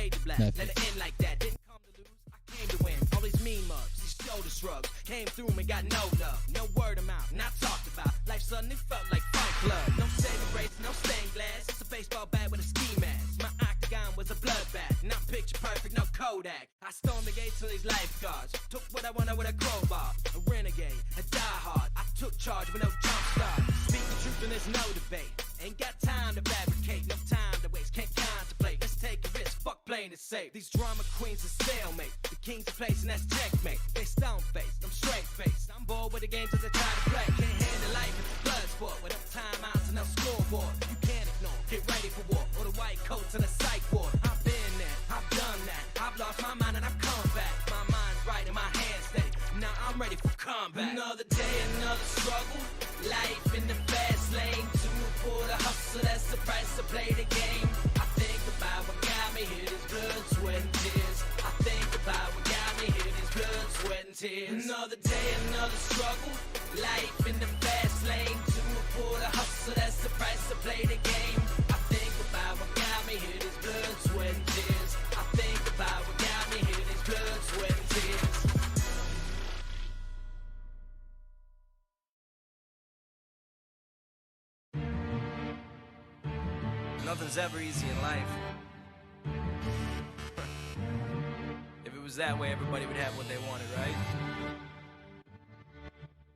fade to black. Let it end like that. Didn't come to lose, I came to win. All these mean mugs, these shoulder shrugs, came through and got no love, no word of mouth, not talked about. Life suddenly felt like Fight Club. No saving grace, no stained glass. It's a baseball bat with a ski mask. My octagon was a bloodbath, not picture perfect, no Kodak. I stormed the gates of these lifeguards, took what I wanted with a crowbar. A renegade, a diehard. I took charge with no jump start. Speak the truth and there's no debate. Ain't got time to fabricate, no time to waste, can't contemplate. Let's take a risk, fuck playing it safe. These drama queens are stalemate. The king's a place and that's checkmate. They stone faced, I'm straight faced. I'm bored with the games that they try to play. Can't handle life, it's a blood sport with no timeouts and no scoreboard. You can't ignore, get ready for war. Or the white coats and the psych ward. I've been there, I've done that. I've lost my mind and I've come back. My mind's right and my hands steady. Now I'm ready for combat. Another day, another struggle. Life in the fast lane. For the hustle, that's the price to play the game. I think about what got me here, this blood, sweat, and tears. I think about what got me here, this blood, sweat, and tears. Another day, another struggle. Life in the fast lane. For the hustle, that's the price to play the game. I think about what got me here, this blood, sweat, and tears. I think about what got me here, this blood, sweat, and tears. Nothing's ever easy in life. If it was that way, everybody would have what they wanted, right?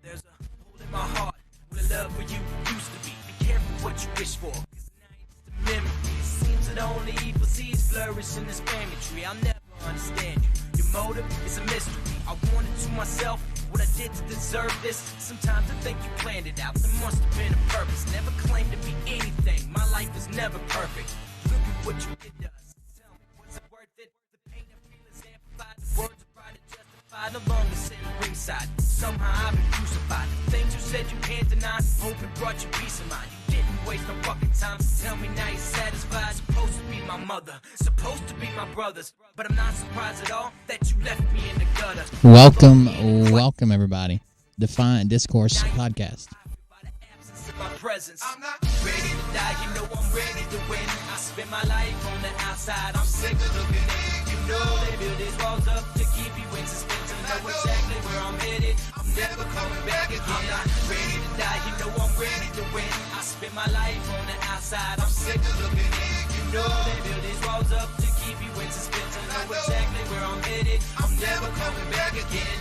There's a hole in my heart where the love for you used to be. Be careful what you wish for, 'cause now it's just a memory. It seems that only evil seeds flourish in this family tree. I'll never understand you. Your motive is a mystery. I wanted to myself what I did to deserve this. Sometimes I think you planned it out. There must have been a purpose. Never claimed to be anything. My life is never perfect. Look at what you did to us. Tell me, was it worth it? The pain I feel is amplified. The words are trying to justify. No longer sitting ringside. Somehow I've been crucified. The things you said you can't deny. Hope it brought you peace of mind. You didn't waste no fucking time. So tell me now you're satisfied. Supposed to be my mother. Supposed to be my brothers. But I'm not surprised at all that you left me in the gutter. Welcome everybody. Defiant Discourse podcast. I'm not ready to die, you know I'm ready to win. I spend my life on the outside, I'm sick of looking in. You know they build these walls up to keep you in suspense. I know exactly where I'm headed, I'm never coming back again. I'm not ready to die, you know I'm ready to win. I spend my life on the outside, I'm sick of looking in. You know they build these walls up to keep you in suspense. I know exactly where I'm headed, I'm never coming back again.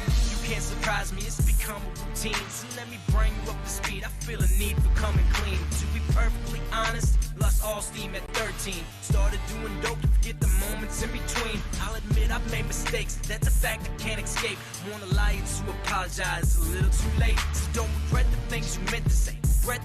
Can't surprise me, it's become a routine. So let me bring you up to speed. I feel a need for coming clean. To be perfectly honest, lost all steam at 13. Started doing dope to forget the moments in between. I'll admit I've made mistakes, that's a fact I can't escape. Wanna lie to apologize, a little too late. So don't regret the things you meant to say.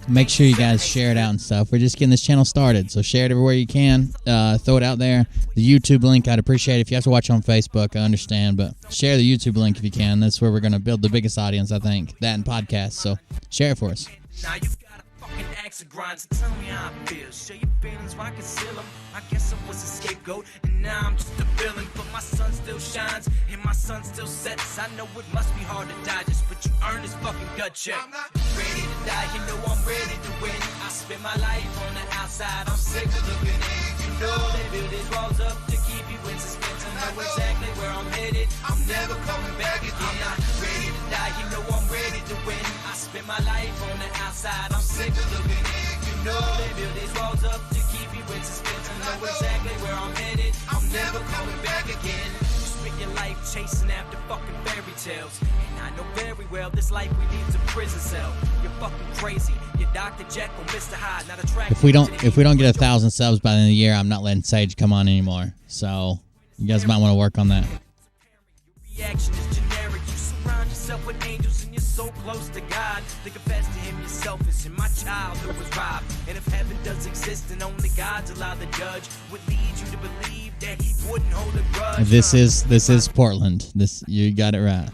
Make sure you guys share it out and stuff. We're just getting this channel started, so share it everywhere you can. Throw it out there. The YouTube link, I'd appreciate it. If you have to watch on Facebook, I understand, but share the YouTube link if you can. That's where we're going to build the biggest audience, I think. That and podcasts, so share it for us. Now you got a fucking axe to grind, so tell me how I feel. Share your feelings, why conceal them? I guess I was a scapegoat, and now I'm just a villain. But my sun still shines, and my sun still sets. I know it must be hard to digest, but you earn this fucking gut check. I'm not ready to die, you know I'm ready to win. I spend my life on the outside, I'm sick of looking in. You know they build these walls up to keep you in suspense. I know exactly where I'm headed, I'm never coming back again. I'm not ready to die, you know I'm ready to win. I spend my life on the outside, I'm sick of looking in. You know they build these walls up to keep you in suspense. I know exactly where I'm headed, I'm never coming back again. You spend your life chasing after fucking fairy tales, and I know very well this life we leads a prison cell. You're fucking crazy, you're Dr. Jekyll, Mr. Hyde, not attracted. If we don't get 1,000 subs by the end of the year, I'm not letting Sage come on anymore. So you guys might want to work on that. Your reaction is generic. You surround yourself with angels and you're so close to God. To confess to him you're selfish and my childhood was robbed. And if heaven does exist and only God's allowed to judge, would lead you to believe that he wouldn't hold a grudge. This is Portland. You got it right.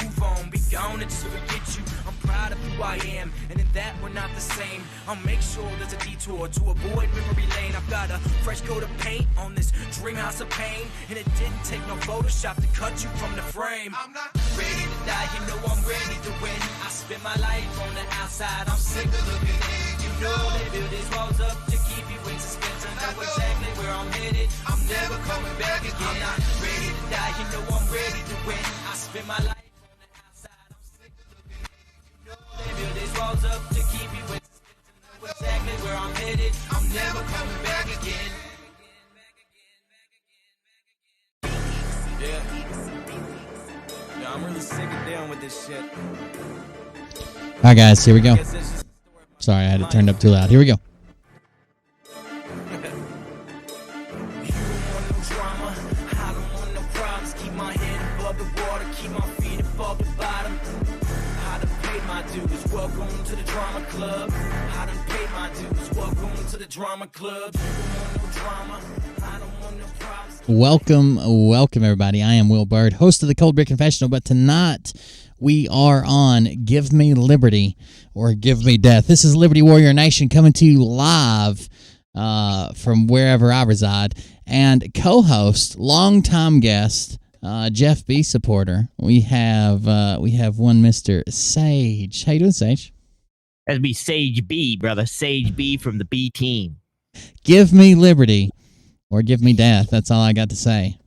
Move on, be gone and just forget you. I'm proud of who I am, and in that we're not the same. I'll make sure there's a detour to avoid memory lane. I've got a fresh coat of paint on this dream house of pain, and it didn't take no Photoshop to cut you from the frame. I'm not ready to die, you know I'm ready to win. I spend my life on the outside, I'm sick of looking in. You know they build these walls up to keep you in suspense. I know exactly where I'm headed, I'm never I'm not ready to die, you know I'm ready to win. I spend my life on the outside, I'm sick of looking. You know they build these walls up to keep you in. To know exactly where I'm headed, I'm never coming back again. Yeah. Yeah, I'm really sick of dealing with this shit. All right, guys, here we go. Sorry, I had it turned up too loud. Here we go. Welcome to the drama club. I done paid my dues. Welcome to the drama club. You don't want no drama. I don't want no problems. Welcome, everybody. I am Will Bird, host of the Cold Beer Confessional, but tonight we are on Give Me Liberty or Give Me Death. This is Liberty Warrior Nation coming to you live from wherever I reside, and co-host, longtime guest, Jeff B. supporter. We have one Mr. Sage. How you doing, Sage? That'd be Sage B, brother. Sage B from the B team. Give me liberty or give me death. That's all I got to say.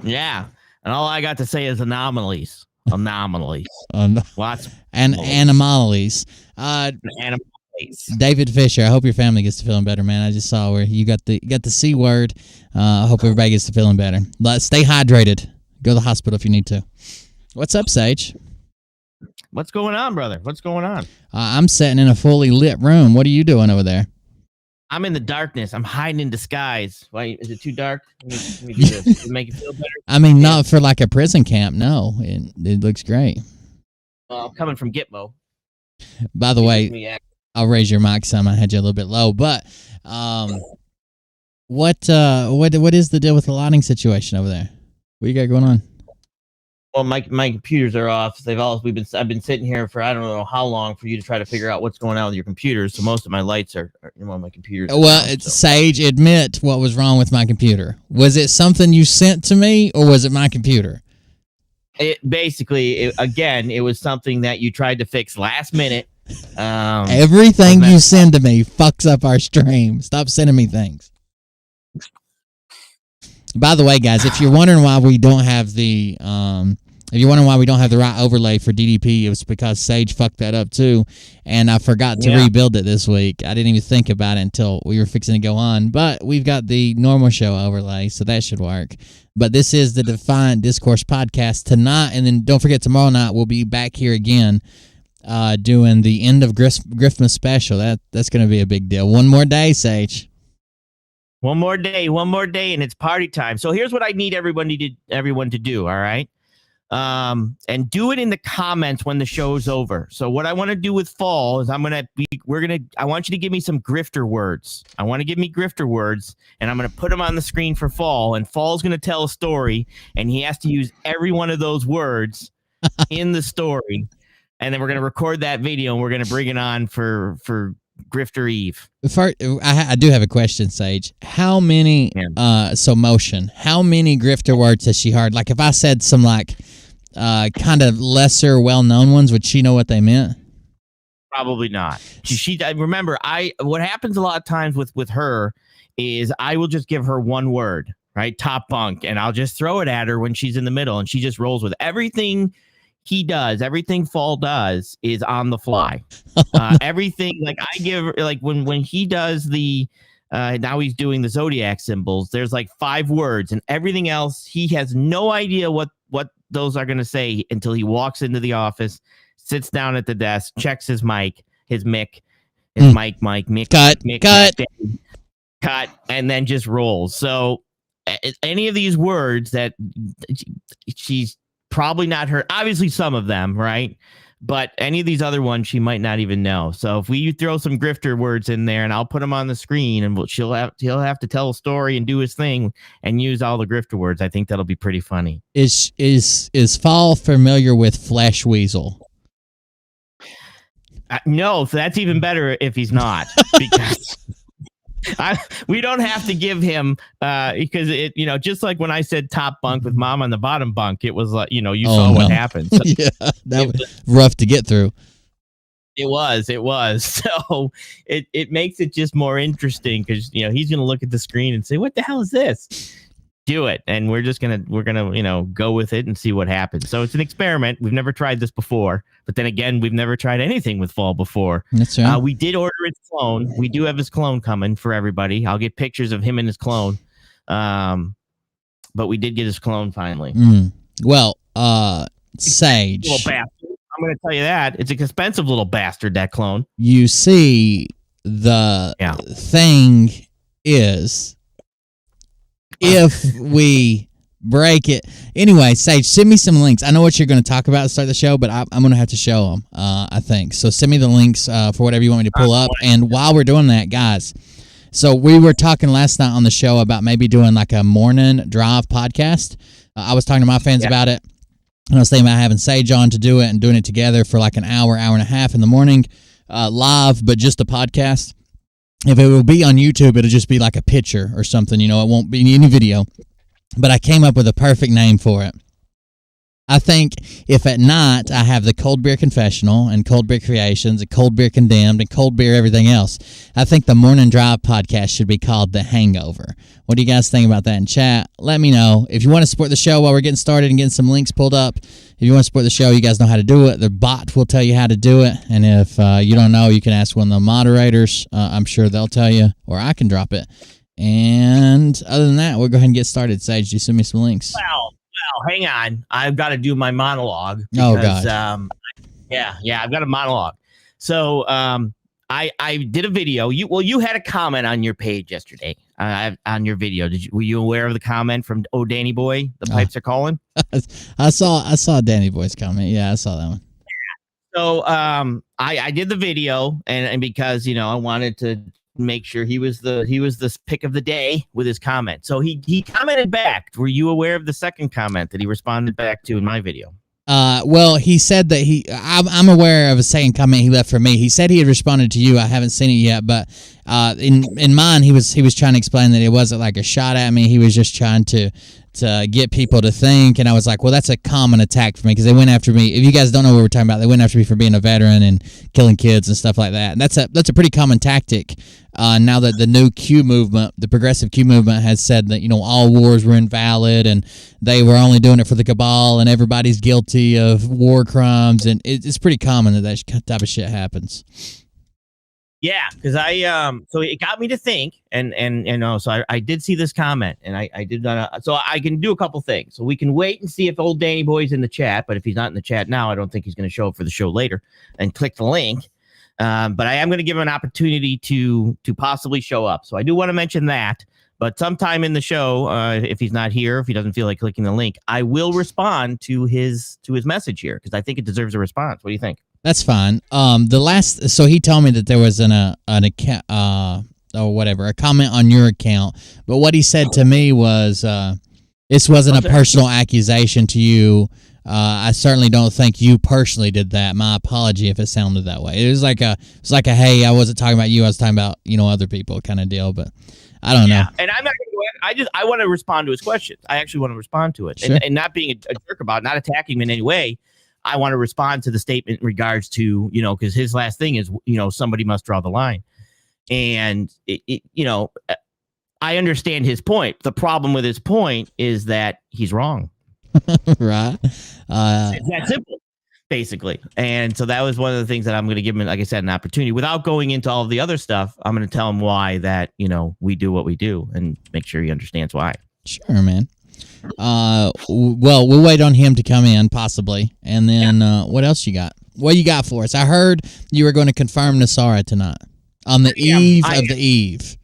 Yeah. And all I got to say is anomalies. Anomalies. Lots. And anomalies. Anomalies. David Fisher, I hope your family gets to feeling better, man. I just saw where you got the C word. I hope everybody gets to feeling better. Stay hydrated. Go to the hospital if you need to. What's up, Sage? What's going on, brother? What's going on? I'm sitting in a fully lit room. What are you doing over there? I'm in the darkness. I'm hiding in disguise. Why is it too dark? Let me do this. Does it make you feel better? I mean, not for like a prison camp. No, it looks great. I'm coming from Gitmo. By the way, I'll raise your mic some. I had you a little bit low, but what is the deal with the lighting situation over there? What you got going on? Well, my computers are off. I've been sitting here for I don't know how long for you to try to figure out what's going on with your computers. So most of my lights are on my computers. Well, Sage, admit what was wrong with my computer. Was it something you sent to me, or was it my computer? It was something that you tried to fix last minute. Everything you send to me fucks up our stream. Stop sending me things. By the way, guys, if you're wondering why we don't have the right overlay for DDP, it was because Sage fucked that up too, and I forgot to rebuild it this week. I didn't even think about it until we were fixing to go on. But we've got the normal show overlay, so that should work. But this is the Defiant Discourse podcast tonight, and then don't forget tomorrow night we'll be back here again. Doing the end of Griffmas special. That's going to be a big deal. One more day, Sage. One more day, and it's party time. So here's what I need everyone to do, all right? And do it in the comments when the show's over. So what I want to do with Fall is I want you to give me some grifter words. I want to give me grifter words, and I'm going to put them on the screen for Fall, and Fall's going to tell a story, and he has to use every one of those words in the story. And then we're going to record that video, and we're going to bring it on for Grifter Eve. First, I do have a question, Sage. How many, motion, how many grifter words has she heard? Like, if I said some, kind of lesser well-known ones, would she know what they meant? Probably not. Remember, what happens a lot of times with her is I will just give her one word, right? Top bunk, and I'll just throw it at her when she's in the middle, and she just rolls with everything. Everything Fall does is on the fly. Everything I give when he does the now he's doing the zodiac symbols. There's 5 words, and everything else he has no idea what those are going to say until he walks into the office, sits down at the desk, checks his mic, mic, cut, and then just rolls. So any of these words that she's probably not heard, obviously some of them, right? But any of these other ones she might not even know. So if we throw some grifter words in there, and I'll put them on the screen, and he'll have to tell a story and do his thing and use all the grifter words. I think that'll be pretty funny. Is Fall familiar with Flesh Weasel? No, so that's even better if he's not, because we don't have to give him because it, just like when I said top bunk with mom on the bottom bunk, it was like, you saw what happened. So yeah, that was rough to get through. It was. So it makes it just more interesting because, he's going to look at the screen and say, what the hell is this? do it, and we're gonna go with it and see what happens. So it's an experiment. We've never tried this before, but then again, we've never tried anything with fall before. That's right. We did order his clone. We do have his clone coming for everybody. I'll get pictures of him and his clone. But we did get his clone finally. Well, Sage, little bastard. I'm going to tell you that it's an expensive little bastard, that clone. You see, the thing is, if we break it anyway, Sage, send me some links. I know what you're going to talk about to start the show, but I'm going to have to show them. I think so. Send me the links for whatever you want me to pull up. And while we're doing that, guys. So we were talking last night on the show about maybe doing like a morning drive podcast. I was talking to my fans about it, and I was thinking about having Sage on to do it and doing it together for like an hour and a half in the morning, live, but just a podcast. If it will be on YouTube, it'll just be like a picture or something. It won't be any video. But I came up with a perfect name for it. I think if at night I have the Cold Beer Confessional and Cold Beer Creations and Cold Beer Condemned and Cold Beer everything else, I think the Morning Drive podcast should be called The Hangover. What do you guys think about that in chat? Let me know. If you want to support the show while we're getting started and getting some links pulled up, if you want to support the show, you guys know how to do it. The bot will tell you how to do it. And if you don't know, you can ask one of the moderators. I'm sure they'll tell you, or I can drop it. And other than that, we'll go ahead and get started. Sage, you send me some links. Well, hang on. I've got to do my monologue. Because, I've got a monologue. So I did a video. You had a comment on your page yesterday on your video. Were you aware of the comment from Danny Boy? The pipes are calling. I saw Danny Boy's comment. Yeah, I saw that one. So I did the video and because I wanted to make sure he was the pick of the day with his comment. So he commented back. Were you aware of the second comment that he responded back to in my video? Well, he said that I'm aware of a second comment he left for me. He said he had responded to you. I haven't seen it yet, but in mine he was trying to explain that it wasn't like a shot at me. He was just trying to get people to think, and I was like, well, that's a common attack for me because they went after me. If you guys don't know what we're talking about, they went after me for being a veteran and killing kids and stuff like that. And that's a pretty common tactic. Now that the new Q movement, the progressive Q movement, has said that all wars were invalid and they were only doing it for the cabal and everybody's guilty of war crimes, and it's pretty common that type of shit happens. Yeah, because so it got me to think, and so I did see this comment, and I did not. So I can do a couple things. So we can wait and see if old Danny Boy's in the chat, but if he's not in the chat now, I don't think he's going to show up for the show later. And click the link. But I am going to give him an opportunity to possibly show up. So I do want to mention that. But sometime in the show, if he's not here, if he doesn't feel like clicking the link, I will respond to his message here because I think it deserves a response. What do you think? That's fine. So he told me that there was an account, or whatever, a comment on your account. But what he said to me was, this wasn't a personal accusation to you. I certainly don't think you personally did that. My apology if it sounded that way. It was like a hey, I wasn't talking about you. I was talking about other people kind of deal. But I don't know. And I'm not going to. I want to respond to his questions. I actually want to respond to it, sure. and not being a jerk about it, not attacking him in any way. I want to respond to the statement in regards to, because his last thing is, somebody must draw the line. And, I understand his point. The problem with his point is that he's wrong. Right. It's that simple, basically. And so that was one of the things that I'm going to give him, like I said, an opportunity. Without going into all of the other stuff, I'm going to tell him why that, we do what we do and make sure he understands why. Sure, man. Well, we'll wait on him to come in, possibly. And then what else you got? What you got for us? I heard you were going to confirm Nasara tonight on the eve of the eve.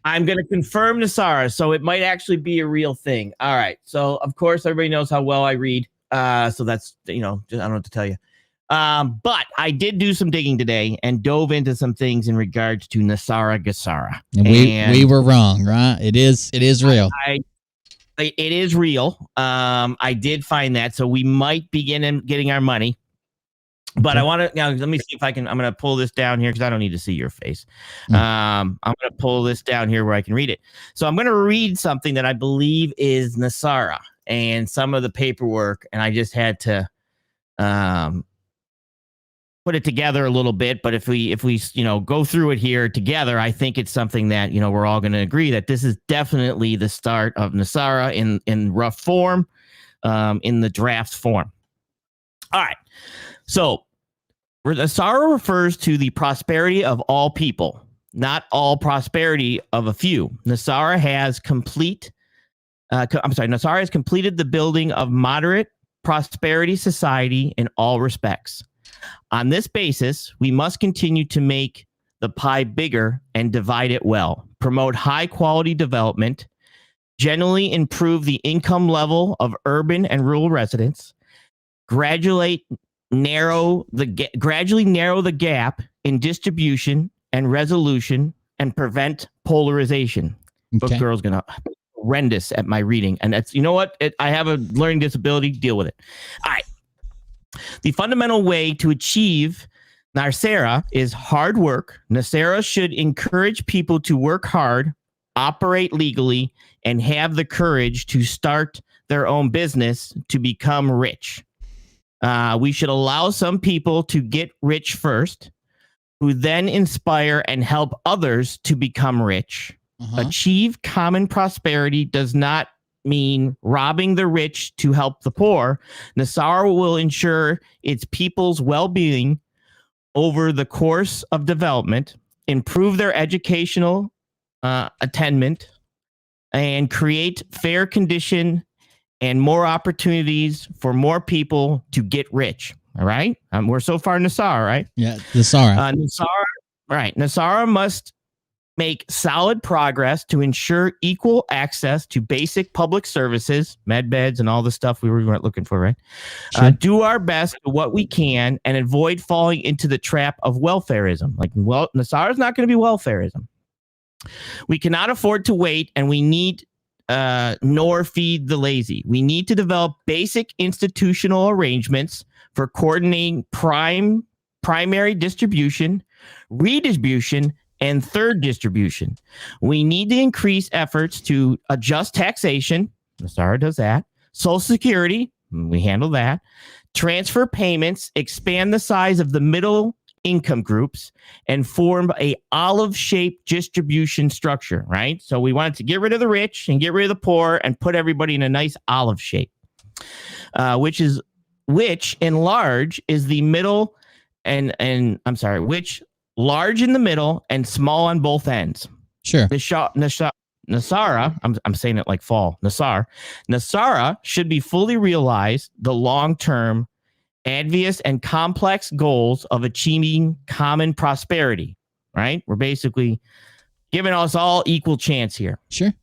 I'm going to confirm Nasara, so it might actually be a real thing. All right. So, of course, everybody knows how well I read. So that's, I don't know what to tell you. But I did do some digging today and dove into some things in regards to Nasara Gasara. And we were wrong, right? It is real. It is real. I did find that, so we might begin getting our money. But I want to now. Let me see if I can. I'm going to pull this down here because I don't need to see your face. I'm going to pull this down here where I can read it. So I'm going to read something that I believe is Nasara and some of the paperwork, and I just had to put it together a little bit, but if we go through it here together, I think it's something that we're all going to agree that this is definitely the start of NESARA in rough form, in the draft form. All right, so NESARA refers to the prosperity of all people, not all prosperity of a few. NESARA has completed the building of moderate prosperity society in all respects. On this basis, we must continue to make the pie bigger and divide it well, promote high quality development, generally improve the income level of urban and rural residents, gradually narrow the gap in distribution and resolution, and prevent polarization. Okay. Book girl's gonna horrendous at my reading, and that's I have a learning disability. Deal with it. All right. The fundamental way to achieve NESARA is hard work. NESARA should encourage people to work hard, operate legally, and have the courage to start their own business to become rich. We should allow some people to get rich first, who then inspire and help others to become rich. Achieve common prosperity does not mean robbing the rich to help the poor. NESARA will ensure its people's well-being over the course of development, improve their educational attainment, and create fair condition and more opportunities for more people to get rich. All right. We're so far NESARA, right? Yeah, NESARA. NESARA must make solid progress to ensure equal access to basic public services, med beds, and all the stuff we weren't looking for, right? Sure. Do our best to what we can and avoid falling into the trap of welfarism. NESARA is not going to be welfarism. We cannot afford to wait, and we need nor feed the lazy. We need to develop basic institutional arrangements for coordinating primary distribution, redistribution, and third distribution. We need to increase efforts to adjust taxation. NESARA does that. Social Security, we handle that. Transfer payments, expand the size of the middle income groups, and form a olive-shaped distribution structure, right? So we wanted to get rid of the rich and get rid of the poor and put everybody in a nice olive shape, which in large is the middle which large in the middle and small on both ends. Sure. NESARA, I'm saying it like fall. NESARA should be fully realized the long-term, obvious, and complex goals of achieving common prosperity. Right? We're basically giving us all equal chance here. Sure.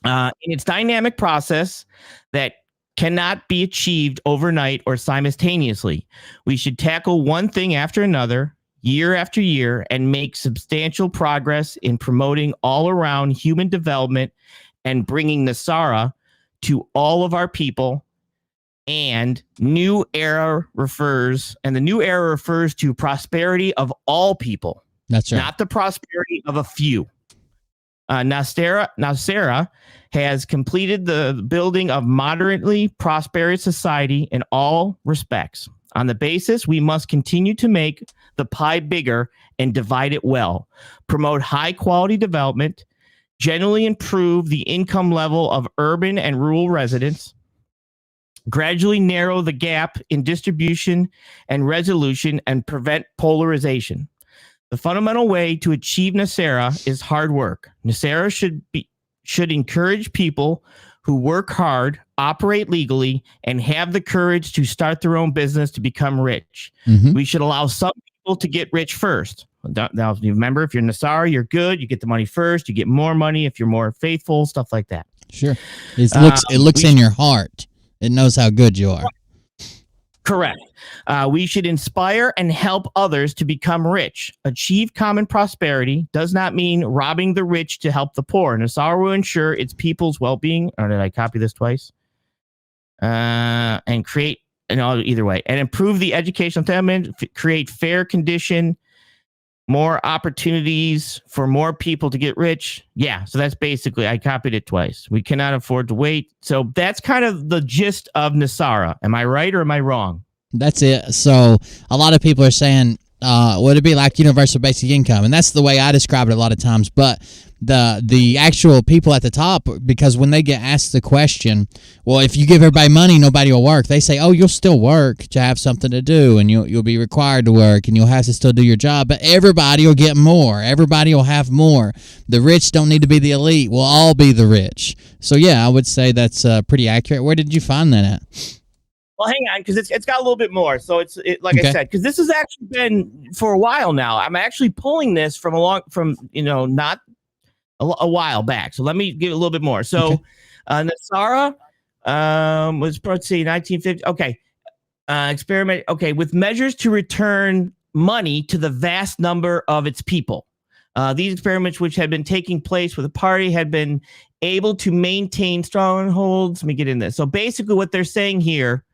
In its dynamic process that cannot be achieved overnight or simultaneously, we should tackle one thing after another, year after year, and make substantial progress in promoting all-around human development and bringing NESARA to all of our people. And the new era refers to prosperity of all people. That's right. Not the prosperity of a few. NESARA has completed the building of moderately prosperous society in all respects. On the basis, we must continue to make the pie bigger and divide it well, promote high-quality development, generally improve the income level of urban and rural residents, gradually narrow the gap in distribution and resolution, and prevent polarization. The fundamental way to achieve NESARA is hard work. NESARA should encourage people who work hard, operate legally, and have the courage to start their own business to become rich. Mm-hmm. We should allow some people to get rich first. Now, you remember, if you're NESARA, you're good. You get the money first. You get more money if you're more faithful, stuff like that. Sure. It looks in your heart. It knows how good you are. Correct. We should inspire and help others to become rich. Achieve common prosperity does not mean robbing the rich to help the poor. NESARA will ensure its people's well-being. Or did I copy this twice? And create, either way, and improve the educational attainment, create fair condition, more opportunities for more people to get rich. Yeah, so that's basically, I copied it twice. We cannot afford to wait. So that's kind of the gist of NESARA. Am I right or am I wrong? That's it. So a lot of people are saying would it be like universal basic income? And that's the way I describe it a lot of times. But the actual people at the top, because when they get asked the question, well, if you give everybody money, nobody will work. They say, oh, you'll still work to have something to do, and you'll be required to work, and you'll have to still do your job. But everybody will get more. Everybody will have more. The rich don't need to be the elite. We'll all be the rich. So yeah, I would say that's pretty accurate. Where did you find that at? Well, hang on, because it's got a little bit more. So it's like I said, because this has actually been for a while now. I'm actually pulling this from not a while back. So let me give it a little bit more. So Nasara was, let's see, 1950. Okay, experiment. Okay, with measures to return money to the vast number of its people. These experiments, which had been taking place with the party, had been able to maintain strongholds. Let me get in this. So basically, what they're saying here.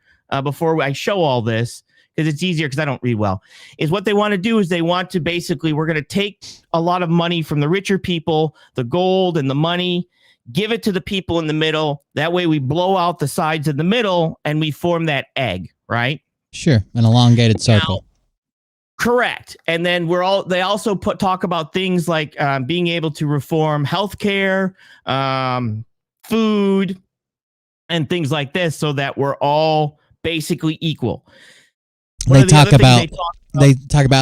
Before I show all this, because it's easier because I don't read well, is what they want to do is they want to basically, we're going to take a lot of money from the richer people, the gold and the money, give it to the people in the middle. That way we blow out the sides in the middle and we form that egg, right? Sure, an elongated circle. Now, correct. And then they also talk about things like being able to reform healthcare, food, and things like this, so that we're all basically equal. They talk about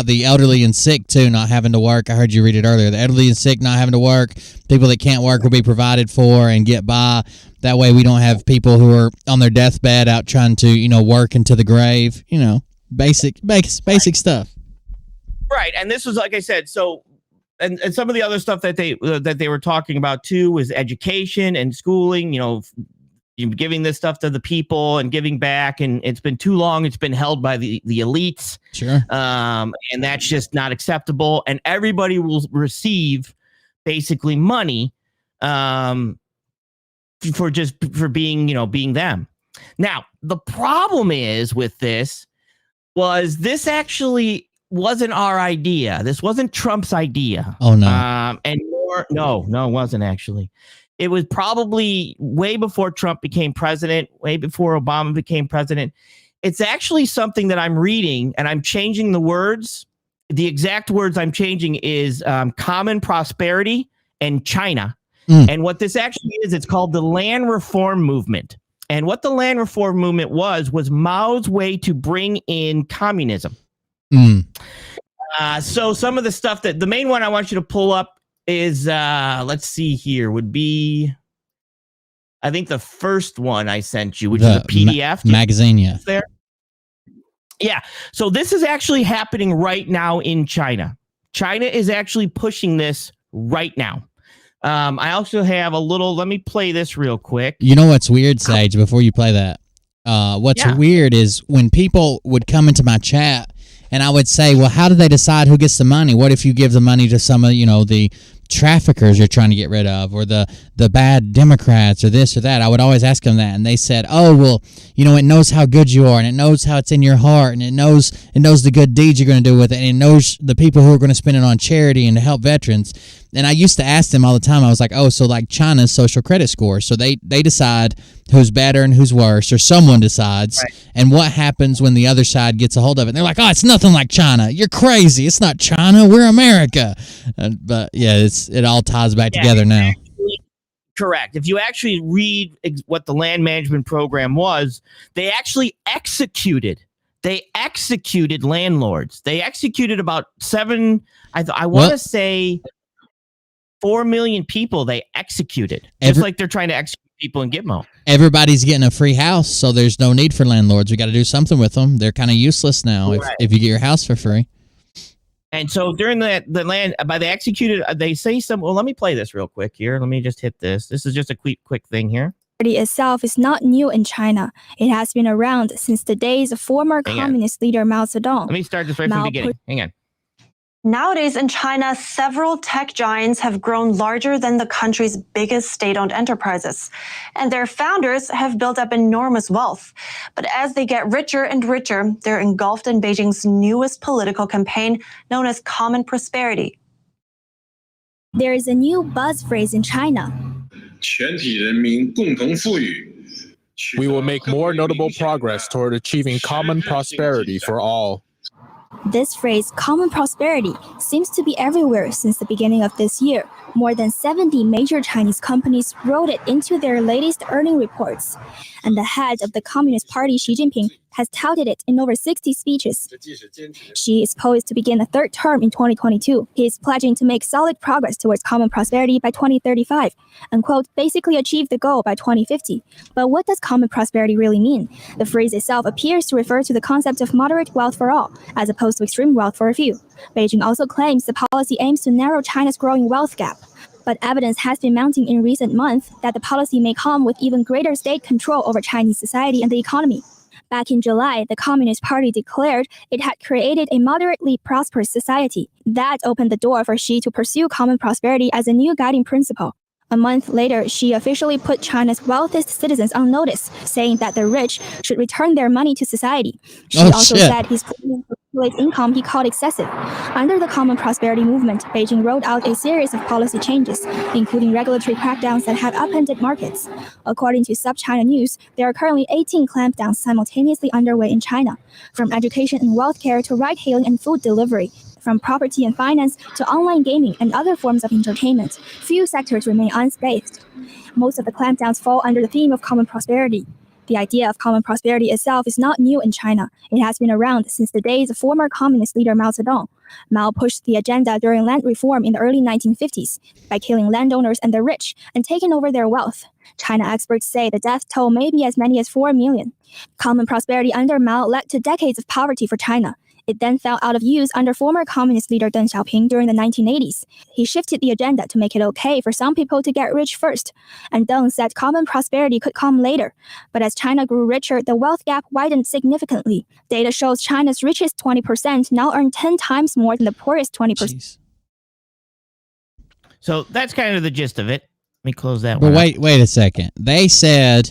the elderly and sick too not having to work. I heard you read it earlier. The elderly and sick not having to work. People that can't work will be provided for and get by. That way we don't have people who are on their deathbed out trying to, work into the grave. Basic stuff. Right. And this was, like I said, so and some of the other stuff that they were talking about too was education and schooling, giving this stuff to the people and giving back, and it's been too long. It's been held by the elites. Sure. And that's just not acceptable. And everybody will receive basically money for being them. Now, the problem is with this actually wasn't our idea. This wasn't Trump's idea. Oh, no. No, it wasn't actually. It was probably way before Trump became president, way before Obama became president. It's actually something that I'm reading, and I'm changing the words. The exact words I'm changing is common prosperity and China. And what this actually is, it's called the Land Reform Movement. And what the Land Reform Movement was Mao's way to bring in communism. So some of the stuff the main one I want you to pull up is let's see here, would be I think the first one I sent you, which is a PDF magazine. Yeah. So this is actually happening right now in China. China is actually pushing this right now. I also have a little, let me play this real quick. You know what's weird, Sage, before you play that? What's weird is when people would come into my chat and I would say, well, how do they decide who gets the money? What if you give the money to some of, the traffickers you're trying to get rid of, or the bad Democrats, or this or that? I would always ask them that, and they said, oh, well, it knows how good you are, and it knows how it's in your heart, and it knows the good deeds you're going to do with it, and it knows the people who are going to spend it on charity and to help veterans. And I used to ask them all the time, I was like, oh, so like China's social credit score. So they decide who's better and who's worse, or someone decides. Right. And what happens when the other side gets a hold of it? And they're like, oh, it's nothing like China. You're crazy. It's not China. We're America. But yeah, it all ties back together now. Correct. If you actually read what the land management program was, they actually executed landlords. They executed about 4 million people they executed. Just like they're trying to execute people in Gitmo. Everybody's getting a free house, so there's no need for landlords. We got to do something with them. They're kind of useless now if you get your house for free. And so during the land, by they executed, they say well, let me play this real quick here. Let me just hit this. This is just a quick thing here. Party itself is not new in China. It has been around since the days of former communist leader Mao Zedong. Let me start this right from the beginning. Hang on. Nowadays in China, several tech giants have grown larger than the country's biggest state-owned enterprises, and their founders have built up enormous wealth. But as they get richer and richer, they're engulfed in Beijing's newest political campaign known as common prosperity. There is a new buzz phrase in China. We will make more notable progress toward achieving common prosperity for all. This phrase, common prosperity, seems to be everywhere since the beginning of this year. More than 70 major Chinese companies wrote it into their latest earning reports. And the head of the Communist Party, Xi Jinping, has touted it in over 60 speeches. Xi is poised to begin a third term in 2022. He is pledging to make solid progress towards common prosperity by 2035 and, quote, basically achieve the goal by 2050. But what does common prosperity really mean? The phrase itself appears to refer to the concept of moderate wealth for all, as opposed to extreme wealth for a few. Beijing also claims the policy aims to narrow China's growing wealth gap. But evidence has been mounting in recent months that the policy may come with even greater state control over Chinese society and the economy. Back in July, the Communist Party declared it had created a moderately prosperous society. That opened the door for Xi to pursue common prosperity as a new guiding principle. A month later, Xi officially put China's wealthiest citizens on notice, saying that the rich should return their money to society. Xi also said he's planning to calculate income he called excessive. Under the Common Prosperity movement, Beijing rolled out a series of policy changes, including regulatory crackdowns that have upended markets. According to SupChina News, there are currently 18 clampdowns simultaneously underway in China, from education and healthcare to ride-hailing and food delivery. From property and finance to online gaming and other forms of entertainment, few sectors remain unscathed. Most of the clampdowns fall under the theme of common prosperity. The idea of common prosperity itself is not new in China. It has been around since the days of former communist leader Mao Zedong. Mao pushed the agenda during land reform in the early 1950s by killing landowners and the rich and taking over their wealth. China experts say the death toll may be as many as 4 million. Common prosperity under Mao led to decades of poverty for China. It then fell out of use under former communist leader Deng Xiaoping during the 1980s. He shifted the agenda to make it okay for some people to get rich first, and Deng said common prosperity could come later. But as China grew richer, the wealth gap widened significantly. Data shows China's richest 20% now earn 10 times more than the poorest 20%. Jeez. So that's kind of the gist of it. Let me close that But one. wait a second. They said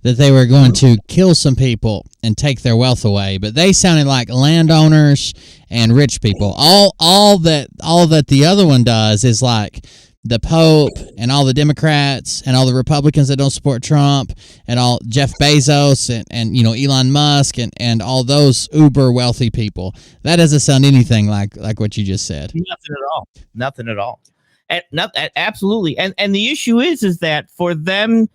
that they were going to kill some people and take their wealth away, but they sounded like landowners and rich people. All that the other one does is like the Pope and all the Democrats and all the Republicans that don't support Trump and all Jeff Bezos and you know Elon Musk and all those uber wealthy people. That doesn't sound anything like what you just said. Nothing at all. Absolutely. And the issue is that for them.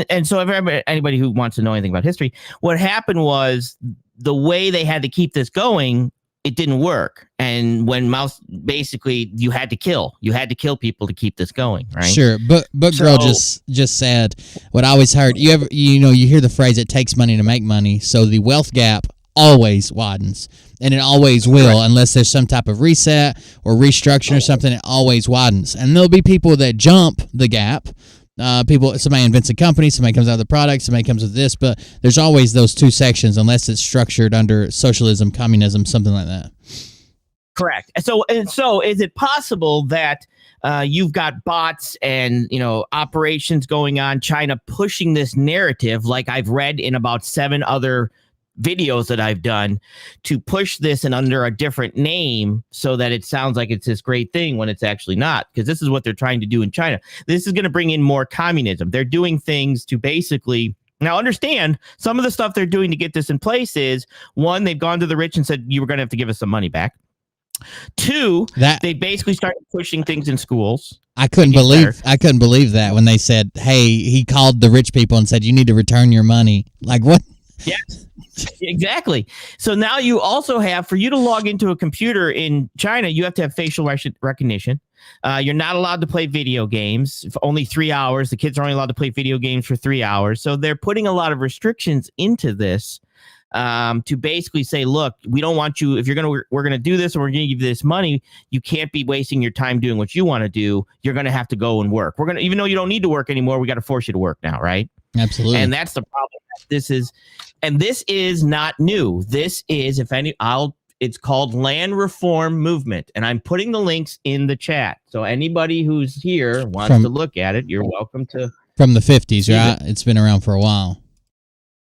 And so anybody who wants to know anything about history, what happened was the way they had to keep this going, it didn't work. And when basically you had to kill people to keep this going, right? Sure, but girl just said what I always heard. You hear the phrase "it takes money to make money," so the wealth gap always widens, and it always will, unless there's some type of reset or restructure or something. It always widens, and there'll be people that jump the gap. Somebody invents a company, somebody comes out with a product, somebody comes with this, but there's always those two sections unless it's structured under socialism, communism, something like that. Correct. So is it possible that you've got bots and operations going on, China pushing this narrative, like I've read in about 7 other videos that I've done, to push this and under a different name so that it sounds like it's this great thing when it's actually not, because this is what they're trying to do in China. This is going to bring in more communism. They're doing things to basically, now understand, some of the stuff they're doing to get this in place is, 1, they've gone to the rich and said, you were going to have to give us some money back. 2, they basically started pushing things in schools. I couldn't believe that when they said, hey, he called the rich people and said, you need to return your money. Like, what? Yes, exactly. So now you also have, for you to log into a computer in China, you have to have facial recognition. You're not allowed to play video games for only 3 hours. The kids are only allowed to play video games for 3 hours. So they're putting a lot of restrictions into this to basically say, look, we don't want you, if we're gonna do this and we're gonna give you this money, you can't be wasting your time doing what you want to do. You're gonna have to go and work. Even though you don't need to work anymore, we got to force you to work now, right? Absolutely. And that's the problem. This is not new. This is, it's called Land Reform Movement, and I'm putting the links in the chat. So anybody who's here wants to look at it, you're welcome to. From the 50s, right? It's been around for a while.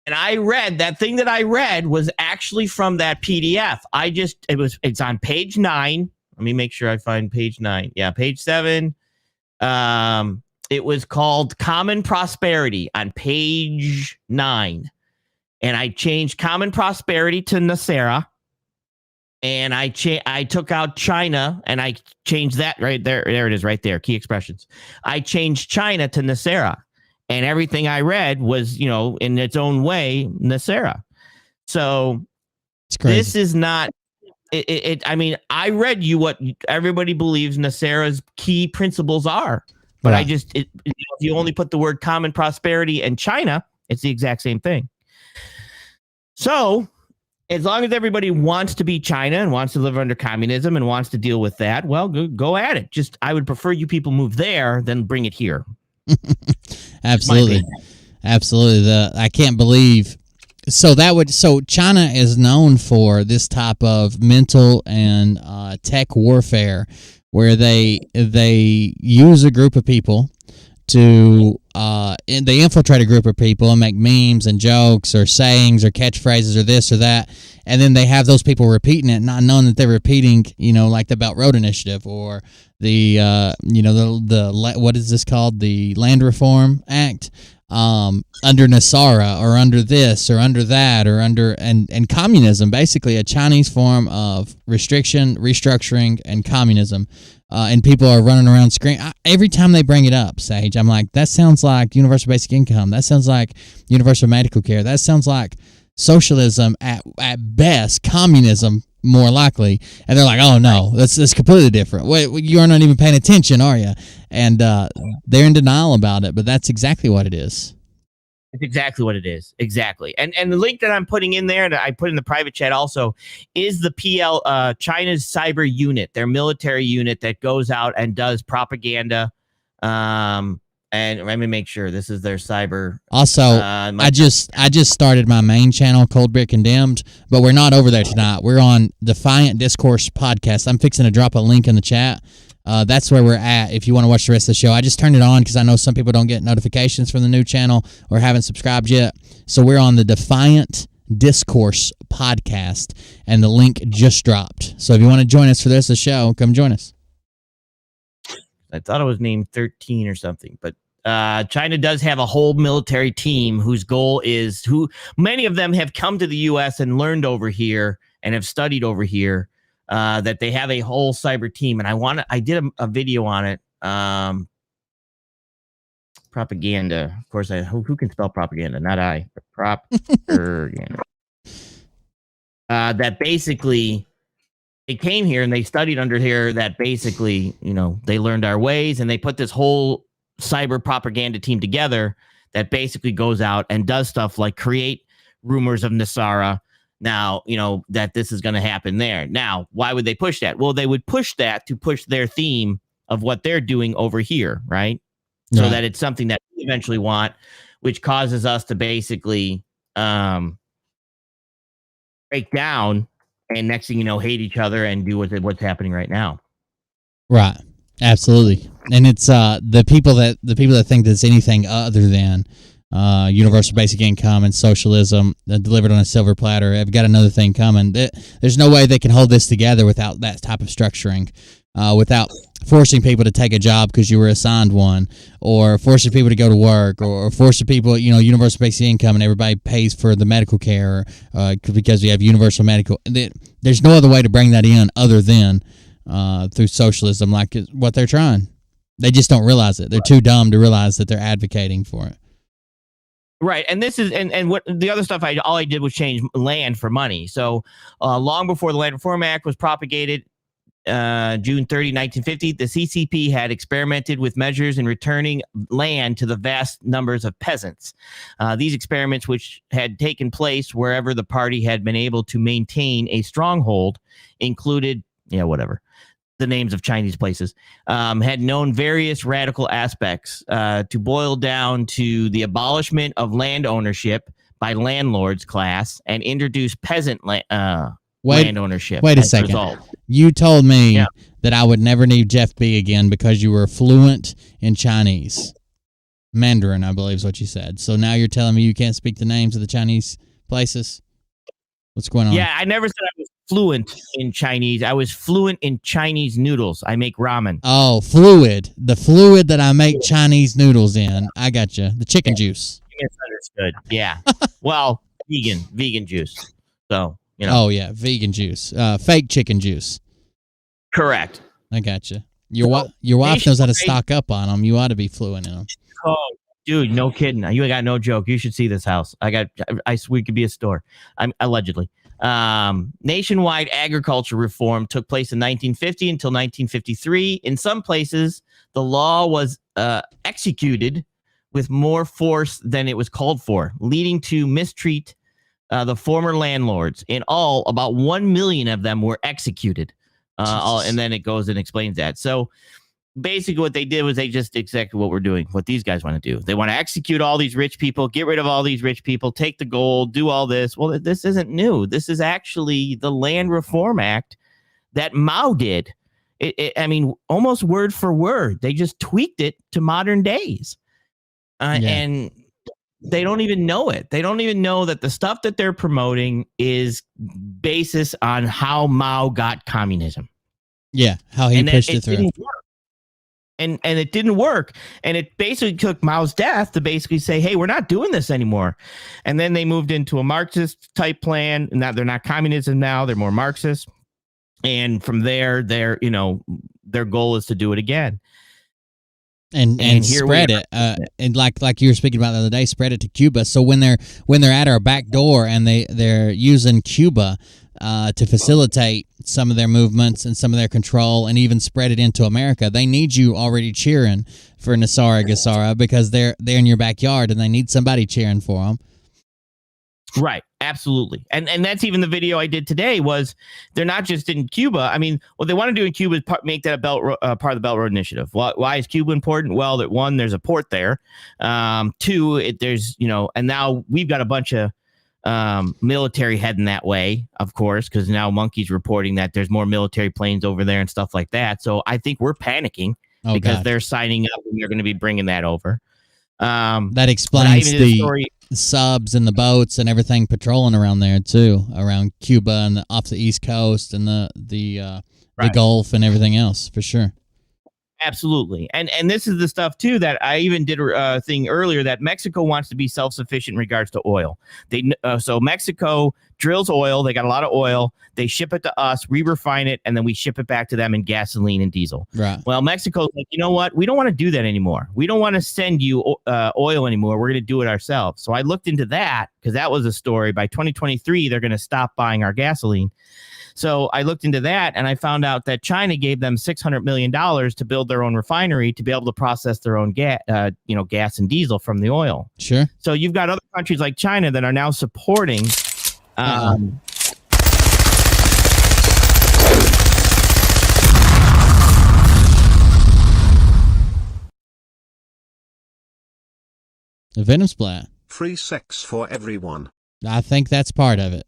And I read that thing that I read was actually from that PDF. It's on page 9. Let me make sure I find page 9. Yeah, page 7. It was called Common Prosperity on page 9. And I changed Common Prosperity to Nasera. and I took out China and I changed that right there. There it is right there. Key expressions. I changed China to Nasera, and everything I read was, in its own way, Nasera. So this is not it. I mean, I read you what everybody believes Nasera's key principles are, but I just, if you only put the word common prosperity and China, it's the exact same thing. So as long as everybody wants to be China and wants to live under communism and wants to deal with that, well, go at it. Just, I would prefer you people move there than bring it here. Absolutely. I can't believe. So China is known for this type of mental and tech warfare, where they use a group of people to they infiltrate a group of people and make memes and jokes or sayings or catchphrases or this or that, and then they have those people repeating it, not knowing that they're repeating, like the Belt Road Initiative or the the what is this called, the Land Reform Act, under Nasara or under this or under that or under and communism, basically a Chinese form of restriction, restructuring, and communism. And people are running around screaming. Every time they bring it up, Sage, I'm like, that sounds like universal basic income. That sounds like universal medical care. That sounds like socialism at best, communism more likely. And they're like, oh, no, that's completely different. Wait, you're not even paying attention, are you? And they're in denial about it, but that's exactly what it is. It's exactly what it is. Exactly. And the link that I'm putting in there, that I put in the private chat also, is the China's cyber unit, their military unit that goes out and does propaganda. And let me make sure this is their cyber. Also, I just started my main channel, Cold Beer Condemned, but we're not over there tonight. We're on Defiant Discourse podcast. I'm fixing to drop a link in the chat. That's where we're at if you want to watch the rest of the show. I just turned it on because I know some people don't get notifications from the new channel or haven't subscribed yet. So we're on the Defiant Discourse podcast, and the link just dropped. So if you want to join us for the rest of the show, come join us. I thought it was named 13 or something, but China does have a whole military team whose goal is, many of them have come to the U.S. and learned over here and have studied over here. That they have a whole cyber team, and I did a video on it. Propaganda, of course. Who can spell propaganda? Not I. Propaganda. That basically, they came here and they studied under here. That basically, they learned our ways, and they put this whole cyber propaganda team together. That basically goes out and does stuff like create rumors of Nasara. Now, that this is going to happen there. Now, why would they push that? Well, they would push that to push their theme of what they're doing over here, right? So that it's something that we eventually want, which causes us to basically break down, and next thing you know, hate each other and do what's happening right now. Right. Absolutely. And it's the people that think that it's anything other than universal basic income and socialism delivered on a silver platter. I've got another thing coming. There's no way they can hold this together without that type of structuring, without forcing people to take a job because you were assigned one, or forcing people to go to work, or forcing people, universal basic income and everybody pays for the medical care because we have universal medical. There's no other way to bring that in other than through socialism, like what they're trying. They just don't realize it. They're too dumb to realize that they're advocating for it. Right, and this is and what the other stuff all I did was change land for money. So long before the Land Reform Act was propagated, June 30, 1950, the CCP had experimented with measures in returning land to the vast numbers of peasants. These experiments, which had taken place wherever the party had been able to maintain a stronghold, included the names of Chinese places, had known various radical aspects to boil down to the abolishment of land ownership by landlords class and introduce peasant land ownership. Wait a second. You told me that I would never need Jeff B again because you were fluent in Chinese. Mandarin, I believe is what you said. So now you're telling me you can't speak the names of the Chinese places? What's going on? Yeah, I never said I was fluent in Chinese. I was fluent in Chinese noodles. I make ramen. Oh, fluid. The fluid that I make Chinese noodles in. I got you. The chicken juice. You misunderstood. Yeah. Well, vegan juice. So, You know? Oh yeah, vegan juice, fake chicken juice. Correct. I gotcha. Your wife knows how to stock up on them. You ought to be fluent in them. Oh, dude, no kidding. You got no joke. You should see this house. We could be a store. Allegedly. Nationwide agriculture reform took place in 1950 until 1953. In some places, the law was executed with more force than it was called for, leading to mistreat the former landlords. In all, about 1 million of them were executed. And then it goes and explains that. So basically what they did was they just exactly what we're doing, what these guys want to do. They want to execute all these rich people, get rid of all these rich people, take the gold, do all this. Well, this isn't new. This is actually the Land Reform Act that Mao did. I mean, almost word for word. They just tweaked it to modern days. And they don't even know it. They don't even know that the stuff that they're promoting is basis on how Mao got communism. Yeah, how he pushed it through. And it didn't work. And it basically took Mao's death to basically say, hey, we're not doing this anymore. And then they moved into a Marxist type plan. And now they're not communism now. They're more Marxist. And from there, their goal is to do it again. And spread it. And like you were speaking about the other day, spread it to Cuba. So when they're at our back door and they're using Cuba to facilitate some of their movements and some of their control and even spread it into America, they need you already cheering for Nasara Gassara because they're in your backyard and they need somebody cheering for them. Right. Absolutely. And that's even the video I did today was they're not just in Cuba. I mean, what they want to do in Cuba is make that part of the Belt Road Initiative. Why is Cuba important? Well, that one, there's a port there. Two, there's, and now we've got a bunch of military heading that way, of course, because now Monkey's reporting that there's more military planes over there and stuff like that. So I think we're panicking because they're signing up and they're going to be bringing that over. That explains the subs and the boats and everything patrolling around there too, around Cuba and off the East Coast and the Gulf and everything else for sure. Absolutely. And this is the stuff too that I even did a thing earlier that Mexico wants to be self-sufficient in regards to oil. So Mexico drills oil. They got a lot of oil. They ship it to us. We refine it. And then we ship it back to them in gasoline and diesel. Right. Well, Mexico's like, you know what? We don't want to do that anymore. We don't want to send you oil anymore. We're going to do it ourselves. So I looked into that because that was a story. By 2023, they're going to stop buying our gasoline. So I looked into that and I found out that China gave them $600 million to build their own refinery to be able to process their own gas and diesel from the oil. Sure. So you've got other countries like China that are now supporting. The Venom Splat. Free sex for everyone. I think that's part of it.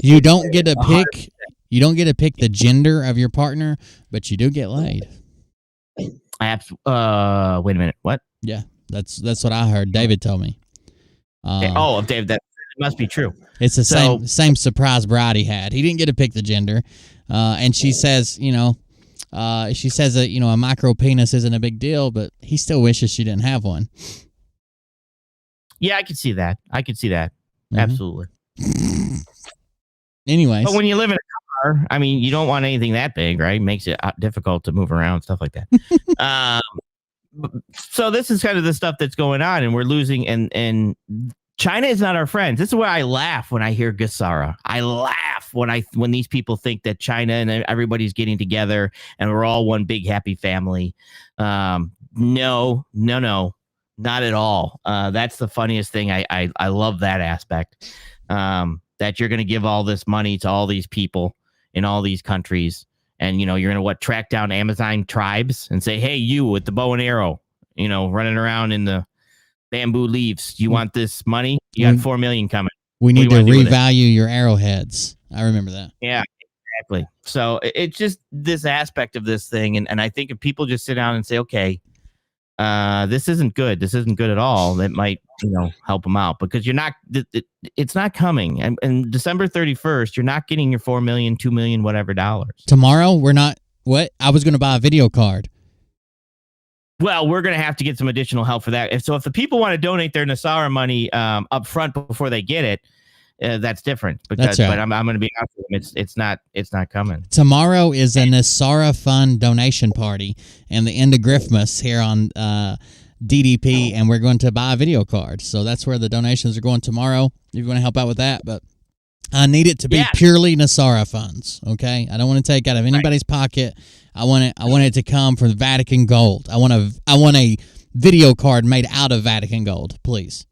You don't get to pick. You don't get to pick the gender of your partner, but you do get laid. Wait a minute. What? Yeah, that's what I heard. David told me. Dave, that must be true. It's the same surprise bride he had. He didn't get to pick the gender, and she says, that a micro penis isn't a big deal, but he still wishes she didn't have one. Yeah, I could see that. Mm-hmm. Absolutely. Anyways. But when you live in a car, I mean, you don't want anything that big, right? Makes it difficult to move around, stuff like that. So this is kind of the stuff that's going on, and we're losing, and China is not our friends. This is why I laugh when I hear Gassara. I laugh when these people think that China and everybody's getting together and we're all one big happy family. No. Not at all. That's the funniest thing. I love that aspect. That you're going to give all this money to all these people in all these countries, and you're going to track down Amazon tribes and say, "Hey, you with the bow and arrow, running around in the bamboo leaves. You want this money? You got 4 million coming. We need to revalue your arrowheads." I remember that. Yeah, exactly. So it's just this aspect of this thing, and I think if people just sit down and say, "Okay, this isn't good. This isn't good at all," that might, help them out, because it's not coming. And December 31st, you're not getting your 4 million, 2 million, whatever dollars. Tomorrow, we're not, what? I was going to buy a video card. Well, we're going to have to get some additional help for that. If the people want to donate their Nasara money up front before they get it, that's different. Because, That's right. But I'm going to be honest with them. It's not coming. Tomorrow is a Nasara Fund donation party and the end of Griffmas here on DDP, and we're going to buy a video card. So that's where the donations are going tomorrow. If you want to help out with that, but I need it to be purely Nasara funds. Okay, I don't want to take out of anybody's pocket. I want it to come from Vatican gold. I want a video card made out of Vatican gold, please.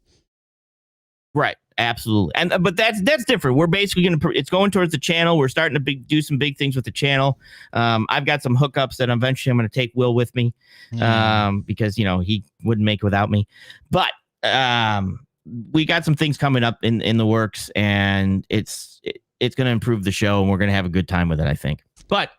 Right. Absolutely. But that's different. We're basically it's going towards the channel. We're starting to do some big things with the channel. I've got some hookups that eventually I'm going to take Will with me, because he wouldn't make it without me. But we got some things coming up in the works, and it's going to improve the show, and we're going to have a good time with it, I think. But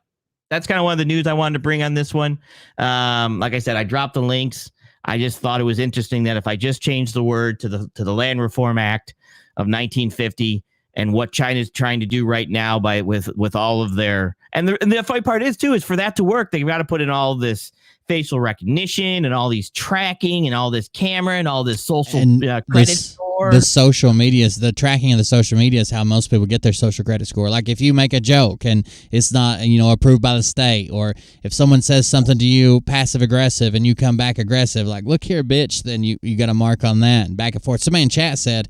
that's kind of one of the news I wanted to bring on this one. Like I said, I dropped the links. I just thought it was interesting that if I just changed the word to the Land Reform Act of 1950 and what China's trying to do right now with all of their and the funny part is for that to work, they've got to put in all this facial recognition and all these tracking and all this camera and all this social credit score. The social media, the tracking of the social media is how most people get their social credit score. Like if you make a joke and it's not, approved by the state, or if someone says something to you passive aggressive and you come back aggressive, like, look here, bitch, then you got a mark on that, and back and forth. Somebody in chat said,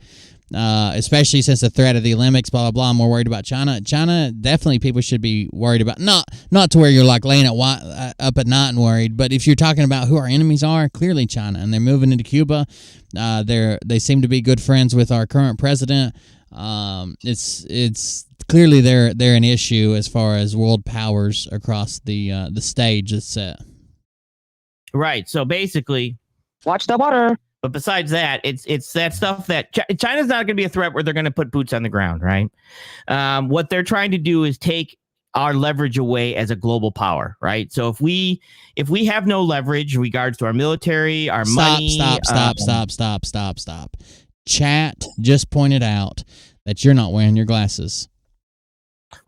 especially since the threat of the Olympics, blah, blah, blah, I'm more worried about China. China, definitely people should be worried about. Not to where you're like laying up at night and worried, but if you're talking about who our enemies are, clearly China, and they're moving into Cuba. They seem to be good friends with our current president. It's clearly they're an issue as far as world powers across the stage is set. Right. So basically, watch the water. But besides that, it's that stuff that China's not going to be a threat where they're going to put boots on the ground, right? What they're trying to do is take our leverage away as a global power, right? So if we have no leverage in regards to our military, our money... Stop. Chat just pointed out that you're not wearing your glasses.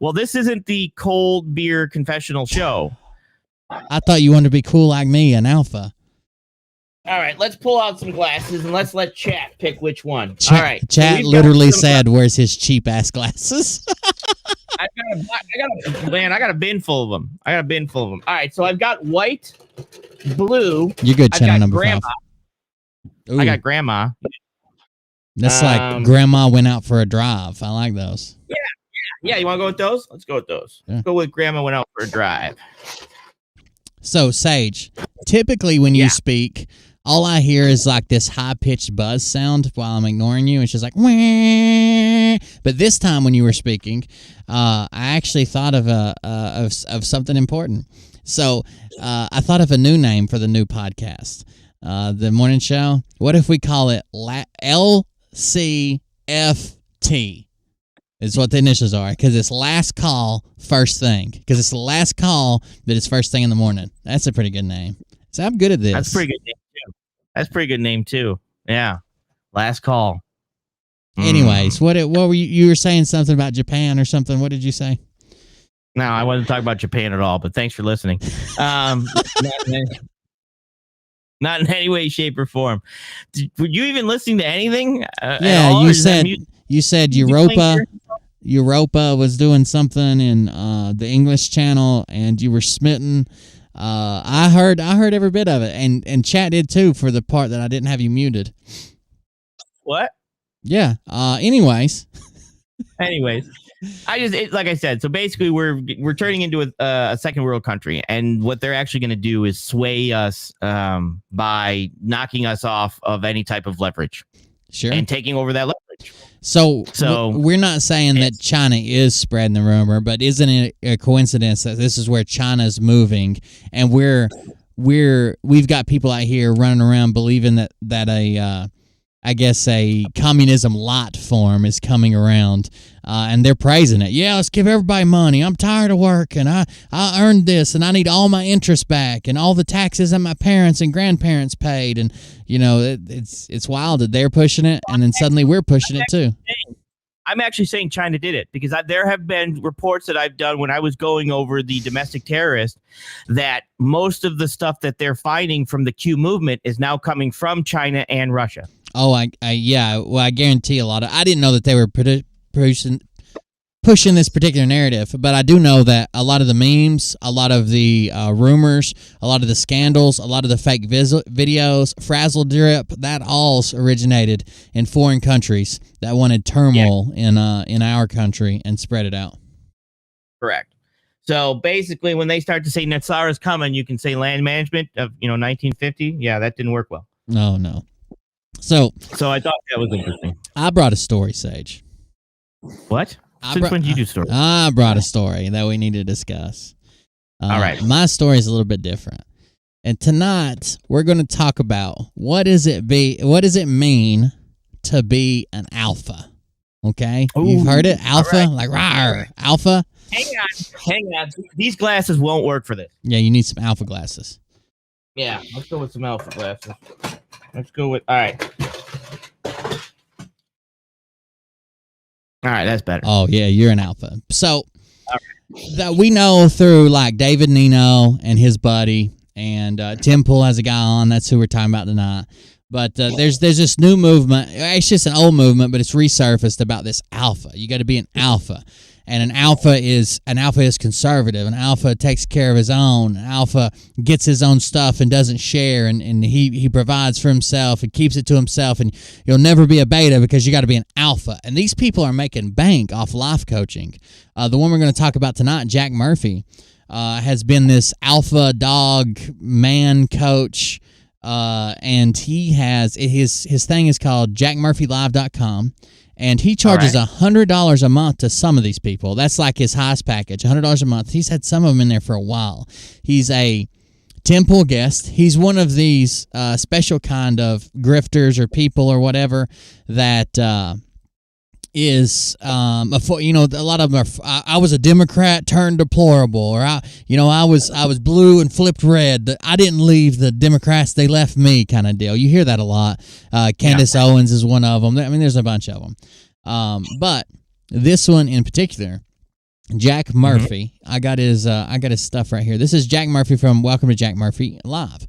Well, this isn't the cold beer confessional show. I thought you wanted to be cool like me, an alpha. All right, let's pull out some glasses and let's let chat pick which one. All right. Chat literally said, where's his cheap ass glasses? I got a bin full of them. All right, so I've got white, blue. You're good, channel number grandma. 5. Ooh. I got grandma. That's like grandma went out for a drive. I like those. Yeah. You want to go with those? Let's go with those. Yeah. Let's go with grandma went out for a drive. So, Sage, typically when you speak, all I hear is like this high-pitched buzz sound while I'm ignoring you. It's just like, wah. But this time when you were speaking, I actually thought of something important. So I thought of a new name for the new podcast, the morning show. What if we call it LCFT? Is what the initials are, because it's last call, first thing. Because it's the last call, but it's first thing in the morning. That's a pretty good name. So I'm good at this. That's a pretty good name too. Yeah, last call. Anyways, what were you were saying something about Japan or something? What did you say? No, I wasn't talking about Japan at all. But thanks for listening. Not in any way, shape, or form. Were you even listening to anything? Yeah, you said Europa was doing something in the English channel, and you were smitten. I heard every bit of it, and chat did too for the part that I didn't have you muted. What? Yeah. Anyways, like I said. So basically, we're turning into a second world country, and what they're actually going to do is sway us by knocking us off of any type of leverage. Sure. And taking over that leverage. So we're not saying that China is spreading the rumor, but isn't it a coincidence that this is where China's moving, and we've got people out here running around believing that a communism light form is coming around, and they're praising it. Yeah, let's give everybody money. I'm tired of work, and I earned this, and I need all my interest back, and all the taxes that my parents and grandparents paid, and it's wild that they're pushing it, and then suddenly we're pushing it too. I'm actually saying China did it, because there have been reports that I've done when I was going over the domestic terrorists that most of the stuff that they're finding from the Q movement is now coming from China and Russia. Oh, I guarantee a lot of. I didn't know that they were pushing this particular narrative, but I do know that a lot of the memes, a lot of the rumors, a lot of the scandals, a lot of the fake videos, frazzle drip, that all originated in foreign countries that wanted turmoil in our country and spread it out. Correct. So basically, when they start to say Natsara's coming, you can say land management of 1950. Yeah, that didn't work well. No. So I thought that was interesting. I brought a story, Sage. What? Since when did you do stories? I brought a story that we need to discuss. All right. My story is a little bit different. And tonight, we're going to talk about what does it mean to be an alpha? Okay? Ooh, you've heard it? Alpha? right. Like, rawr, alpha? Hang on. These glasses won't work for this. Yeah, you need some alpha glasses. Yeah, let's go with some alpha glasses. Let's go with, all right. All right, that's better. Oh, yeah, you're an alpha. So, that we know through, like, David Nino and his buddy, and Tim Pool has a guy on. That's who we're talking about tonight. But there's this new movement. It's just an old movement, but it's resurfaced about this alpha. You got to be an alpha. And an alpha is conservative. An alpha takes care of his own. An alpha gets his own stuff and doesn't share, and he provides for himself and keeps it to himself, and you'll never be a beta because you got to be an alpha. And these people are making bank off life coaching. The one we're going to talk about tonight, Jack Murphy, has been this alpha dog man coach, and he has his thing is called jackmurphylive.com. And he charges $100 a month to some of these people. That's like his highest package, $100 a month. He's had some of them in there for a while. He's a temple guest. He's one of these special kind of grifters or people or whatever that is, a lot of them are, I was a Democrat turned deplorable, or I was blue and flipped red. I didn't leave the Democrats, they left me kind of deal. You hear that a lot. Candace Owens is one of them. I mean, there's a bunch of them. But this one in particular, Jack Murphy, I got his stuff right here. This is Jack Murphy from Welcome to Jack Murphy Live.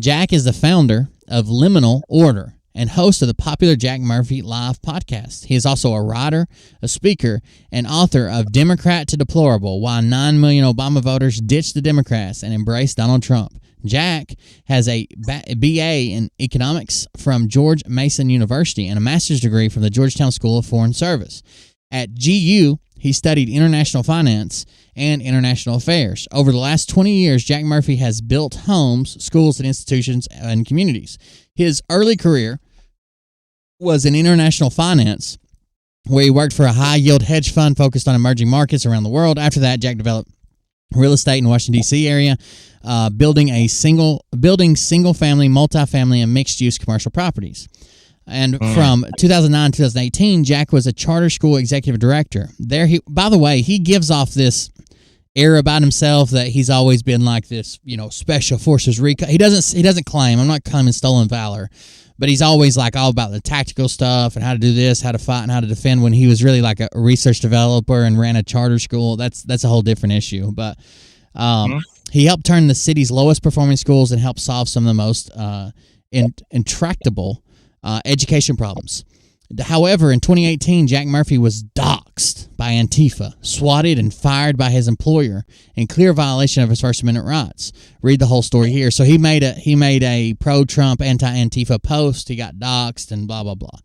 Jack is the founder of Liminal Order and host of the popular Jack Murphy Live podcast. He is also a writer, a speaker, and author of Democrat to Deplorable, Why 9 Million Obama Voters Ditched the Democrats and Embraced Donald Trump. Jack has a BA in economics from George Mason University and a master's degree from the Georgetown School of Foreign Service. At GU, he studied international finance and international affairs. Over the last 20 years, Jack Murphy has built homes, schools, and institutions and communities. His early career was in international finance, where he worked for a high-yield hedge fund focused on emerging markets around the world. After that, Jack developed real estate in the Washington, D.C. area, building single-family, multifamily, and mixed-use commercial properties. And from 2009 to 2018, Jack was a charter school executive director. By the way, he gives off this air about himself that he's always been like this, special forces recon. He doesn't claim. I'm not claiming stolen valor, but he's always like all about the tactical stuff and how to do this, how to fight, and how to defend. When he was really like a research developer and ran a charter school, that's a whole different issue. But he helped turn the city's lowest performing schools and helped solve some of the most intractable education problems. However, in 2018, Jack Murphy was doxxed by Antifa, swatted and fired by his employer in clear violation of his First Amendment rights. Read the whole story here. So he made a pro-Trump, anti-Antifa post. He got doxxed and blah, blah, blah.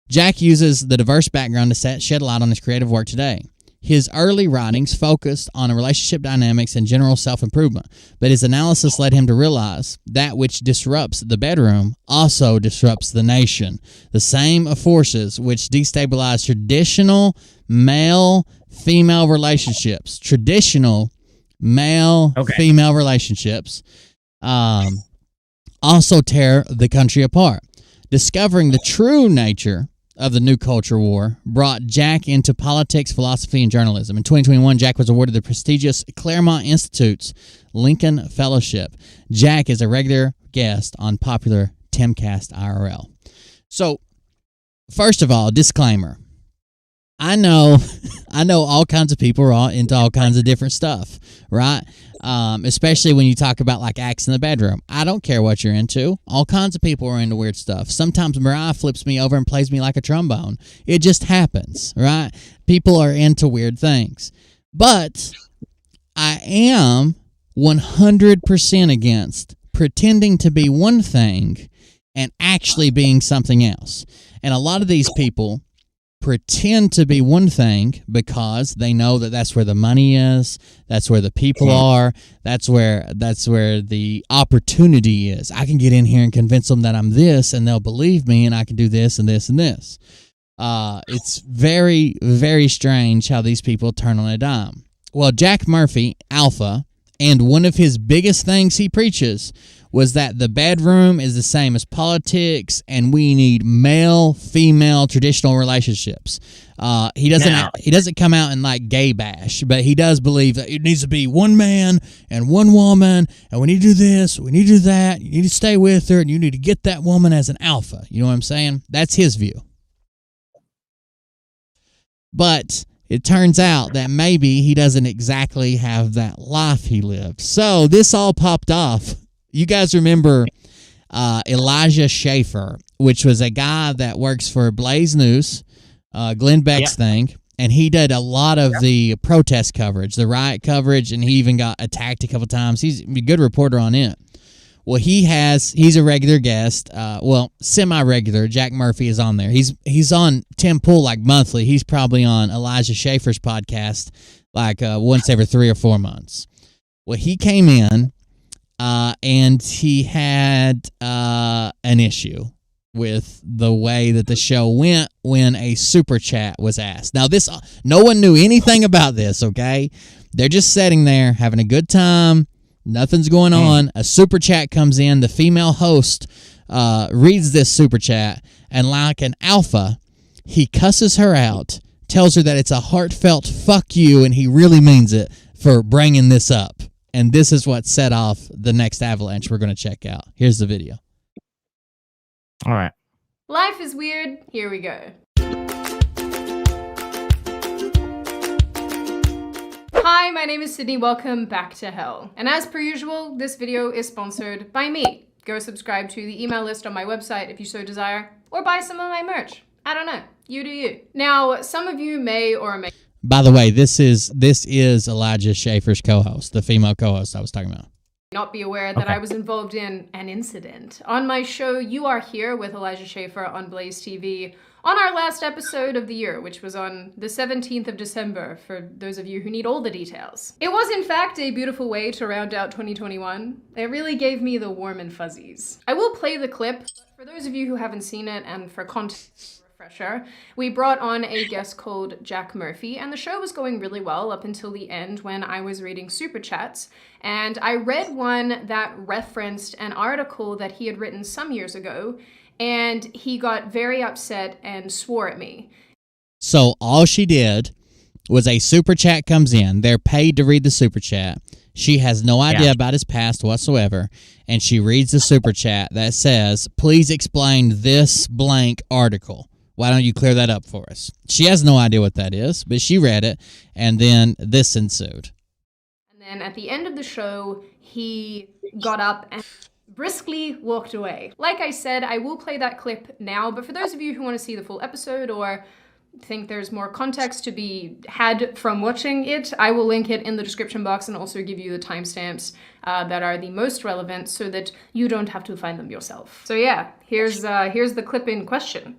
Jack uses the diverse background to shed light on his creative work today. His early writings focused on relationship dynamics and general self-improvement, but his analysis led him to realize that which disrupts the bedroom also disrupts the nation. The same forces which destabilize traditional male-female relationships, also tear the country apart. Discovering the true nature of the new culture war brought Jack into politics, philosophy, and journalism. In 2021, Jack was awarded the prestigious Claremont Institute's Lincoln Fellowship. Jack is a regular guest on popular Timcast IRL. So, first of all, disclaimer. I know all kinds of people are all into all kinds of different stuff, right? Especially when you talk about like acts in the bedroom. I don't care what you're into. All kinds of people are into weird stuff. Sometimes Mariah flips me over and plays me like a trombone. It just happens, right? People are into weird things. But I am 100% against pretending to be one thing and actually being something else. And a lot of these people pretend to be one thing because they know that that's where the money is, that's where the people are, that's where the opportunity is. I can get in here and convince them that I'm this, and they'll believe me, and I can do this and this and this. It's very, very strange how these people turn on a dime. Well, Jack Murphy, Alpha, and one of his biggest things he preaches was that the bedroom is the same as politics, and we need male-female traditional relationships. He doesn't come out and like gay bash, but he does believe that it needs to be one man and one woman, and we need to do this, we need to do that. You need to stay with her, and you need to get that woman as an alpha. You know what I'm saying? That's his view. But it turns out that maybe he doesn't exactly have that life he lived. So this all popped off. You guys remember Elijah Schaefer, which was a guy that works for Blaze News, Glenn Beck's thing, and he did a lot of the protest coverage, the riot coverage, and he even got attacked a couple times. He's a good reporter on it. Well, he's a regular guest, semi-regular. Jack Murphy is on there. He's on Tim Pool like monthly. He's probably on Elijah Schaefer's podcast like once every 3 or 4 months. Well, he came in. And he had an issue with the way that the show went when a super chat was asked. Now, no one knew anything about this, okay? They're just sitting there having a good time. Nothing's going on. A super chat comes in. The female host reads this super chat, and like an alpha, he cusses her out, tells her that it's a heartfelt fuck you, and he really means it for bringing this up. And this is what set off the next avalanche we're going to check out. Here's the video. All right. Life is weird. Here we go. Hi, my name is Sydney. Welcome back to hell. And as per usual, this video is sponsored by me. Go subscribe to the email list on my website if you so desire, or buy some of my merch. I don't know. You do you. Now, some of you may or may... By the way, this is Elijah Schaefer's co-host, the female co-host I was talking about. Not be aware that I was involved in an incident. On my show, You Are Here with Elijah Schaefer on Blaze TV on our last episode of the year, which was on the 17th of December, for those of you who need all the details. It was, in fact, a beautiful way to round out 2021. It really gave me the warm and fuzzies. I will play the clip, but for those of you who haven't seen it and for context, we brought on a guest called Jack Murphy, and the show was going really well up until the end when I was reading super chats, and I read one that referenced an article that he had written some years ago, and he got very upset and swore at me. So all she did was a super chat comes in. They're paid to read the super chat. She has no idea about his past whatsoever, and she reads the super chat that says, "Please explain this blank article. Why don't you clear that up for us?" She has no idea what that is, but she read it, and then this ensued. And then at the end of the show, he got up and briskly walked away. Like I said, I will play that clip now, but for those of you who want to see the full episode or think there's more context to be had from watching it, I will link it in the description box and also give you the timestamps that are the most relevant so that you don't have to find them yourself. So yeah, here's the clip in question.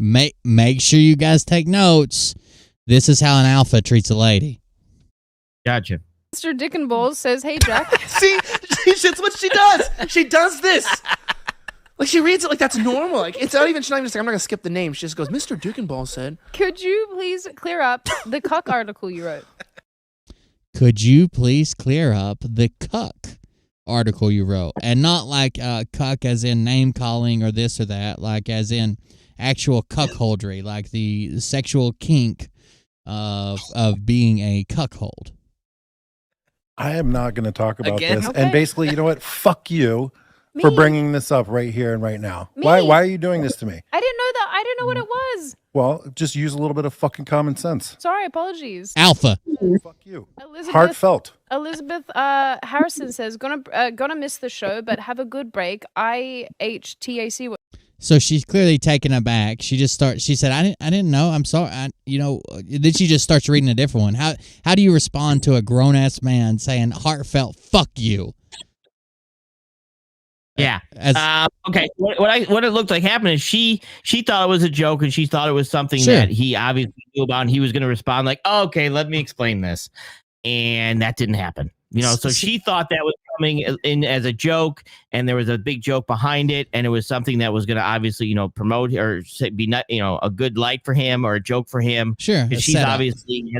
Make sure you guys take notes. This is how an alpha treats a lady. Gotcha. Mr. Dick and Balls says, "Hey, Jack." See, that's what she does. She does this. Like, she reads it like that's normal. Like, she's not even saying, I'm not going to skip the name. She just goes, "Mr. Dick and Balls said." Could you please clear up the cuck article you wrote? Could you please clear up the cuck article you wrote? And not like cuck as in name calling or this or that, like as in actual cuckoldry, like the sexual kink of being a cuckold. I am not going to talk about Again? this. Okay. And basically, you know what? Fuck you for bringing this up right here and right now. Why are you doing this to me? I didn't know that. I didn't know what it was. Well, just use a little bit of fucking common sense. Sorry, apologies. Alpha. Fuck you. Elizabeth Heartfelt. Harrison says, gonna miss the show, but have a good break. IHTAC. So she's clearly taken aback. She said, I didn't know. I'm sorry. Then she just starts reading a different one. How do you respond to a grown ass man saying heartfelt fuck you? Yeah. Okay. What it looked like happened is she thought it was a joke, and she thought it was something that he obviously knew about, and he was going to respond like, oh, okay, let me explain this. And that didn't happen. So she thought that was coming in as a joke, and there was a big joke behind it, and it was something that was going to obviously, promote or be not, a good light for him or a joke for him. Sure. She's obviously,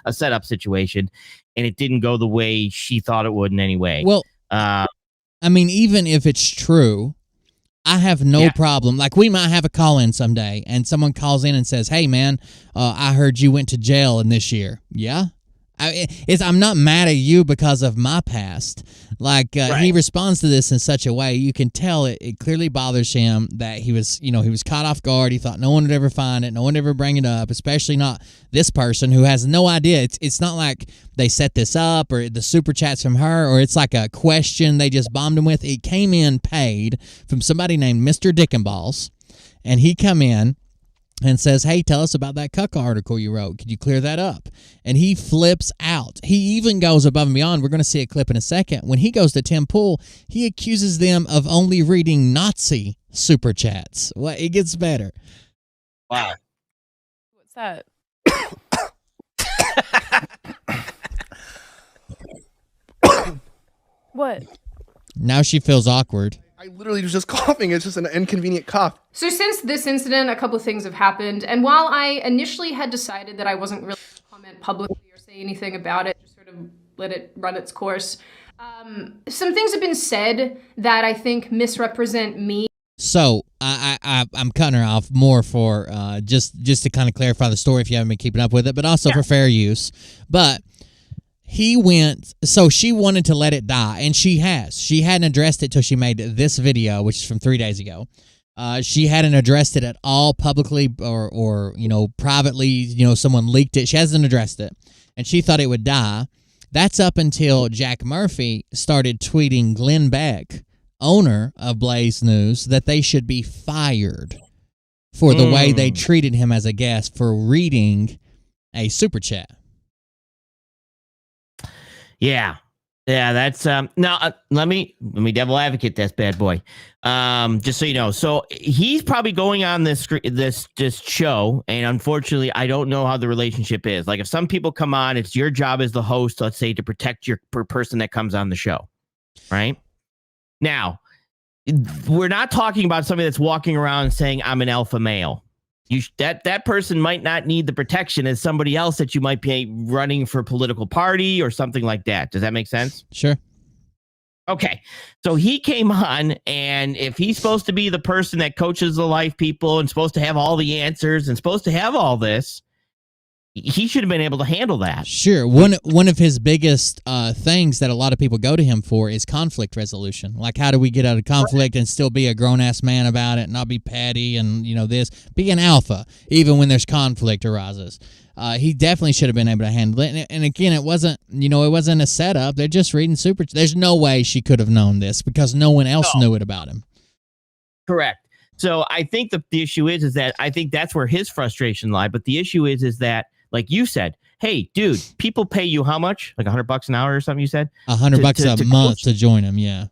a setup situation, and it didn't go the way she thought it would in any way. Well, I mean, even if it's true, I have no problem. Like, we might have a call-in someday, and someone calls in and says, hey, man, I heard you went to jail in this year. Yeah? I'm not mad at you because of my past. Like, he responds to this in such a way, you can tell it clearly bothers him that he was caught off guard. He thought no one would ever find it, no one would ever bring it up, especially not this person who has no idea. It's not like they set this up or the super chats from her, or it's like a question they just bombed him with. It came in paid from somebody named Mr. Dickenballs, and he come in and says, hey, tell us about that cuck article you wrote. Could you clear that up? And he flips out. He even goes above and beyond. We're going to see a clip in a second. When he goes to Tim Pool, he accuses them of only reading Nazi super chats. Well, it gets better. Wow. What's that? What? Now she feels awkward. I literally was just coughing. It's just an inconvenient cough. So since this incident, a couple of things have happened. And while I initially had decided that I wasn't really going to comment publicly or say anything about it, just sort of let it run its course, some things have been said that I think misrepresent me. So I'm cutting her off more for just to kind of clarify the story if you haven't been keeping up with it, but also for fair use. But he went, so she wanted to let it die, and she has. She hadn't addressed it till she made this video, which is from 3 days ago. She hadn't addressed it at all publicly or privately. Someone leaked it. She hasn't addressed it, and she thought it would die. That's up until Jack Murphy started tweeting Glenn Beck, owner of Blaze News, that they should be fired for the way they treated him as a guest for reading a super chat. Yeah, that's now let me devil advocate this bad boy. Just so you know, so he's probably going on this show, and unfortunately, I don't know how the relationship is. Like, if some people come on, it's your job as the host, let's say, to protect your person that comes on the show, right? Now, we're not talking about somebody that's walking around saying I'm an alpha male. That person might not need the protection as somebody else that you might be running for a political party or something like that. Does that make sense? Sure. Okay. So he came on, and if he's supposed to be the person that coaches the life people and supposed to have all the answers and supposed to have all this, he should have been able to handle that. Sure. One of his biggest things that a lot of people go to him for is conflict resolution. Like, how do we get out of conflict and still be a grown-ass man about it, not be petty and, be an alpha, even when there's conflict arises. He definitely should have been able to handle it. And again, it wasn't a setup. They're just reading super. There's no way she could have known this because no one else knew it about him. Correct. So I think the issue is that I think that's where his frustration lies. But the issue is that, like you said, hey, dude, people pay you how much? Like $100 an hour or something? You said $100 a month to join them. Yeah.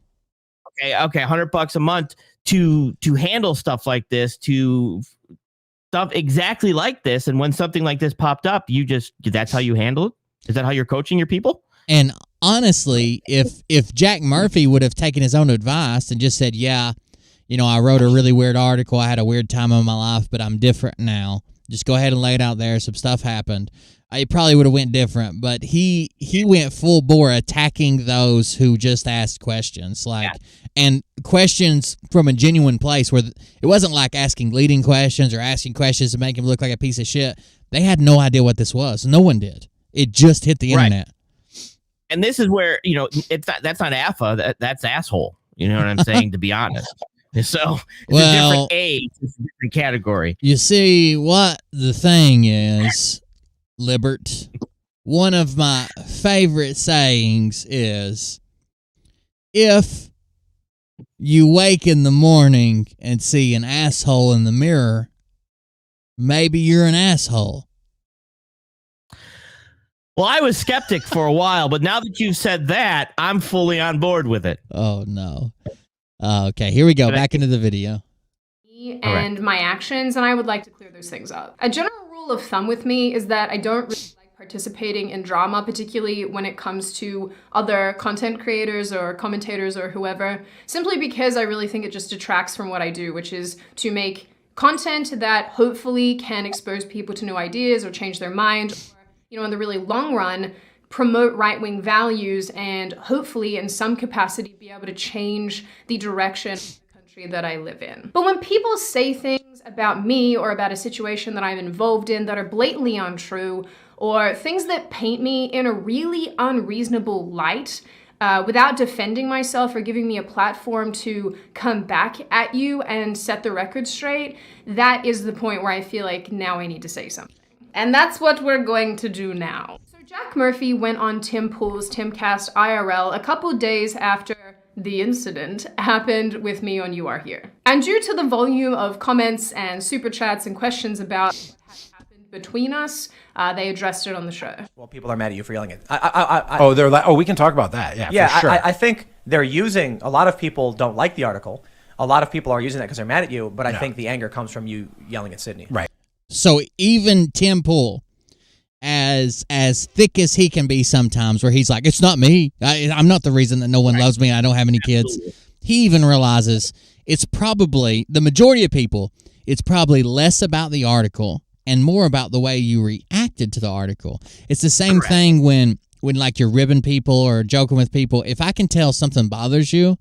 Okay, $100 a month to handle stuff like this, to stuff exactly like this. And when something like this popped up, that's how you handle it? Is that how you're coaching your people? And honestly, if Jack Murphy would have taken his own advice and just said, yeah, I wrote a really weird article, I had a weird time of my life, but I'm different now. Just go ahead and lay it out there. Some stuff happened. It probably would have went different, but he went full bore attacking those who just asked questions, and questions from a genuine place where it wasn't like asking leading questions or asking questions to make him look like a piece of shit. They had no idea what this was. No one did. It just hit the internet. And this is where that's not alpha. That's asshole. You know what I'm saying? To be honest. So it's a Well, different age, it's a different category. You see, what the thing is, Libert, one of my favorite sayings is, if you wake in the morning and see an asshole in the mirror, maybe you're an asshole. Well, I was skeptic for a while, but now that you've said that, I'm fully on board with it. Oh, no. Okay, here we go. Back into the video. And my actions, and I would like to clear those things up. A general rule of thumb with me is that I don't really like participating in drama, particularly when it comes to other content creators or commentators or whoever, simply because I really think it just detracts from what I do, which is to make content that hopefully can expose people to new ideas or change their mind, or, in the really long run, promote right-wing values and hopefully in some capacity be able to change the direction of the country that I live in. But when people say things about me or about a situation that I'm involved in that are blatantly untrue, or things that paint me in a really unreasonable light, without defending myself or giving me a platform to come back at you and set the record straight, that is the point where I feel like now I need to say something. And that's what we're going to do now. So Jack Murphy went on Tim Pool's Timcast IRL a couple days after the incident happened with me on You Are Here. And due to the volume of comments and super chats and questions about what had happened between us, they addressed it on the show. Well, people are mad at you for yelling it. They're like, we can talk about that. Yeah, for sure. I think they're using, a lot of people don't like the article. A lot of people are using that because they're mad at you, but I think the anger comes from you yelling at Sydney. Right. So even Tim Pool, as thick as he can be sometimes, where he's like, it's not me. I'm not the reason that no one loves me. I don't have any kids. He even realizes it's probably, the majority of people, it's probably less about the article and more about the way you reacted to the article. It's the same thing when like you're ribbing people or joking with people. If I can tell something bothers you,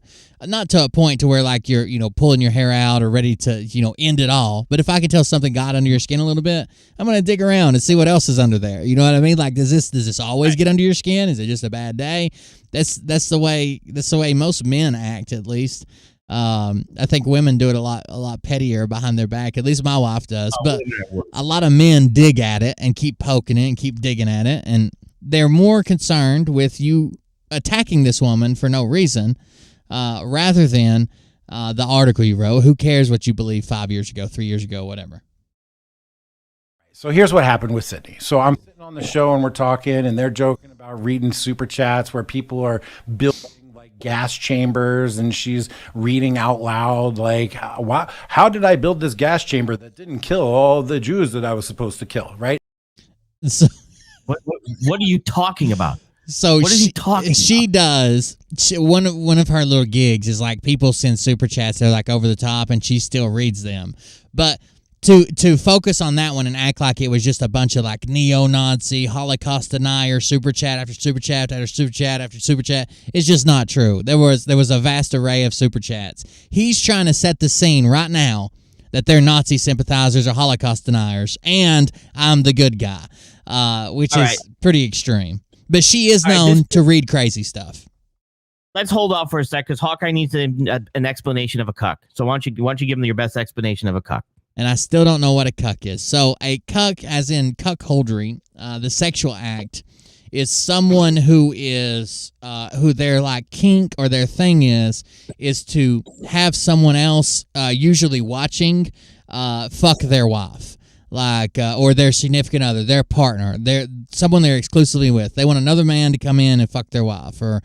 not to a point to where like you're, pulling your hair out or ready to, end it all. But if I can tell something got under your skin a little bit, I'm going to dig around and see what else is under there. You know what I mean? Like, does this always get under your skin? Is it just a bad day? That's the way most men act, at least. I think women do it a lot pettier behind their back. At least my wife does. But a lot of men dig at it and keep poking it and keep digging at it. And they're more concerned with you attacking this woman for no reason, rather than the article you wrote. Who cares what you believe 5 years ago, 3 years ago, whatever. So here's what happened with Sydney. So I'm sitting on the show and we're talking and they're joking about reading super chats where people are building like gas chambers and she's reading out loud like, how did I build this gas chamber that didn't kill all the Jews that I was supposed to kill, right? So, what are you talking about? So what is he talking about? One of her little gigs is like people send super chats. They're like over the top, and she still reads them. But to focus on that one and act like it was just a bunch of like neo-Nazi Holocaust denier super chat after super chat after super chat after super chat, it's just not true. There was a vast array of super chats. He's trying to set the scene right now that they're Nazi sympathizers or Holocaust deniers, and I'm the good guy, which is pretty extreme. But she is known to read crazy stuff. Let's hold off for a sec because Hawkeye needs an explanation of a cuck. So why don't you give him your best explanation of a cuck? And I still don't know what a cuck is. So a cuck, as in cuckoldry, the sexual act, is someone who is who their like kink or their thing is to have someone else, usually watching, fuck their wife. Like or their significant other, their partner, someone they're exclusively with. They want another man to come in and fuck their wife, or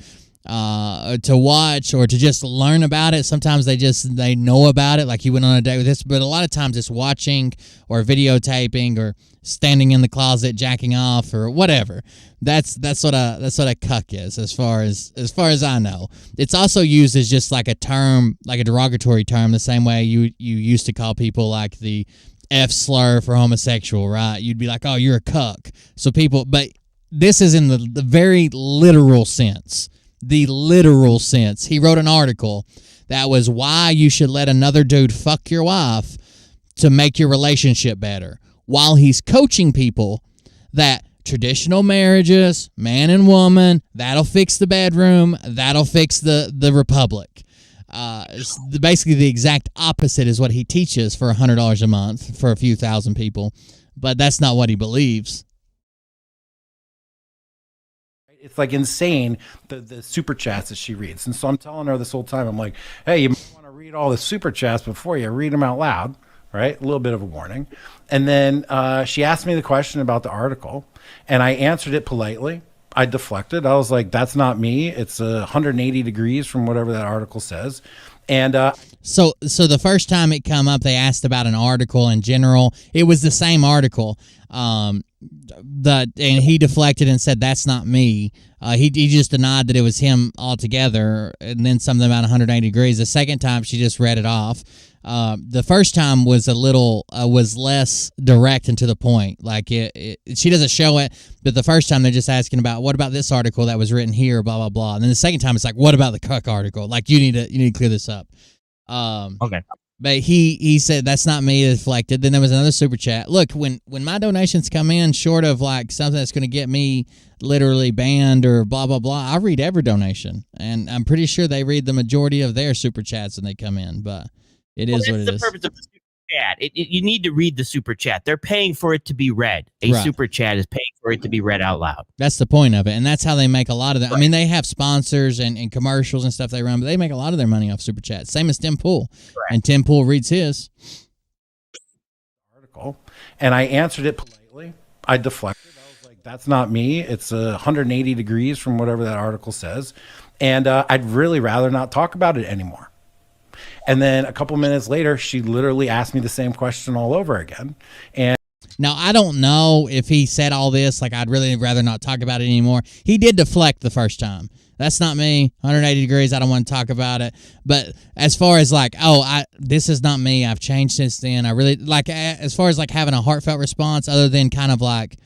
to watch, or to just learn about it. Sometimes they know about it, like you went on a date with this, but a lot of times it's watching or videotaping or standing in the closet jacking off or whatever. That's what a cuck is, as far as I know. It's also used as just like a term, like a derogatory term, the same way you used to call people like the F slur for homosexual, right? You'd be like, oh, you're a cuck. So people, but this is in the very literal sense. The literal sense. He wrote an article that was why you should let another dude fuck your wife to make your relationship better, while he's coaching people that traditional marriages, man and woman, that'll fix the bedroom, that'll fix the republic. basically the exact opposite is what he teaches for $100 a month for a few thousand people, but that's not what he believes. It's like insane, the super chats that she reads. And so I'm telling her this whole time, I'm like, hey, you might want to read all the super chats before you read them out loud, right? A little bit of a warning. And then she asked me the question about the article, and I answered it politely. I deflected. I was like, that's not me. It's 180 degrees from whatever that article says. And so the first time it come up, they asked about an article in general. It was the same article. And he deflected and said, that's not me. He just denied that it was him altogether, and then something about 180 degrees. The second time, she just read it off. The first time was a little was less direct and to the point. Like she doesn't show it, but the first time they're just asking about, what about this article that was written here, blah blah blah. And then the second time it's like, what about the cuck article? Like you need to clear this up. Okay. But he said that's not me. Deflected. Then there was another super chat. Look, when my donations come in short of like something that's going to get me literally banned or blah blah blah, I read every donation, and I'm pretty sure they read the majority of their super chats when they come in. But it is what it is. That's the purpose of the super chat. You need to read the super chat. They're paying for it to be read. A super chat is paying for it to be read out loud. That's the point of it, and that's how they make a lot of them. Right. I mean, they have sponsors and commercials and stuff they run, but they make a lot of their money off super chats. Same as Tim Pool, and Tim Pool reads his article, and I answered it politely. I deflected. I was like, that's not me. It's 180 degrees from whatever that article says, and I'd really rather not talk about it anymore. And then a couple minutes later, she literally asked me the same question all over again. And now, I don't know if he said all this, like, I'd really rather not talk about it anymore. He did deflect the first time. That's not me. 180 degrees. I don't want to talk about it. But as far as like, this is not me. I've changed since then. I really like, as far as like having a heartfelt response, other than kind of like,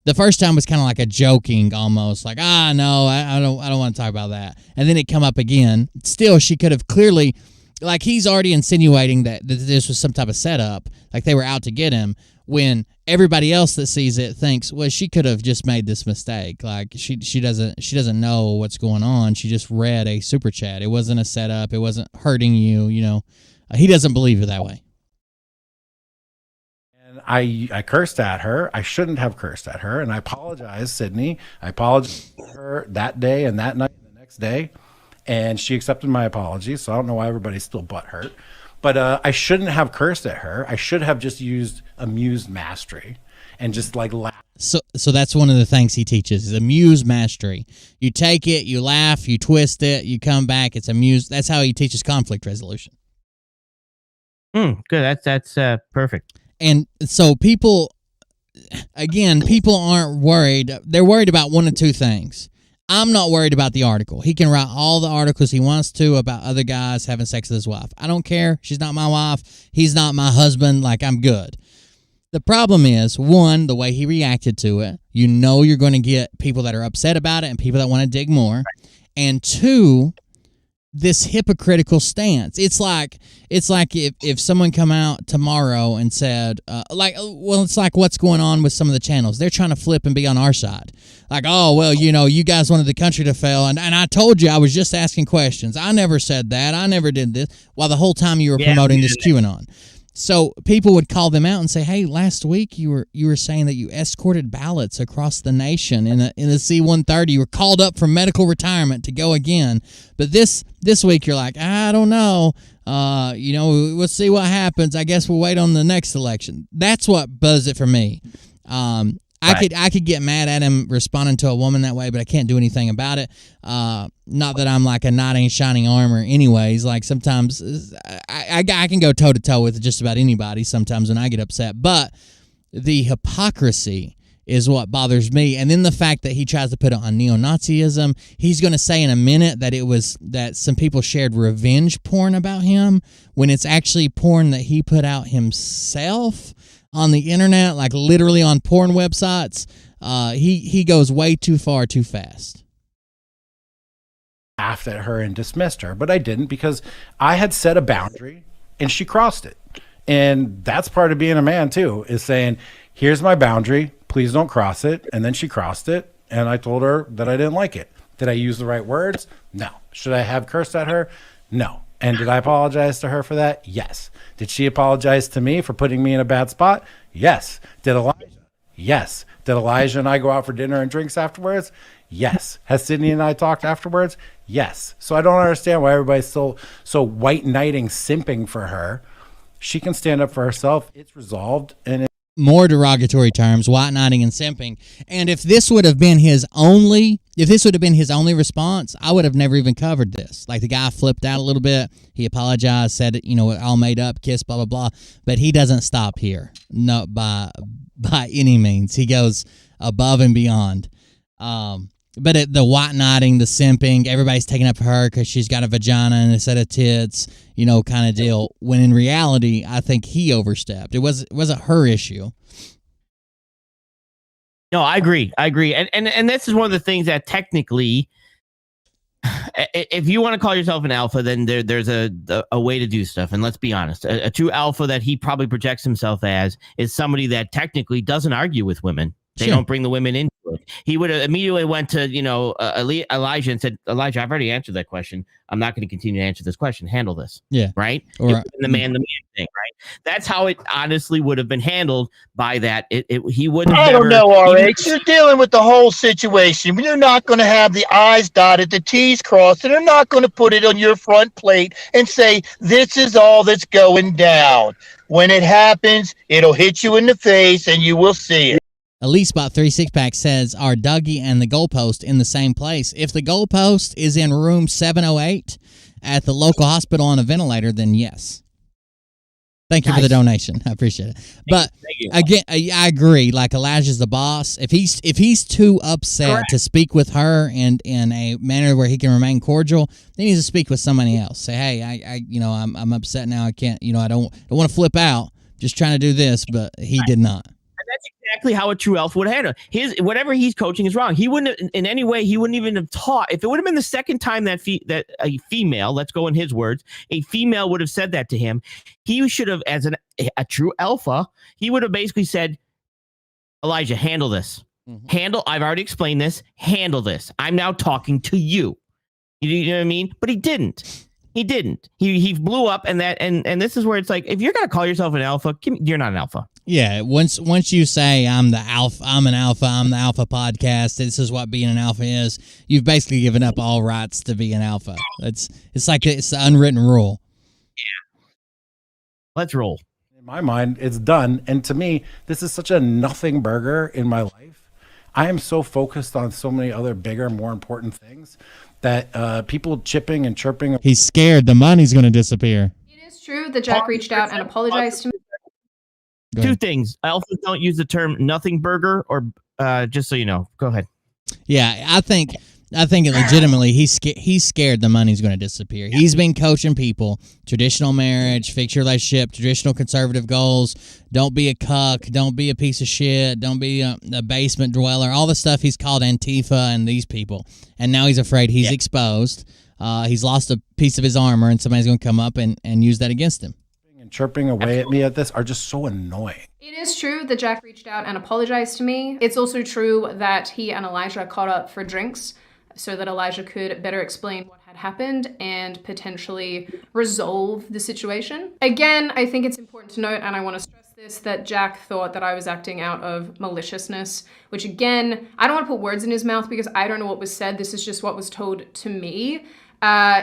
the first time was kind of like a joking almost, like, no, I don't want to talk about that. And then it come up again. Still, she could have clearly, like, he's already insinuating that this was some type of setup, like they were out to get him, when everybody else that sees it thinks, well, she could have just made this mistake. Like she doesn't know what's going on. She just read a super chat. It wasn't a setup. It wasn't hurting you. He doesn't believe it that way. And I cursed at her. I shouldn't have cursed at her, and I apologize, Sydney. I apologized to her that day and that night and the next day. And she accepted my apology, so I don't know why everybody's still butthurt. But I shouldn't have cursed at her. I should have just used amused mastery and just like laugh. So that's one of the things he teaches is amused mastery. You take it, you laugh, you twist it, you come back. It's amused. That's how he teaches conflict resolution. Good. That's perfect. And so people aren't worried. They're worried about one of two things. I'm not worried about the article. He can write all the articles he wants to about other guys having sex with his wife. I don't care. She's not my wife. He's not my husband. Like, I'm good. The problem is, one, the way he reacted to it. You're going to get people that are upset about it and people that want to dig more. And two, this hypocritical stance. It's like if someone come out tomorrow and said, it's like what's going on with some of the channels. They're trying to flip and be on our side. Like, you guys wanted the country to fail, and I told you I was just asking questions. I never said that. I never did this. While the whole time you were promoting this QAnon. So people would call them out and say, "Hey, last week you were saying that you escorted ballots across the nation in a C-130. You were called up from medical retirement to go again. But this week you're like, I don't know. We'll see what happens. I guess we'll wait on the next election." That's what buzzed it for me. I could get mad at him responding to a woman that way, but I can't do anything about it. Not that I'm like a knight in shining armor anyways. Like sometimes I can go toe to toe with just about anybody sometimes when I get upset, but the hypocrisy is what bothers me. And then the fact that he tries to put it on neo-Nazism. He's going to say in a minute that some people shared revenge porn about him when it's actually porn that he put out himself on the internet, like literally on porn websites. He goes way too far too fast. Laughed at her and dismissed her, but I didn't, because I had set a boundary and she crossed it. And that's part of being a man too, is saying, here's my boundary, please don't cross it. And then she crossed it, and I told her that I didn't like it. Did I use the right words? No. Should I have cursed at her? No. And did I apologize to her for that? Yes. Did she apologize to me for putting me in a bad spot? Yes. Did Elijah? Yes. Did Elijah and I go out for dinner and drinks afterwards? Yes. Has Sydney and I talked afterwards? Yes. So I don't understand why everybody's so white knighting, simping for her. She can stand up for herself. It's resolved. And more derogatory terms, white knighting and simping. And if this would have been his only response, I would have never even covered this. Like, the guy flipped out a little bit. He apologized, said, all made up, kiss, blah, blah, blah. But he doesn't stop here. No, by any means. He goes above and beyond. But the white knighting, the simping, everybody's taking up for her because she's got a vagina and a set of tits, kind of deal. When in reality, I think he overstepped. It wasn't her issue. No, I agree. And this is one of the things that technically, if you want to call yourself an alpha, then there's a way to do stuff. And let's be honest, a true alpha that he probably projects himself as is somebody that technically doesn't argue with women. They don't bring the women into it. He would have immediately went to, Elijah and said, Elijah, I've already answered that question. I'm not going to continue to answer this question. Handle this. Yeah. Right? Or the man thing, right? That's how it honestly would have been handled by that. He wouldn't have. I don't know, RH. You're dealing with the whole situation. You're not going to have the I's dotted, the T's crossed, and they're not going to put it on your front plate and say, this is all that's going down. When it happens, it'll hit you in the face and you will see it. At least about 3 6-pack says, are Dougie and the goalpost in the same place? If the goalpost is in room 708 at the local hospital on a ventilator, then yes. Thank you for the donation. I appreciate it. But again, I agree. Like, Elijah's the boss. If he's too upset to speak with her and in a manner where he can remain cordial, then he needs to speak with somebody else. Say, hey, I'm upset now. I can't. I don't want to flip out. Just trying to do this, but he did not. That's exactly how a true alpha would handle whatever he's coaching is wrong. He wouldn't have, in any way. He wouldn't even have taught. If it would have been the second time that a female, let's go in his words, a female would have said that to him, he should have, as a true alpha, he would have basically said, Elijah, handle this. Mm-hmm. I've already explained this. Handle this. I'm now talking to you. You know what I mean? But he didn't. He didn't. He blew up, and this is where it's like, if you're gonna call yourself an alpha, you're not an alpha. Yeah, once you say I'm the alpha podcast, this is what being an alpha is, you've basically given up all rights to be an alpha. It's the unwritten rule. Yeah. Let's roll. In my mind, it's done. And to me, this is such a nothing burger in my life. I am so focused on so many other bigger, more important things that people chipping and chirping. He's scared the money's going to disappear. It is true that Jack reached out and apologized to me. Two things. Alphas don't use the term nothing burger, or just so you know. Go ahead. Yeah, I think legitimately he's scared the money's going to disappear. He's been coaching people: traditional marriage, fix your relationship, traditional conservative goals. Don't be a cuck. Don't be a piece of shit. Don't be a basement dweller. All the stuff he's called Antifa and these people. And now he's afraid he's exposed. He's lost a piece of his armor, and somebody's going to come up and use that against him. And chirping away at me at this are just so annoying. It is true that Jack reached out and apologized to me. It's also true that he and Elijah caught up for drinks so that Elijah could better explain what had happened and potentially resolve the situation. Again, I think it's important to note, and I want to stress this, that Jack thought that I was acting out of maliciousness, which again, I don't want to put words in his mouth because I don't know what was said. This is just what was told to me.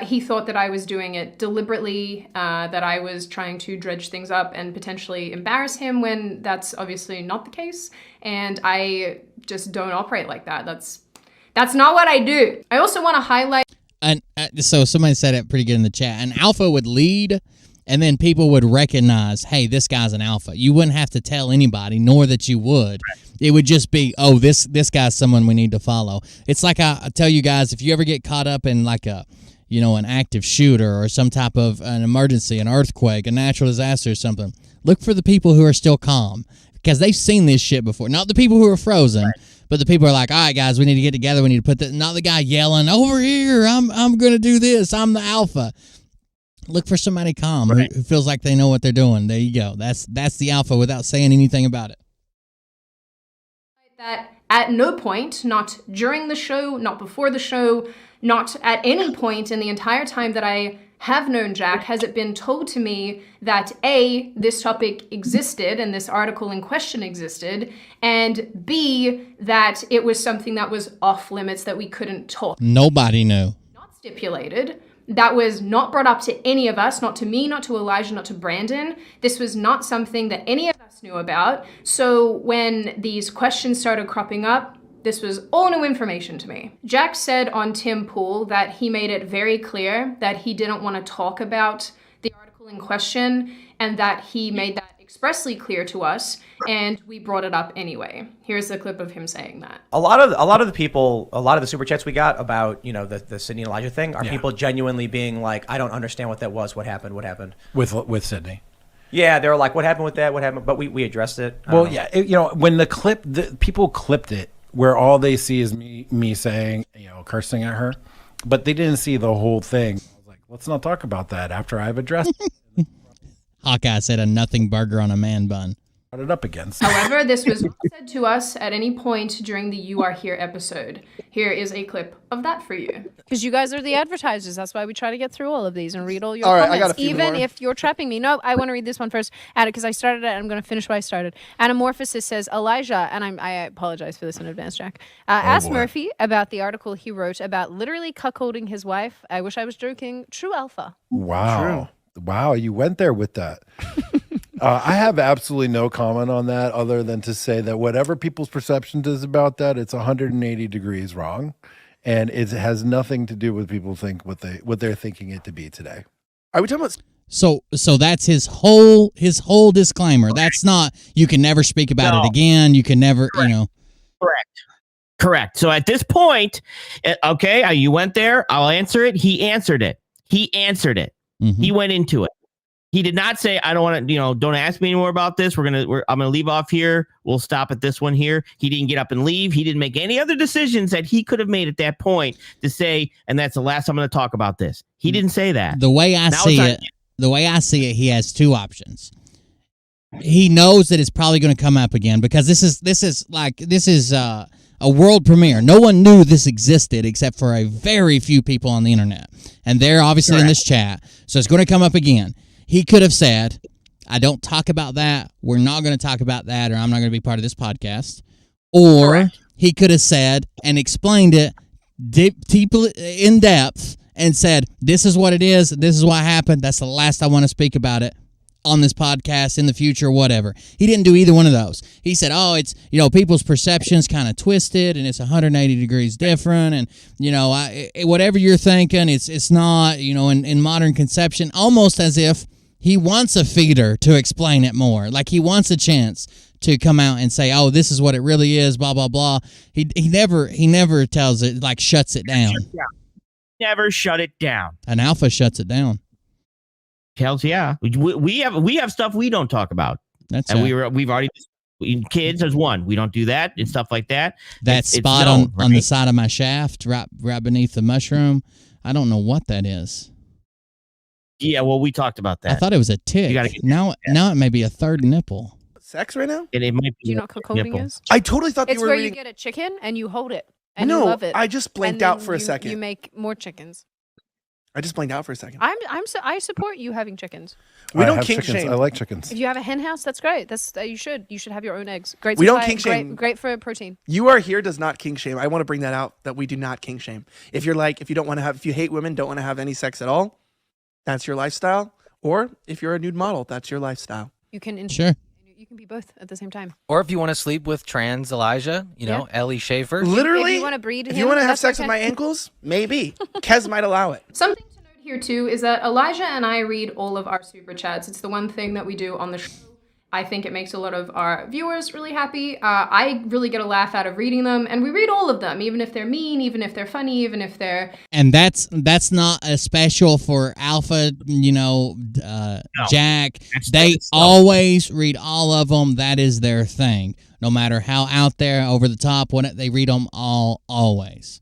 He thought that I was doing it deliberately, that I was trying to dredge things up and potentially embarrass him, when that's obviously not the case. And I just don't operate like that. That's not what I do. I also want to highlight. And so somebody said it pretty good in the chat. An alpha would lead, and then people would recognize, hey, this guy's an alpha. You wouldn't have to tell anybody, nor that you would. It would just be, oh, this guy's someone we need to follow. It's like I tell you guys, if you ever get caught up in like an active shooter or some type of an emergency, an earthquake, a natural disaster or something, look for the people who are still calm, because they've seen this shit before. Not the people who are frozen, but the people who are like, all right, guys, we need to get together. We need to put that. Not the guy yelling, over here, I'm going to do this. I'm the alpha. Look for somebody calm who feels like they know what they're doing. There you go. That's the alpha without saying anything about it. That at no point, not during the show, not before the show, not at any point in the entire time that I have known Jack, has it been told to me that A, this topic existed and this article in question existed, and B, that it was something that was off limits that we couldn't talk? Nobody knew. Not stipulated. That was not brought up to any of us, not to me, not to Elijah, not to Brandon. This was not something that any of us knew about. So when these questions started cropping up, this was all new information to me. Jack said on Tim Pool that he made it very clear that he didn't want to talk about the article in question, and that he made that expressly clear to us, and we brought it up anyway. Here's the clip of him saying that. A lot of the super chats we got about, you know, the Sydney and Elijah thing are people genuinely being like, I don't understand what that was. What happened? with Sydney. Yeah, they were like, what happened with that? What happened? But we addressed it. Well, when the people clipped it, where all they see is me saying, cursing at her, but they didn't see the whole thing. I was like, let's not talk about that after I've addressed it. Hawkeye said a nothing burger on a man bun. Brought it up again. However, this was not said to us at any point during the You Are Here episode. Here is a clip of that for you. Because you guys are the advertisers. That's why we try to get through all of these and read all your All right, comments. I got a few Even more. if you're trapping me. No, I want to read this one first. Because I started it and I'm going to finish what I started. Anamorphosis says, Elijah, and I apologize for this in advance, Jack, asked Murphy about the article he wrote about literally cuckolding his wife. I wish I was joking. True alpha. Wow. Wow, you went there with that. I have absolutely no comment on that other than to say that whatever people's perception is about that, it's 180 degrees wrong. And it has nothing to do with people think what they're thinking it to be today. Are we talking about? So that's his whole disclaimer. That's not, you can never speak about it again. You can never, Correct. So at this point, okay, you went there. I'll answer it. He answered it. Mm-hmm. He went into it. He did not say, I don't want to, don't ask me anymore about this. I'm going to leave off here. We'll stop at this one here. He didn't get up and leave. He didn't make any other decisions that he could have made at that point to say, and that's the last I'm going to talk about this. He didn't say that. The way I see it, he has two options. He knows that it's probably going to come up again because this is a world premiere. No one knew this existed except for a very few people on the internet. And they're obviously in this chat. So it's going to come up again. He could have said, I don't talk about that. We're not going to talk about that, or I'm not going to be part of this podcast. Or he could have said and explained it deeply in depth and said, this is what it is. This is what happened. That's the last I want to speak about it on this podcast in the future, whatever. He didn't do either one of those. He said, it's, people's perceptions kind of twisted and it's 180 degrees different. And, whatever you're thinking, it's not, in modern conception, almost as if he wants a feeder to explain it more. Like he wants a chance to come out and say, this is what it really is, blah, blah, blah. He never tells it, like shuts it down. Never shut it down. An alpha shuts it down. Hells yeah. We have stuff we don't talk about. We've already kids as one. We don't do that and stuff like that. That spot on the side of my shaft, right beneath the mushroom. I don't know what that is. Yeah, well, we talked about that. I thought it was a tick. Now it may be a third nipple. Sex right now? And it might be. Do you know what cuckolding is? I totally thought it's you were where reading... you get a chicken and you hold it and you love it. I just blanked out for a second. You make more chickens. I just blanked out for a second. I support you having chickens. We don't kink chickens. shame. I like chickens. If you have a hen house, that's great. You should have your own eggs. Great. We don't kink shame. Great for protein. You Are Here does not kink shame. I want to bring that out that we do not kink shame. If you hate women, don't want to have any sex at all, that's your lifestyle. Or if you're a nude model, that's your lifestyle. You can sure. You can be both at the same time. Or if you want to sleep with trans Elijah, Ellie Schaefer. Literally, if you want to breed him, if you want to have sex with my ankles, maybe Kez might allow it. Something to note here too is that Elijah and I read all of our super chats. It's the one thing that we do on the show. I think it makes a lot of our viewers really happy. I really get a laugh out of reading them, and we read all of them, even if they're mean, even if they're funny, even if they're... And that's not a special for Alpha, Jack. They always read all of them. That is their thing. No matter how out there, over the top, they read them all, always.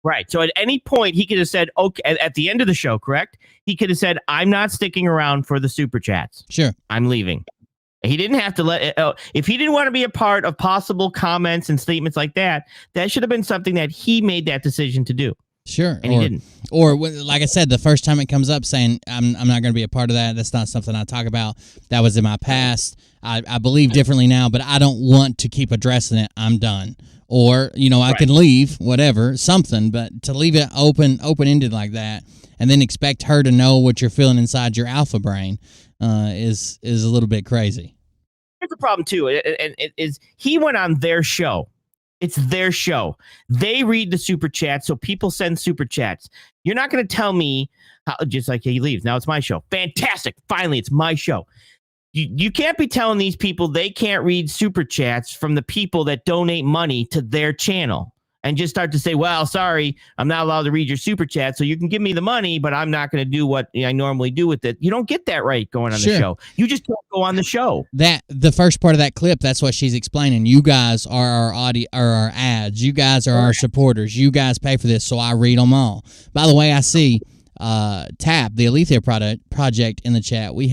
Right. So at any point, he could have said, okay, at the end of the show, correct? He could have said, I'm not sticking around for the super chats. Sure. I'm leaving. He didn't have to if he didn't want to be a part of possible comments and statements like that, that should have been something that he made that decision to do. Sure. And he didn't. Or like I said, the first time it comes up saying, I'm not going to be a part of that. That's not something I talk about. That was in my past. I believe differently now, but I don't want to keep addressing it. I'm done. Or, I can leave, whatever, something. But to leave it open-ended like that and then expect her to know what you're feeling inside your alpha brain is a little bit crazy. Here's the problem, too, and it is he went on their show. It's their show. They read the super chats, so people send super chats. You're not going to tell me how, just like he leaves. Now it's my show. Fantastic. Finally, it's my show. You can't be telling these people they can't read super chats from the people that donate money to their channel and just start to say, well, sorry, I'm not allowed to read your super chat, so you can give me the money, but I'm not going to do what I normally do with it. You don't get that right going on the show. You just don't go on the show. The first part of that clip, that's what she's explaining. You guys are our ads. You guys are our supporters. You guys pay for this, so I read them all. By the way, I see Tap, the Alethea project in the chat. We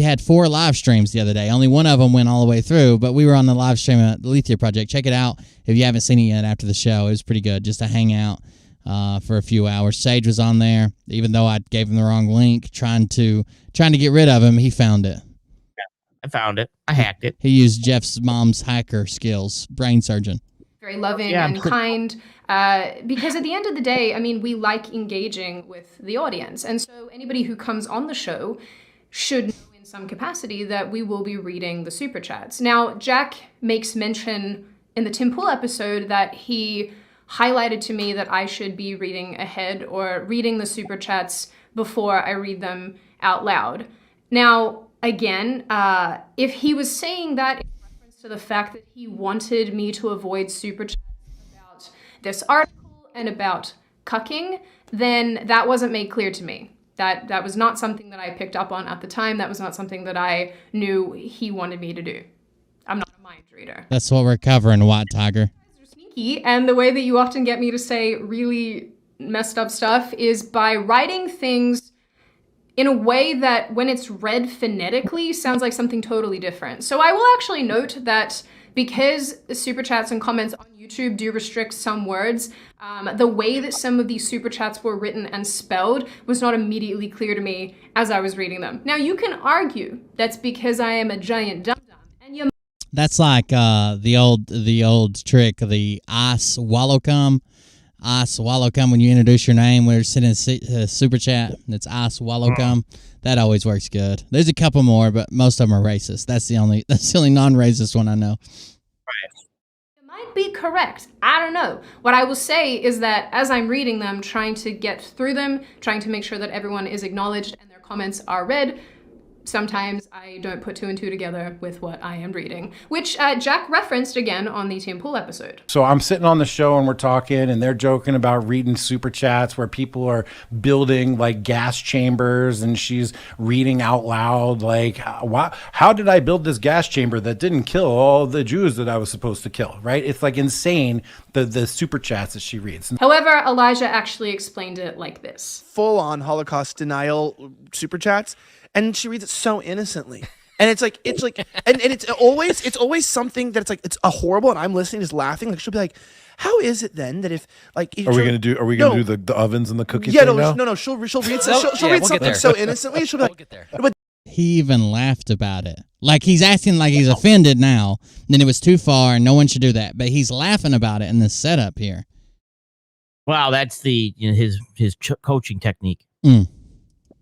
had 4 live streams the other day. Only one of them went all the way through, but we were on the live stream at the Alethea project. Check it out if you haven't seen it yet after the show. It was pretty good, just to hang out for a few hours. Sage was on there, even though I gave him the wrong link, trying to get rid of him. He found it. Yeah, I found it. I hacked it. He used Jeff's mom's hacker skills, brain surgeon. Very loving and kind, because at the end of the day, I mean, we like engaging with the audience. And so anybody who comes on the show should know in some capacity that we will be reading the super chats. Now, Jack makes mention in the Tim Pool episode that he highlighted to me that I should be reading ahead or reading the super chats before I read them out loud. Now, again, if he was saying that in reference to the fact that he wanted me to avoid super chats about this article and about cucking, then that wasn't made clear to me. That was not something that I picked up on at the time. That was not something that I knew he wanted me to do. I'm not a mind reader. That's what we're covering, White Tiger. Sneaky, and the way that you often get me to say really messed up stuff is by writing things in a way that when it's read phonetically sounds like something totally different. So I will actually note that because super chats and comments on YouTube do restrict some words, the way that some of these super chats were written and spelled was not immediately clear to me as I was reading them. Now, you can argue that's because I am a giant dum-dum, and you. That's like the old trick, the I swallow cum. I swallow cum when you introduce your name. We're sending a super chat. It's I swallow cum. That always works good. There's a couple more, but most of them are racist. That's the only non-racist one I know. You might be correct. I don't know. What I will say is that as I'm reading them, trying to get through them, trying to make sure that everyone is acknowledged and their comments are read, sometimes I don't put 2 and 2 together with what I am reading, which Jack referenced again on the Tim Pool episode. So I'm sitting on the show and we're talking and they're joking about reading super chats where people are building like gas chambers and she's reading out loud like, how did I build this gas chamber that didn't kill all the Jews that I was supposed to kill, right? It's like insane, the super chats that she reads. However, Elijah actually explained it like this. Full on Holocaust denial super chats. And she reads it so innocently. And it's like, and it's always something that's like, it's a horrible, and I'm listening, just laughing. Like, she'll be like, how is it then that if, like, are we gonna do the ovens and the cookies? Yeah, thing no, now? no, she'll read something so innocently. She'll be like, but he even laughed about it. Like, he's acting like he's offended now. Then it was too far, and no one should do that. But he's laughing about it in this setup here. Wow, that's his coaching technique.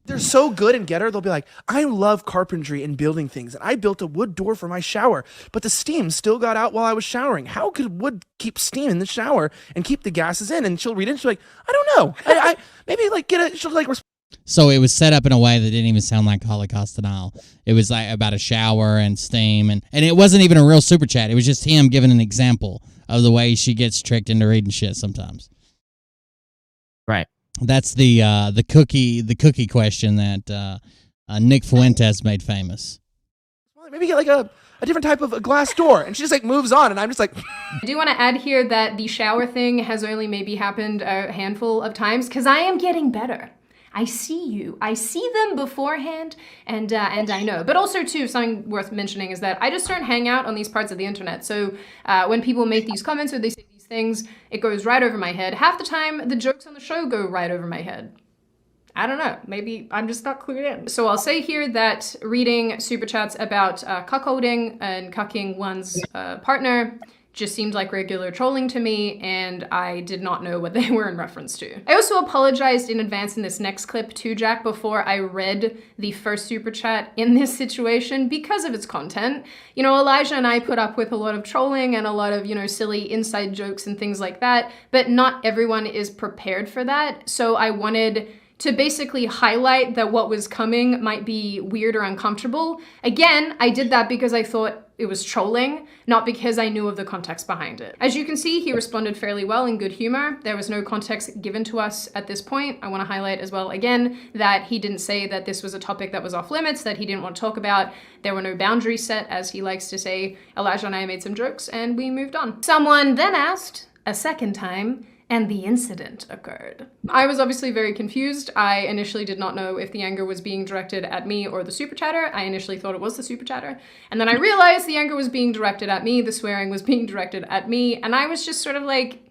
They're so good in Getter, they'll be like, I love carpentry and building things, and I built a wood door for my shower, but the steam still got out while I was showering. How could wood keep steam in the shower and keep the gases in? And she'll read it, and she'll be like, I don't know. I maybe like she'll like. So it was set up in a way that didn't even sound like Holocaust denial. It was like about a shower and steam, and it wasn't even a real super chat. It was just him giving an example of the way she gets tricked into reading shit sometimes. Right. That's the cookie question that Nick Fuentes made famous. Maybe get like a different type of a glass door, and she just like moves on, and I'm just like. I do want to add here that the shower thing has only maybe happened a handful of times because I am getting better. I see you. I see them beforehand, and I know. But also, too, something worth mentioning is that I just don't hang out on these parts of the internet. So when people make these comments or they say these things, it goes right over my head. Half the time, the jokes on the show go right over my head. I don't know. Maybe I'm just not clued in. So I'll say here that reading super chats about cuckolding and cucking one's partner just seemed like regular trolling to me, and I did not know what they were in reference to. I also apologized in advance in this next clip to Jack before I read the first super chat in this situation because of its content. You know, Elijah and I put up with a lot of trolling and a lot of, you know, silly inside jokes and things like that, but not everyone is prepared for that. So I wanted to basically highlight that what was coming might be weird or uncomfortable. Again, I did that because I thought it was trolling, not because I knew of the context behind it. As you can see, he responded fairly well in good humor. There was no context given to us at this point. I want to highlight as well again that he didn't say that this was a topic that was off limits, that he didn't want to talk about. There were no boundaries set, as he likes to say. Elijah and I made some jokes and we moved on. Someone then asked a second time, and the incident occurred. I was obviously very confused. I initially did not know if the anger was being directed at me or the super chatter. I initially thought it was the super chatter. And then I realized the anger was being directed at me, the swearing was being directed at me, and I was just sort of like,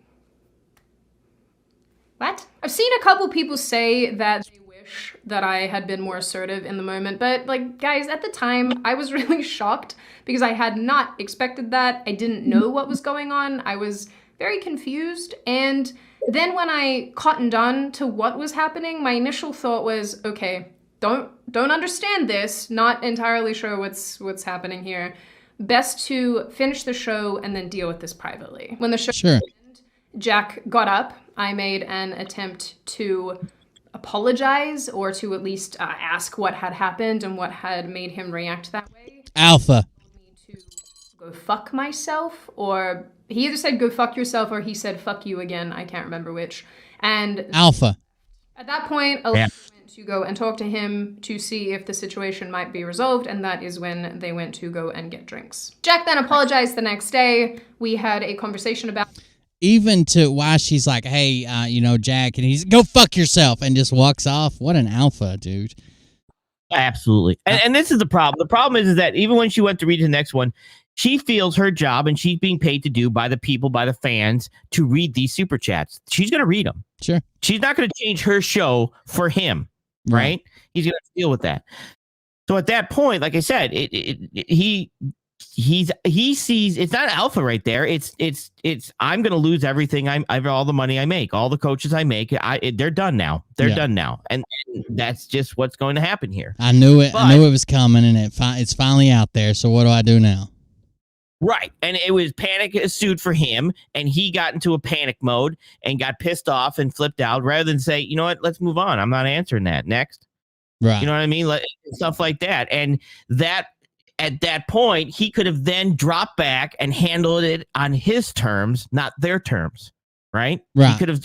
what? I've seen a couple people say that they wish that I had been more assertive in the moment, but like, guys, at the time, I was really shocked because I had not expected that. I didn't know what was going on. I was very confused, and then when I cottoned on to what was happening, my initial thought was, okay, don't understand this, not entirely sure what's happening here. Best to finish the show and then deal with this privately. When the show ended, Jack got up. I made an attempt to apologize or to at least ask what had happened and what had made him react that way. Alpha. To go fuck myself, or he either said go fuck yourself or he said fuck you again. I can't remember which. And Alpha. At that point, Elijah went to go and talk to him to see if the situation might be resolved, and that is when they went to go and get drinks. Jack then apologized the next day. We had a conversation about even to why she's like, hey, you know, Jack, and he's go fuck yourself and just walks off. What an alpha, dude. Absolutely. And this is the problem. The problem is that even when she went to read the next one, she feels her job, and she's being paid to do by the people, by the fans, to read these super chats. She's going to read them. Sure. She's not going to change her show for him, right? He's going to deal with that. So at that point, like I said, he sees it's not alpha right there. It's I'm going to lose everything. I've all the money I make, all the coaches I make. They're done now. They're done now, and that's just what's going to happen here. I knew it. I knew it was coming, and it's finally out there. So what do I do now? Right. And it was panic ensued for him, and he got into a panic mode and got pissed off and flipped out rather than say, you know what, let's move on. I'm not answering that. Next. Right. You know what I mean? Stuff like that. And that at that point, he could have then dropped back and handled it on his terms, not their terms. Right. Right. He could have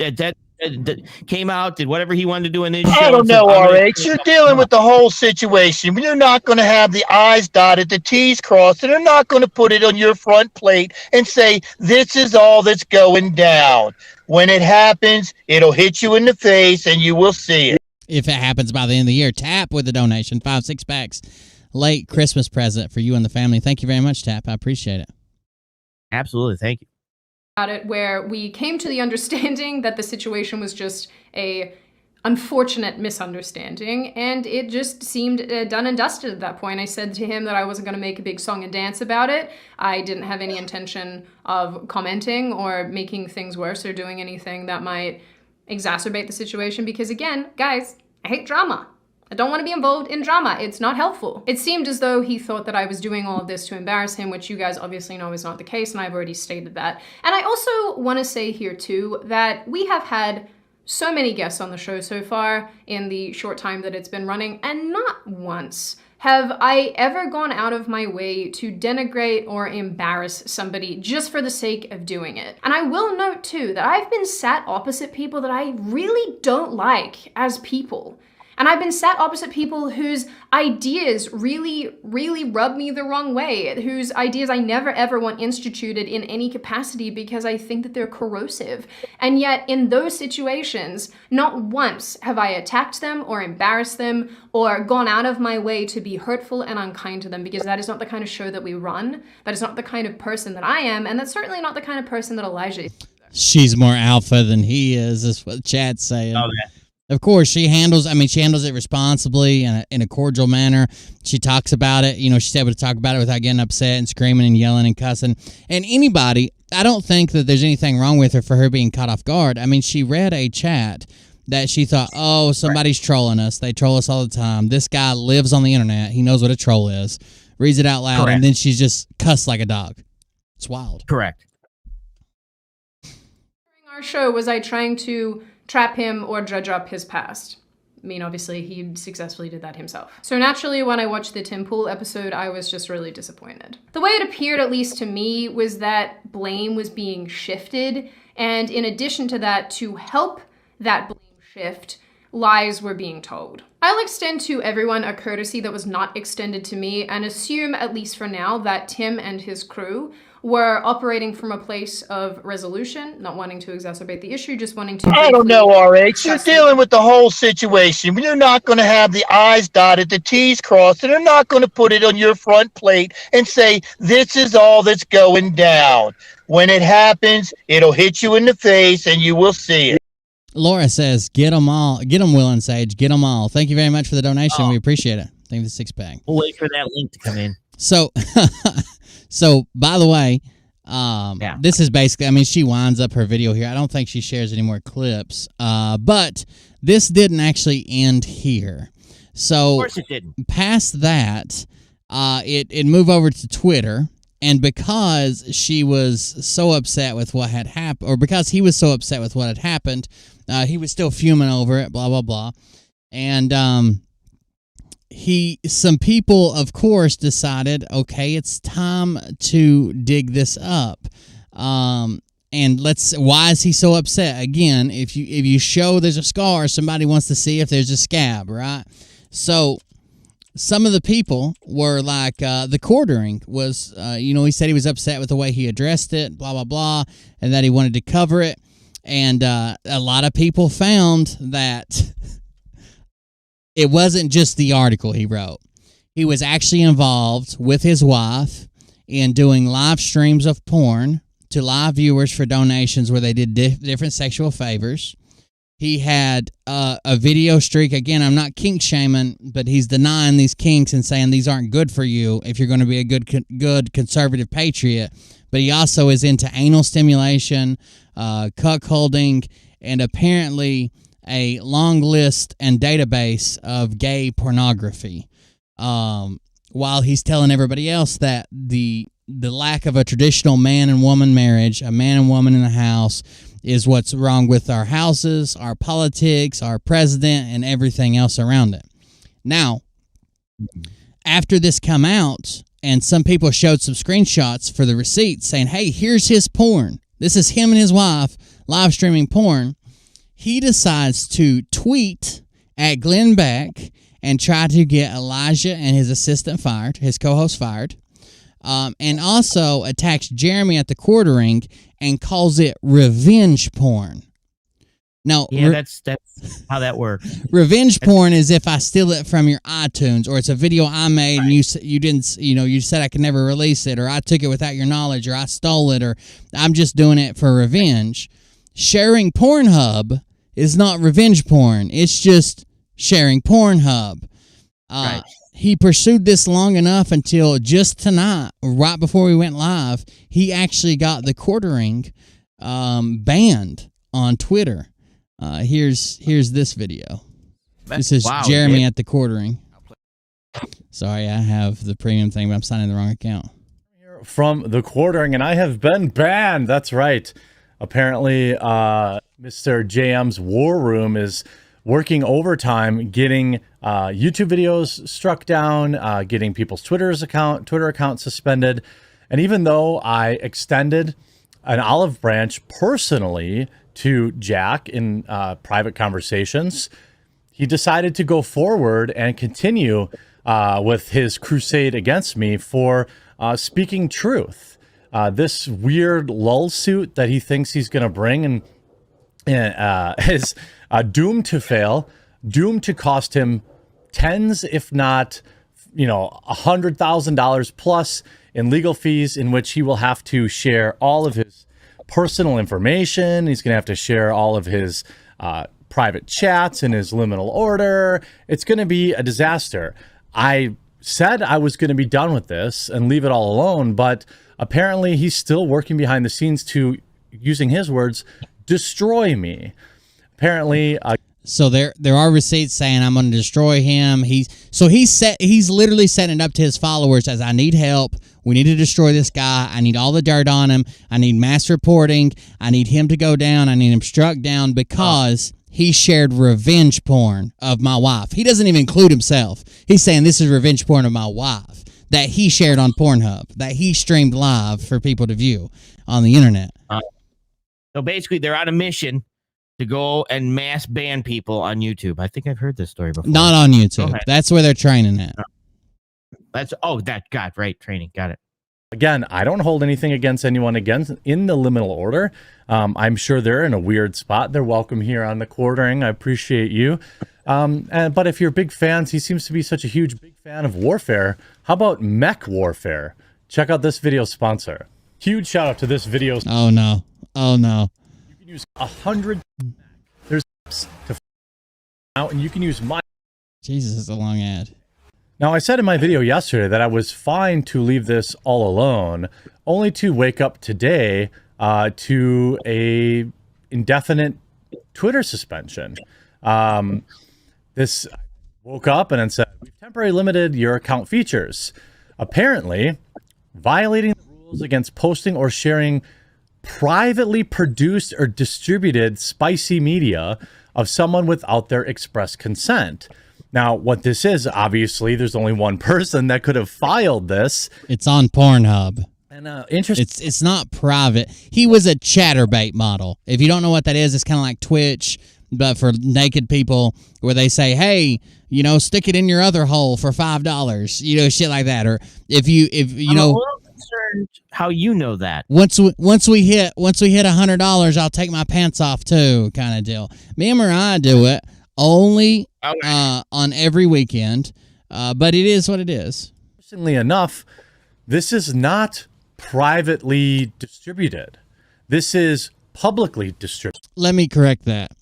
came out, did whatever he wanted to do in his show. I don't know, RH. You're dealing with the whole situation. You're not going to have the I's dotted, the T's crossed, and they're not going to put it on your front plate and say, this is all that's going down. When it happens, it'll hit you in the face and you will see it. If it happens by the end of the year, Tap with a donation, 5 6-packs. Late Christmas present for you and the family. Thank you very much, Tap. I appreciate it. Absolutely. Thank you. About it, where we came to the understanding that the situation was just a unfortunate misunderstanding, and it just seemed done and dusted at that point. I said to him that I wasn't going to make a big song and dance about it. I didn't have any intention of commenting or making things worse or doing anything that might exacerbate the situation, because again, guys, I hate drama. I don't want to be involved in drama. It's not helpful. It seemed as though he thought that I was doing all of this to embarrass him, which you guys obviously know is not the case, and I've already stated that. And I also want to say here too that we have had so many guests on the show so far in the short time that it's been running, and not once have I ever gone out of my way to denigrate or embarrass somebody just for the sake of doing it. And I will note too that I've been sat opposite people that I really don't like as people. And I've been sat opposite people whose ideas really, really rub me the wrong way, whose ideas I never ever want instituted in any capacity because I think that they're corrosive. And yet in those situations, not once have I attacked them or embarrassed them or gone out of my way to be hurtful and unkind to them, because that is not the kind of show that we run. That is not the kind of person that I am, and that's certainly not the kind of person that Elijah is. she's more alpha than he is what chat's saying. Oh, yeah. Of course, she handles it responsibly and in a cordial manner. She talks about it. She's able to talk about it without getting upset and screaming and yelling and cussing. And anybody, I don't think that there's anything wrong with her for her being caught off guard. I mean, she read a chat that she thought, oh, somebody's trolling us. They troll us all the time. This guy lives on the internet. He knows what a troll is. Reads it out loud, Correct. and then she's just cussed like a dog. It's wild. Correct. During our show, was I trying to trap him or dredge up his past? I mean, obviously, he successfully did that himself. So naturally, when I watched the Tim Pool episode, I was just really disappointed. The way it appeared, at least to me, was that blame was being shifted, and in addition to that, to help that blame shift, lies were being told. I'll extend to everyone a courtesy that was not extended to me and assume, at least for now, that Tim and his crew were operating from a place of resolution, not wanting to exacerbate the issue, just wanting to... I don't know, RH. You're dealing with the whole situation. You're not going to have the I's dotted, the T's crossed, and they're not going to put it on your front plate and say, this is all that's going down. When it happens, it'll hit you in the face and you will see it. Laura says, get them all. Get them, Will and Sage. Get them all. Thank you very much for the donation. We appreciate it. Thank you for the 6-pack. We'll wait for that link to come in. So, by the way, this is basically, I mean, she winds up her video here. I don't think she shares any more clips, but this didn't actually end here. So, Of course it didn't. Past that, it moved over to Twitter. And because she was so upset with what had happened, or because he was so upset with what had happened, he was still fuming over it, blah, blah, blah. And some people, of course, decided, okay, it's time to dig this up. And why is he so upset? Again, if you show there's a scar, somebody wants to see if there's a scab, right? So some of the people were like, the quartering was, he said he was upset with the way he addressed it, blah, blah, blah, and that he wanted to cover it. And a lot of people found that it wasn't just the article he wrote. He was actually involved with his wife in doing live streams of porn to live viewers for donations where they did different sexual favors. He had a video streak. Again, I'm not kink shaming, but he's denying these kinks and saying these aren't good for you if you're going to be a good conservative patriot. But he also is into anal stimulation, cuckolding, and apparently a long list and database of gay pornography. While he's telling everybody else that the lack of a traditional man and woman marriage, a man and woman in the house, is what's wrong with our houses, our politics, our president, and everything else around it. Now, after this come out, and some people showed some screenshots for the receipts saying, hey, here's his porn. This is him and his wife live streaming porn. He decides to tweet at Glenn Beck and try to get Elijah and his assistant fired, his co-host fired, and also attacks Jeremy at the quartering and calls it revenge porn. Now, yeah, that's how that works. Revenge porn is if I steal it from your iTunes, or it's a video I made and you didn't, you said I could never release it, or I took it without your knowledge, or I stole it, or I'm just doing it for revenge. Sharing Pornhub is not revenge porn. It's just sharing Pornhub. Right. He pursued this long enough until just tonight, right before we went live, he actually got the quartering banned on Twitter. Here's this video. This is Jeremy at the quartering. Sorry, I have the premium thing, but I'm signing the wrong account. From the quartering, and I have been banned. That's right. Apparently, Mr. JM's War Room is working overtime, getting YouTube videos struck down, getting people's Twitter accounts suspended. And even though I extended an olive branch personally to Jack in private conversations, he decided to go forward and continue with his crusade against me for speaking truth. This weird lull suit that he thinks he's going to bring is doomed to fail, doomed to cost him tens, if not, $100,000 plus in legal fees, in which he will have to share all of his personal information. He's going to have to share all of his private chats in his liminal order. It's going to be a disaster. I said I was going to be done with this and leave it all alone, but apparently he's still working behind the scenes to, using his words, destroy me. Apparently, so there are receipts saying I'm going to destroy him. He's literally setting it up to his followers as, I need help. We need to destroy this guy. I need all the dirt on him. I need mass reporting. I need him to go down. I need him struck down because he shared revenge porn of my wife. He doesn't even include himself. He's saying this is revenge porn of my wife that he shared on Pornhub, that he streamed live for people to view on the internet. So basically, they're on a mission to go and mass ban people on YouTube. I think I've heard this story before. Not on YouTube. Okay. That's where they're training at. Training. Got it. Again, I don't hold anything against anyone in the liminal order. I'm sure they're in a weird spot. They're welcome here on the Quartering. I appreciate you. But if you're big fans, he seems to be such a huge big fan of warfare. How about mech warfare? Check out this video sponsor. Huge shout out to this video. Oh no. You can use 100. There's to out, and you can use my. Jesus, it's a long ad. Now, I said in my video yesterday that I was fine to leave this all alone, only to wake up today to a indefinite Twitter suspension. This woke up and it said, we've temporarily limited your account features. Apparently, violating the rules against posting or sharing privately produced or distributed spicy media of someone without their express consent. Now, what this is, obviously, there's only one person that could have filed this. It's on Pornhub. And interesting. It's not private. He was a chatterbait model. If you don't know what that is, it's kind of like Twitch, but for naked people, where they say, "Hey, stick it in your other hole for $5," shit like that. Or if you I'm a little concerned how you know that. Once we hit $100, I'll take my pants off too, kind of deal. Me and Mariah do it. Only on every weekend, but it is what it is. Interestingly enough, this is not privately distributed. This is publicly distributed. Let me correct that.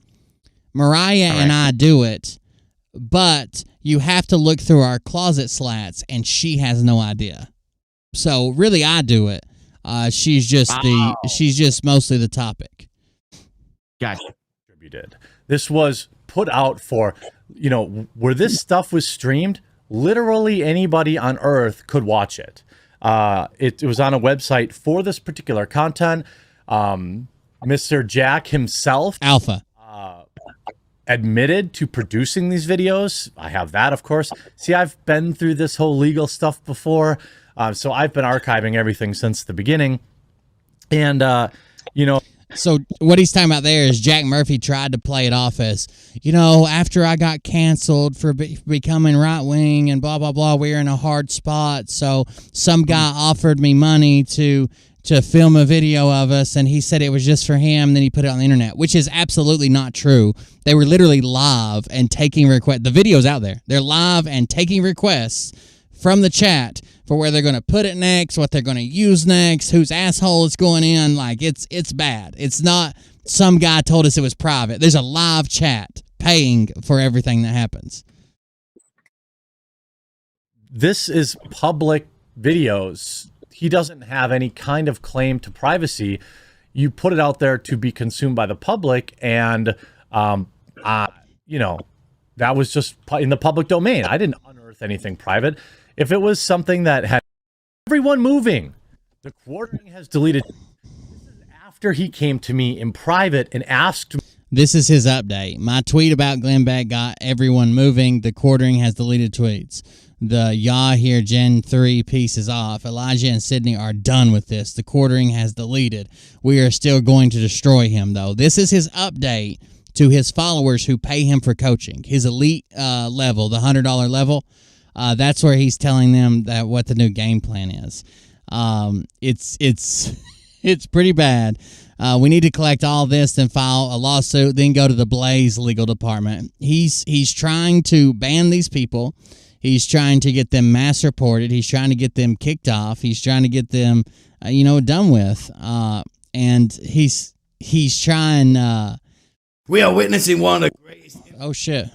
Mariah and I do it, but you have to look through our closet slats, and she has no idea. So really, I do it. She's just mostly the topic. Gotcha. Distributed. This was put out for, where this stuff was streamed, literally anybody on Earth could watch it. It was on a website for this particular content. Mr. Jack himself, Alpha, admitted to producing these videos. I have that, of course. See, I've been through this whole legal stuff before, so I've been archiving everything since the beginning. And, So what he's talking about there is Jack Murphy tried to play it off as, after I got canceled for becoming right-wing and blah, blah, blah, we're in a hard spot. So some guy offered me money to film a video of us, and he said it was just for him. Then he put it on the internet, which is absolutely not true. They were literally live and taking requests. The video's out there. They're live and taking requests from the chat for where they're going to put it next, what they're going to use next, whose asshole it's going in. Like, it's bad. It's not some guy told us it was private. There's a live chat paying for everything that happens. This is public videos. He doesn't have any kind of claim to privacy. You put it out there to be consumed by the public, and, that was just in the public domain. I didn't unearth anything private. If it was something that had everyone moving, the Quartering has deleted. This is after he came to me in private and asked. This is his update. My tweet about Glenn Beck got everyone moving. The Quartering has deleted tweets. The Yah here Gen 3 piece is off. Elijah and Sydney are done with this. The Quartering has deleted. We are still going to destroy him, though. This is his update to his followers who pay him for coaching. His elite level, the $100 level. That's where he's telling them that what the new game plan is. It's pretty bad. We need to collect all this, then file a lawsuit, then go to the Blaze legal department. He's trying to ban these people. He's trying to get them mass reported. He's trying to get them kicked off. He's trying to get them, done with. and he's trying. We are witnessing one of the greatest. Oh shit!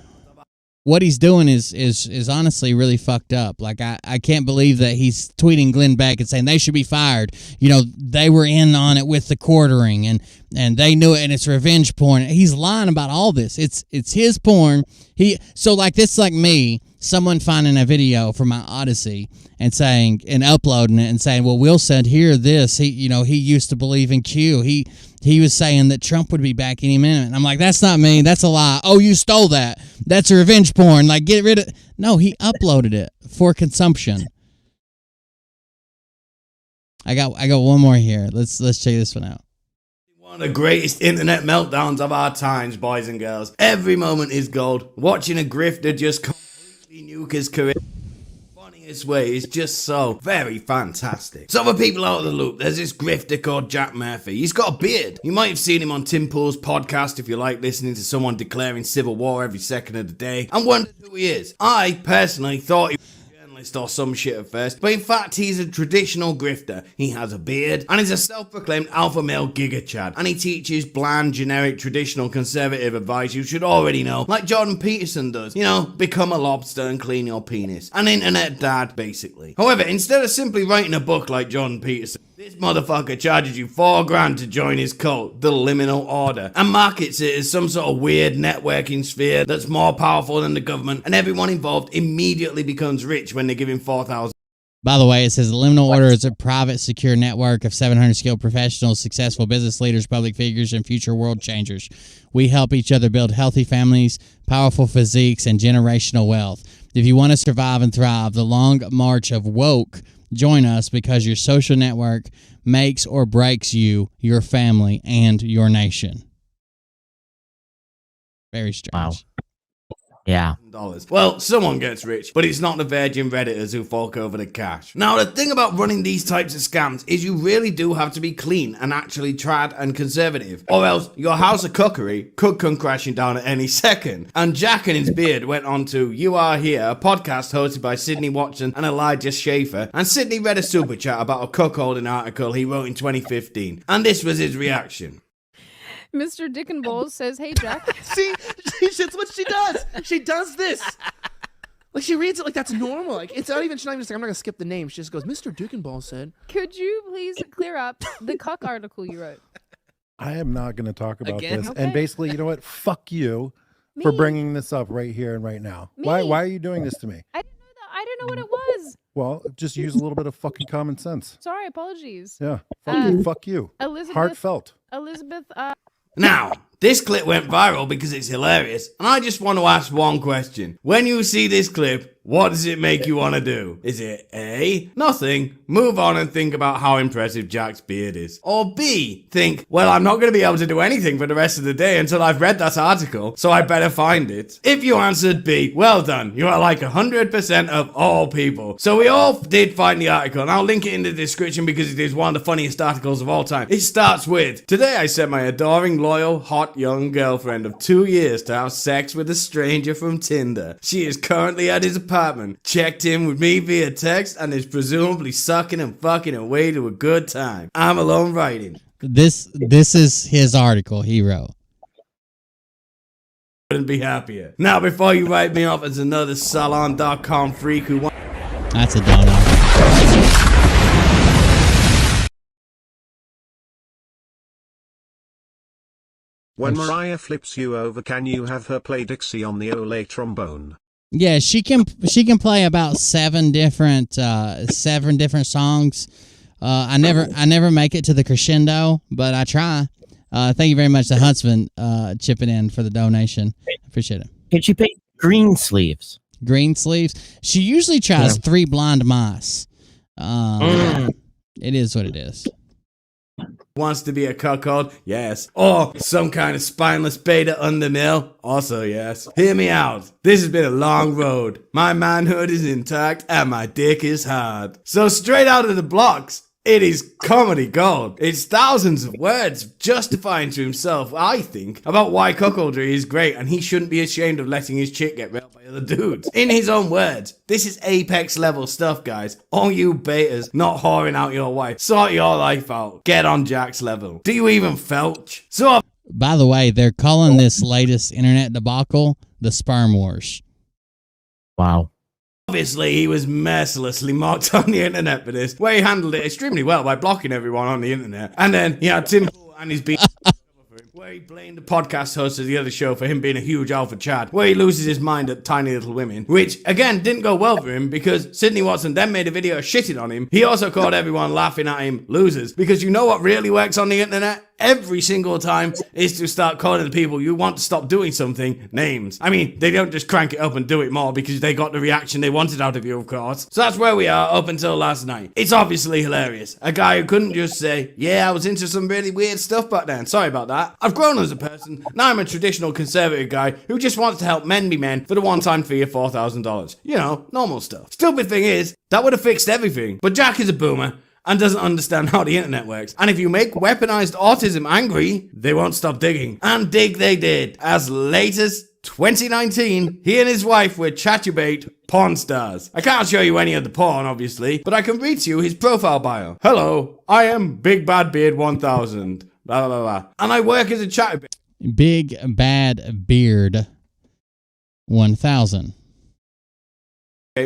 What he's doing is honestly really fucked up. Like I can't believe that he's tweeting Glenn Beck and saying they should be fired. You know, they were in on it with the quartering and they knew it, and it's revenge porn. He's lying about all this. It's his porn. So like this, like me, someone finding a video from my Odyssey and saying and uploading it and saying, well, Will said here this. He used to believe in Q. He was saying that Trump would be back any minute. And I'm like, that's not me. That's a lie. Oh, you stole that. That's a revenge porn. Like, get rid of. No, he uploaded it for consumption. I got one more here. Let's check this one out. One of the greatest internet meltdowns of our times, boys and girls. Every moment is gold. Watching a grifter just completely nuke his career funniest way is just so very fantastic. So for people out of the loop, there's this grifter called Jack Murphy. He's got a beard. You might have seen him on Tim Pool's podcast if you like listening to someone declaring civil war every second of the day and wondered who he is. I personally thought he was or some shit at first, but in fact he's a traditional grifter. He has a beard and is a self-proclaimed alpha male giga chad, and he teaches bland, generic, traditional conservative advice you should already know, like Jordan Peterson does. You know, become a lobster and clean your penis. An internet dad, basically. However, instead of simply writing a book like Jordan Peterson, this motherfucker charges you $4,000 to join his cult, the Liminal Order, and markets it as some sort of weird networking sphere that's more powerful than the government, and everyone involved immediately becomes rich when they give him $4,000. By the way, it says the Liminal Order is a private, secure network of 700 skilled professionals, successful business leaders, public figures, and future world changers. We help each other build healthy families, powerful physiques, and generational wealth. If you want to survive and thrive the long march of woke, join us, because your social network makes or breaks you, your family, and your nation. Very strange. Wow. Yeah. Well, someone gets rich, but it's not the virgin Redditors who fork over the cash. Now, the thing about running these types of scams is you really do have to be clean and actually trad and conservative, or else your house of cookery could come crashing down at any second. And Jack and his beard went on to You Are Here, a podcast hosted by Sydney Watson and Elijah Schaefer, and Sydney read a super chat about a cuckolding article he wrote in 2015, and this was his reaction. Mr. Dick and Bowles says, hey, Jack. See, that's what she does. She does this. Like, she reads it like that's normal. Like, it's not even, she's not even saying, I'm not going to skip the name. She just goes, Mr. Dick and Ball said. Could you please clear up the cuck article you wrote? I am not going to talk about this. Okay. And basically, you know what? Fuck you for bringing this up right here and right now. Why are you doing this to me? I didn't know that. I didn't know what it was. Well, just use a little bit of fucking common sense. Sorry, apologies. Yeah. Fuck you. Elizabeth. Heartfelt. Elizabeth, Now, this clip went viral because it's hilarious, and I just want to ask one question. When you see this clip, what does it make you want to do? Is it A, nothing, move on and think about how impressive Jack's beard is? Or B, think, well, I'm not going to be able to do anything for the rest of the day until I've read that article, so I better find it? If you answered B, well done. You are like 100% of all people. So we all did find the article, and I'll link it in the description because it is one of the funniest articles of all time. It starts with, today I sent my adoring, loyal, hot young girlfriend of 2 years to have sex with a stranger from Tinder. She is currently at his apartment, checked in with me via text, and is presumably sucking and fucking her way to a good time. I'm alone writing. This is his article he wrote. Couldn't be happier. Now, before you write me off as another salon.com freak who wants... That's a donut. When Mariah flips you over, can you have her play Dixie on the Ole trombone? Yeah, she can play about seven different songs. I never make it to the crescendo, but I try. Thank you very much, the Huntsman, chipping in for the donation. Appreciate it. Can she play Green Sleeves? Green Sleeves. She usually tries Three Blind Mice. It is what it is. Wants to be a cuckold? Yes. Or some kind of spineless beta undermill? Also yes. Hear me out. This has been a long road. My manhood is intact and my dick is hard. So straight out of the blocks, It is comedy gold. It's thousands of words justifying to himself, I think, about why cuckoldry is great and he shouldn't be ashamed of letting his chick get railed by other dudes. In his own words, this is apex level stuff, guys. All you betas not whoring out your wife. Sort your life out. Get on Jack's level. Do you even felch? So By the way, they're calling this latest internet debacle the sperm wars. Wow. obviously, he was mercilessly mocked on the internet for this, where he handled it extremely well by blocking everyone on the internet. And then he had Tim and his beat where he blamed the podcast host of the other show for him being a huge alpha chad, where he loses his mind at Tiny Little Women, which, again, didn't go well for him because Sydney Watson then made a video shitting on him. He also called everyone laughing at him losers, because you know what really works on the internet? Every single time is to start calling the people you want to stop doing something names. I mean, they don't just crank it up and do it more because they got the reaction they wanted out of you, of course. So that's where we are up until last night. It's obviously hilarious. A guy who couldn't just say, yeah, I was into some really weird stuff back then. Sorry about that. I've grown as a person. Now I'm a traditional conservative guy who just wants to help men be men for the one-time fee of $4,000. You know, normal stuff. Stupid thing is, that would have fixed everything. But Jack is a boomer and doesn't understand how the internet works. And if you make weaponized autism angry, they won't stop digging. And dig they did. As late as 2019, he and his wife were Chatubate porn stars. I can't show you any of the porn, obviously, but I can read to you his profile bio. Hello, I am Big Bad Beard 1000. Blah, blah, blah. And I work as a Chatubate. Big Bad Beard 1000.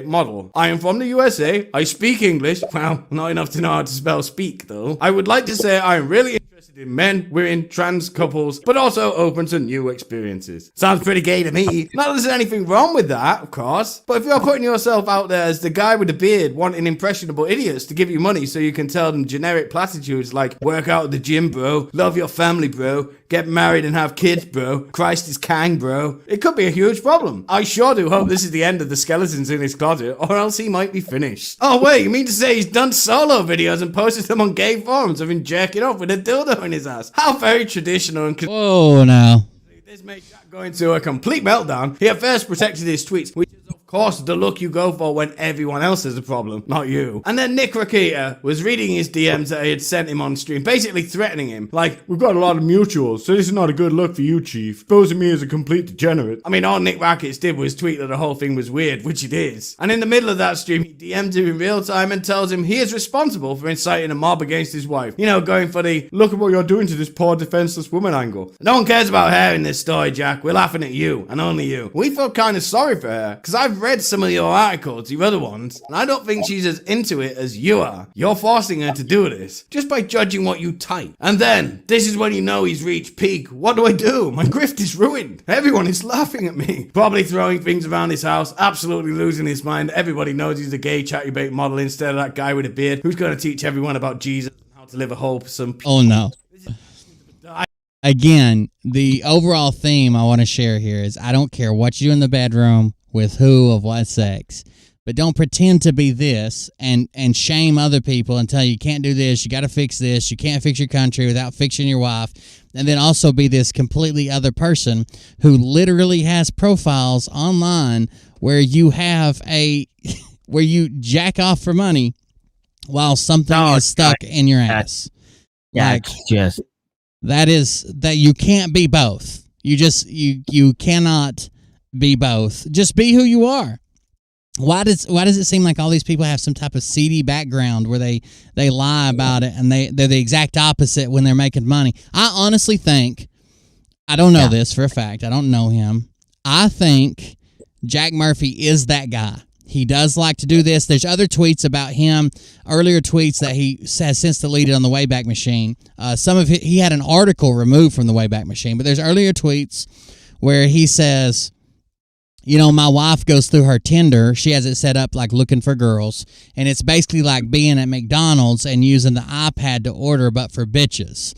Model. I am from the USA. I speak English. Well, not enough to know how to spell speak, though. I would like to say I am really interested in men, women, trans couples, but also open to new experiences. Sounds pretty gay to me. Not that there's anything wrong with that, of course, but if you're putting yourself out there as the guy with the beard wanting impressionable idiots to give you money so you can tell them generic platitudes like work out at the gym, bro, love your family, bro, get married and have kids, bro, Christ is Kang, bro, it could be a huge problem. I sure do hope this is the end of the skeletons in his closet, or else he might be finished. Oh wait, you mean to say he's done solo videos and posted them on gay forums of him jerking off with a dildo in his ass? How very traditional and... Whoa, now. This made Jack go into a complete meltdown. He at first protected his tweets, which is of course the look you go for when everyone else has a problem, not you. And then Nick Rakita was reading his DMs that he had sent him on stream, basically threatening him, like, we've got a lot of mutuals, so this is not a good look for you, Chief. Exposing me as a complete degenerate. I mean, all Nick Rakita did was tweet that the whole thing was weird, which it is. And in the middle of that stream, he DM'd him in real time and tells him he is responsible for inciting a mob against his wife. You know, going for the, look at what you're doing to this poor defenseless woman angle. No one cares about her in this story, Jack. We're laughing at you, and only you. We felt kind of sorry for her, because I've read some of your articles, your other ones, and I don't think she's as into it as you are. You're forcing her to do this, just by judging what you type. And then, this is when you know he's reached peak. What do I do? My grift is ruined. Everyone is laughing at me. Probably throwing things around his house, absolutely losing his mind. Everybody knows he's a gay chatty bait model instead of that guy with a beard who's going to teach everyone about Jesus and how to live a wholesome... Oh no. Again, the overall theme I want to share here is I don't care what you do in the bedroom with who of what sex, but don't pretend to be this and shame other people and tell you can't do this, you got to fix this, you can't fix your country without fixing your wife, and then also be this completely other person who literally has profiles online where you have where you jack off for money while something is stuck in your ass. Like, just... That you can't be both. You cannot be both. Just be who you are. Why does it seem like all these people have some type of seedy background where they lie about it and they're the exact opposite when they're making money? I honestly think, I don't know this for a fact, I don't know him. I think Jack Murphy is that guy. He does like to do this. There's other tweets about him, earlier tweets that he has since deleted on the Wayback Machine. He had an article removed from the Wayback Machine, but there's earlier tweets where he says, you know, my wife goes through her Tinder. She has it set up like looking for girls, and it's basically like being at McDonald's and using the iPad to order, but for bitches.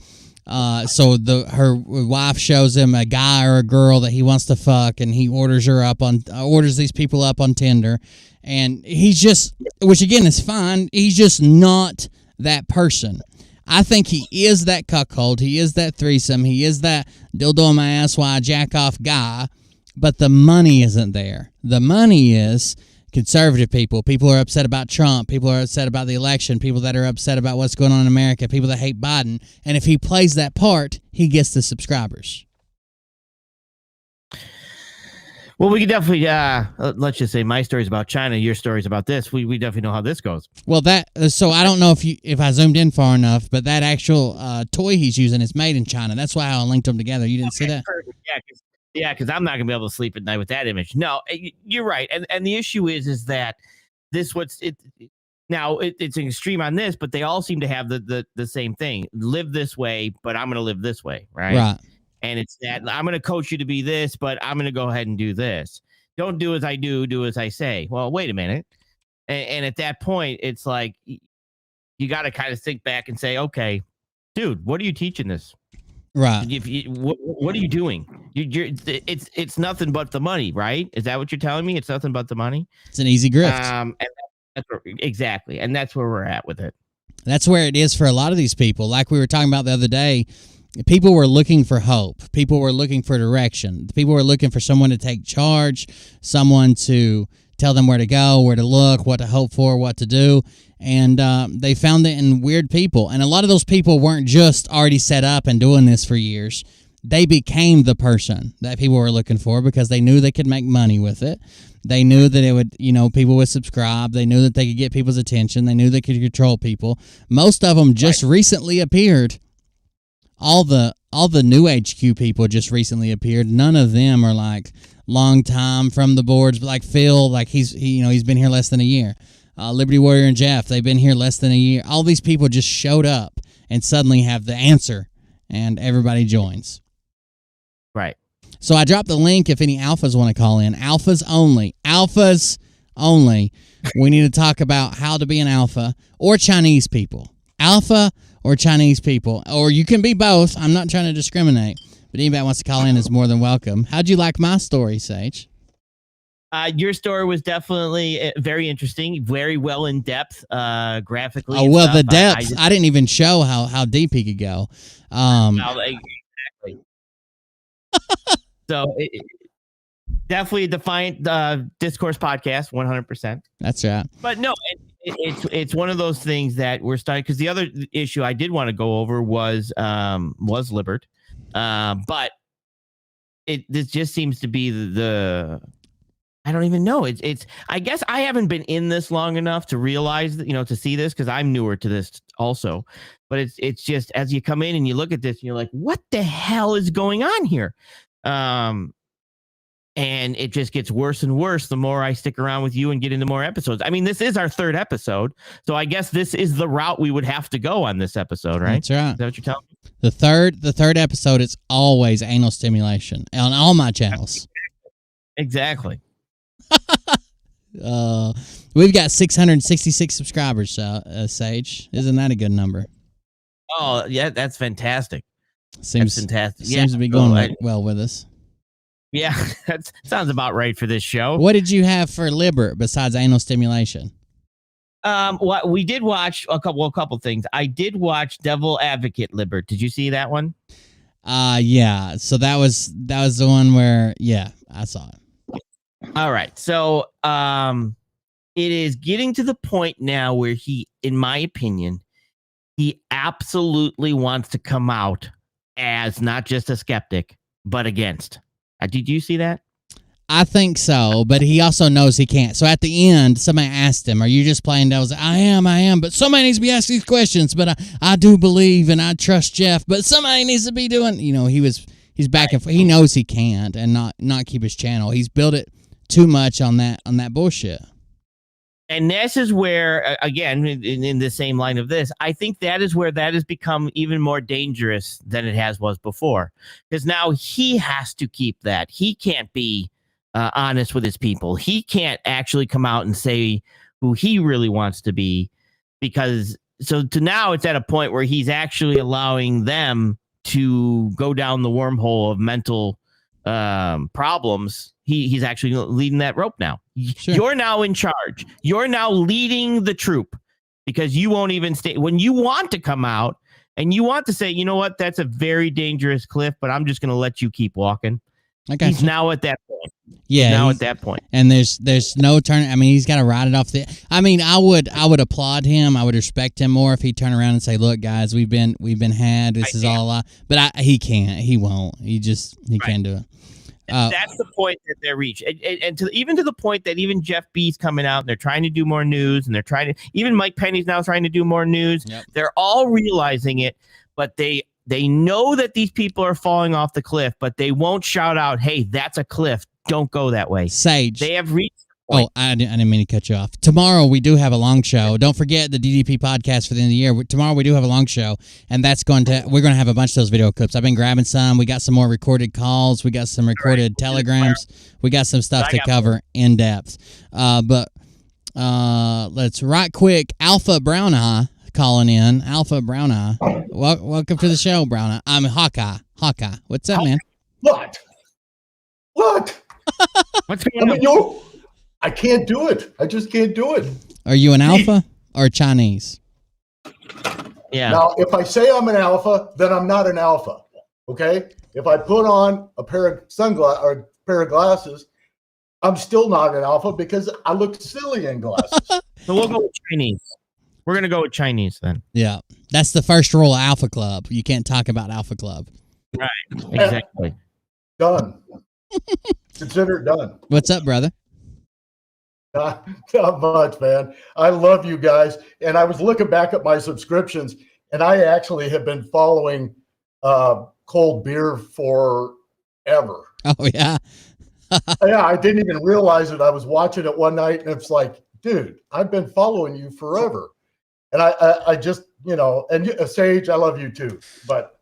So her wife shows him a guy or a girl that he wants to fuck, and he orders these people up on Tinder, and he's just, which again is fine, he's just not that person. I think he is that cuckold, he is that threesome, he is that dildo in my ass while I jack off guy, but the money isn't there. The money is, conservative people who are upset about Trump, people who are upset about the election, people that are upset about what's going on in America, people that hate Biden. And if he plays that part, he gets the subscribers. Well, we can definitely, let's just say my story's about China, your story's about this. We definitely know how this goes. Well, so I don't know if I zoomed in far enough, but that actual toy he's using is made in China. That's why I linked them together. You didn't see that? Perfect. Yeah, because I'm not going to be able to sleep at night with that image. No, you're right. And the issue is that it's an extreme on this, but they all seem to have the same thing. Live this way, but I'm going to live this way, right? Right. And it's that I'm going to coach you to be this, but I'm going to go ahead and do this. Don't do as I do as I say. Well, wait a minute. And at that point, it's like you got to kind of think back and say, okay, dude, what are you teaching this? Right. What are you doing? It's nothing but the money, right? Is that what you're telling me? It's nothing but the money. It's an easy grift. And exactly. And that's where we're at with it. That's where it is for a lot of these people. Like we were talking about the other day, people were looking for hope. People were looking for direction. People were looking for someone to take charge, someone to tell them where to go, where to look, what to hope for, what to do. And they found it in weird people. And a lot of those people weren't just already set up and doing this for years. They became the person that people were looking for because they knew they could make money with it. They knew that it would, people would subscribe. They knew that they could get people's attention. They knew they could control people. Most of them just recently appeared. All the new HQ people just recently appeared. None of them are like long time from the boards, but like Phil, like he's been here less than a year. Liberty Warrior and Jeff, they've been here less than a year. All these people just showed up and suddenly have the answer, and everybody joins. Right. So I dropped the link if any alphas want to call in. Alphas only. Alphas only. We need to talk about how to be an alpha or Chinese people. Alpha or Chinese people. Or you can be both. I'm not trying to discriminate. But anybody wants to call in is more than welcome. How'd you like my story, Sage? Your story was definitely very interesting, very well in depth, graphically. Oh, well, the depth. I didn't even show how deep he could go. Exactly. So definitely a Defiant Discourse podcast, 100%. That's right. But no, it's one of those things that we're starting, because the other issue I did want to go over was Libert, but this just seems to be the I don't even know. It's I guess I haven't been in this long enough to realize that, to see this, because I'm newer to this also. But it's just, as you come in and you look at this and you're like, what the hell is going on here? And it just gets worse and worse the more I stick around with you and get into more episodes. I mean, this is our third episode, so I guess this is the route we would have to go on this episode, right? That's right. Is that what you're telling me? The third episode is always anal stimulation on all my channels. Exactly. We've got 666 subscribers, Sage. Isn't that a good number? Oh, yeah, that's fantastic. Seems that's fantastic. Seems to be going well with us. Yeah, that sounds about right for this show. What did you have for Libert besides anal stimulation? What we did watch a couple things. I did watch Devil Advocate Libert. Did you see that one? Yeah. So that was the one where I saw it. All right. So it is getting to the point now where he, in my opinion, he absolutely wants to come out as not just a skeptic, but against. Did you see that? I think so, but he also knows he can't. So at the end, somebody asked him, are you just playing devil's? I am, but somebody needs to be asking these questions, but I do believe and I trust Jeff, but somebody needs to be doing, he's back and forth. He knows he can't and not keep his channel. He's built it too much on that bullshit. And this is where, again, in the same line of this, I think that is where that has become even more dangerous than it was before. Because now he has to keep that. He can't be honest with his people. He can't actually come out and say who he really wants to be. Because now it's at a point where he's actually allowing them to go down the wormhole of mental problems. He's actually leading that rope now. Sure. You're now in charge. You're now leading the troop, because you won't even stay when you want to come out and you want to say, you know what, that's a very dangerous cliff, but I'm just going to let you keep walking. I got He's you. now at that point. Yeah, Now he's- at that point. And there's no turn. I mean, he's got to ride it off the. I mean, I would applaud him. I would respect him more if he turned around and say, "Look, guys, we've been had. This is all a lie." But he can't. He won't. He can't do it. That's the point that they're reached, and even to the point that even Jeff B's coming out and they're trying to do more news, and they're trying to even Mike Penny's now trying to do more news. Yep. They're all realizing it, but they know that these people are falling off the cliff, but they won't shout out, "Hey, that's a cliff. Don't go that way." Sage. They have reached. Oh, I didn't mean to cut you off. Tomorrow we do have a long show. Don't forget the DDP podcast for the end of the year. Tomorrow we do have a long show, and we're going to have a bunch of those video clips. I've been grabbing some. We got some more recorded calls. We got some recorded telegrams. We got some stuff to cover in depth. But let's right quick. Alpha Brown Eye calling in. Alpha Brown Eye. Welcome to the show, Brown Eye. I'm Hawkeye. Hawkeye. What's up, man? What? What's going on? I can't do it. I just can't do it. Are you an alpha or Chinese? Yeah. Now, if I say I'm an alpha, then I'm not an alpha. Okay. If I put on a pair of sunglasses or a pair of glasses, I'm still not an alpha because I look silly in glasses. So we'll go with Chinese. We're gonna go with Chinese then. Yeah, that's the first rule of Alpha Club. You can't talk about Alpha Club. Right. Exactly. Done. Consider it done. What's up, brother? Not much, man. I love you guys. And I was looking back at my subscriptions, and I actually have been following cold beer forever. Oh, yeah. Yeah, I didn't even realize it. I was watching it one night, and it's like, dude, I've been following you forever. And I just, and Sage, I love you too. But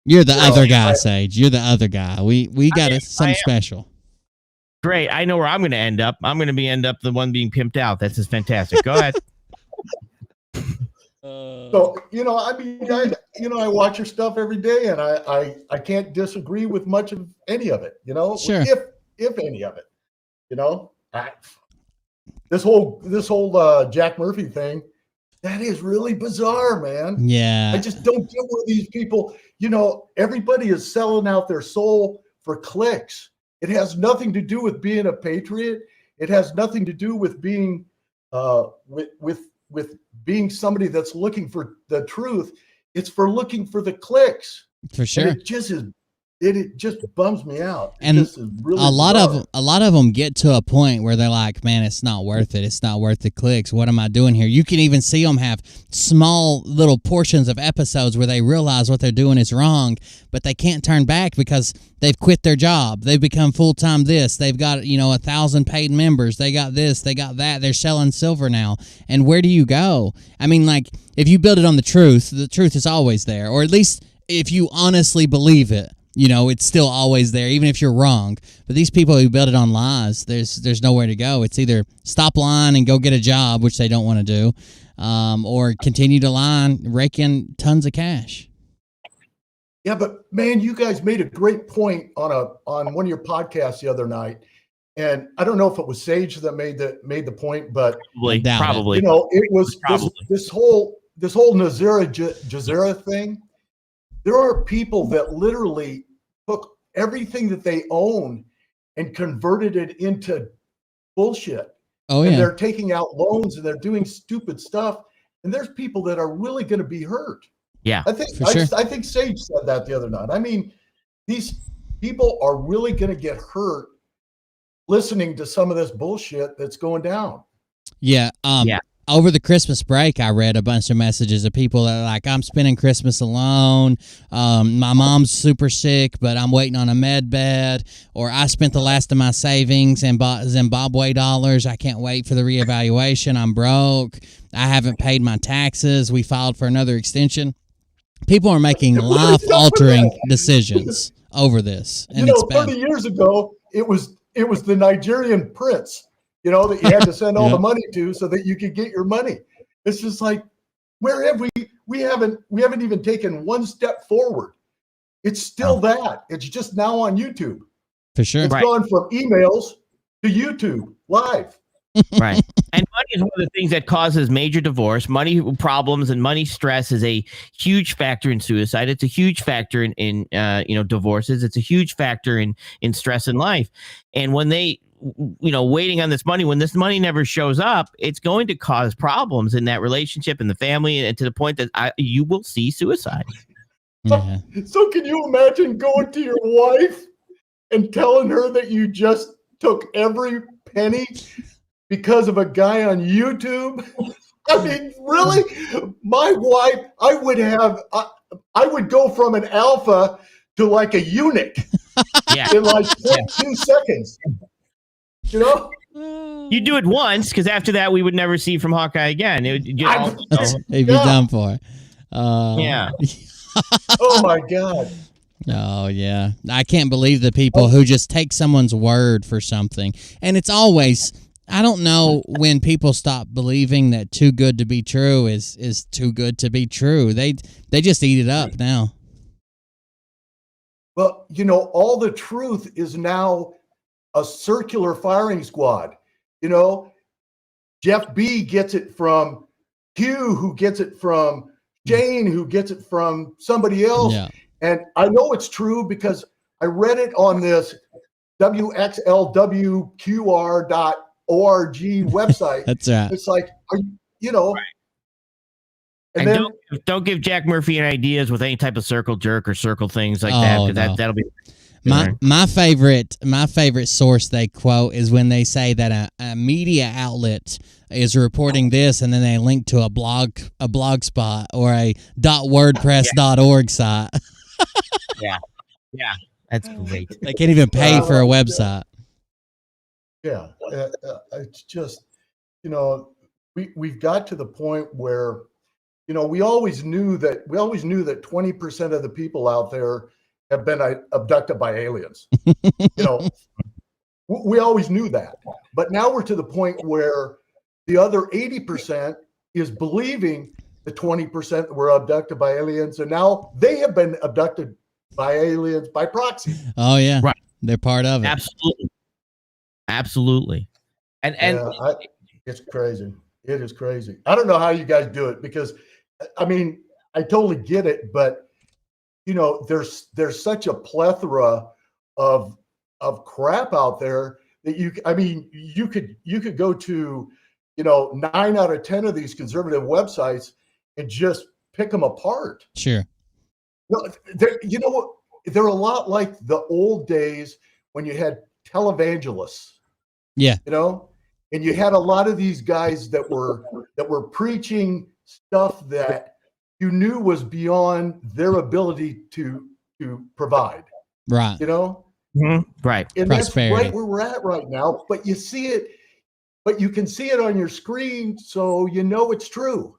you're the other guy, Sage. You're the other guy. We got something special. Great. I know where I'm going to end up. I'm going to end up the one being pimped out. That's just fantastic. Go ahead. So, I watch your stuff every day, and I can't disagree with much of any of it, Sure. if any of it, this whole Jack Murphy thing, that is really bizarre, man. Yeah. I just don't get where these people, everybody is selling out their soul for clicks. It has nothing to do with being a patriot. It has nothing to do with being with being somebody that's looking for the truth. It's for looking for the clicks. For sure. And it just bums me out. And this is really a lot bizarre. of them get to a point where they're like, man, it's not worth it. It's not worth the clicks. What am I doing here? You can even see them have small little portions of episodes where they realize what they're doing is wrong, but they can't turn back because they've quit their job. They've become full-time this. They've got, 1,000 paid members. They got this. They got that. They're selling silver now. And where do you go? I mean, like, if you build it on the truth is always there. Or at least if you honestly believe it. It's still always there, even if you're wrong. But these people who build it on lies, there's nowhere to go. It's either stop lying and go get a job, which they don't want to do, or continue to lie, rake in tons of cash. Yeah, but man, you guys made a great point on one of your podcasts the other night, and I don't know if it was Sage that made the point, but probably. It was this whole Nazira Jazeera thing. There are people that literally took everything that they own and converted it into bullshit. Oh, and yeah. they're taking out loans and they're doing stupid stuff. And there's people that are really going to be hurt. Yeah, I think I think Sage said that the other night. I mean, these people are really going to get hurt listening to some of this bullshit that's going down. Yeah. Over the Christmas break, I read a bunch of messages of people that are like, I'm spending Christmas alone. My mom's super sick, but I'm waiting on a med bed. Or I spent the last of my savings and bought Zimbabwe dollars. I can't wait for the reevaluation. I'm broke. I haven't paid my taxes. We filed for another extension. People are making life-altering decisions over this. And it's bad. 30 years ago, it was the Nigerian prince. That you had to send all the money to so that you could get your money. It's just like, where have we haven't even taken one step forward. It's still that. It's just now on YouTube. For sure. It's gone from emails to YouTube live. Right. And money is one of the things that causes major divorce. Money problems and money stress is a huge factor in suicide. It's a huge factor in divorces. It's a huge factor in stress in life. And when they, waiting on this money, when this money never shows up, it's going to cause problems in that relationship and the family, and to the point that you will see suicide. Yeah. So can you imagine going to your wife and telling her that you just took every penny because of a guy on YouTube? I mean, really? My wife, I would go from an alpha to like a eunuch in like 2 seconds. You know? You do it once, because after that we would never see from Hawkeye again. It would, He'd be done for. Yeah. Oh my God. Oh, yeah. I can't believe the people who just take someone's word for something. And it's always, I don't know when people stop believing that too good to be true is too good to be true. They just eat it up now. Well, all the truth is now a circular firing squad. Jeff B gets it from Hugh, who gets it from Jane, who gets it from somebody else. Yeah. And I know it's true because I read it on this WXLWQR.org website. That's right. It's like, And then, don't give Jack Murphy any ideas with any type of circle jerk or circle things like that, because that'll be my favorite source they quote is when they say that a media outlet is reporting this, and then they link to a blog spot or a .wordpress.org site. Yeah, that's great. They can't even pay for a website. Yeah, it's just we've got to the point where we always knew that 20% of the people out there have been abducted by aliens. We always knew that, but now we're to the point where the other 80% is believing the 20% that were abducted by aliens, and now they have been abducted by aliens by proxy. Oh yeah, right. They're part of it. Absolutely. And it's crazy. It is crazy. I don't know how you guys do it, because I mean, I totally get it, but there's such a plethora of crap out there that you could go to 9 out of 10 of these conservative websites and just pick them apart. Sure. They're a lot like the old days when you had televangelists. Yeah. And you had a lot of these guys that were preaching stuff that you knew was beyond their ability to provide. Right. Right. And Prosperity. that's right where we're at right now. But you see it, but you can see it on your screen, so it's true.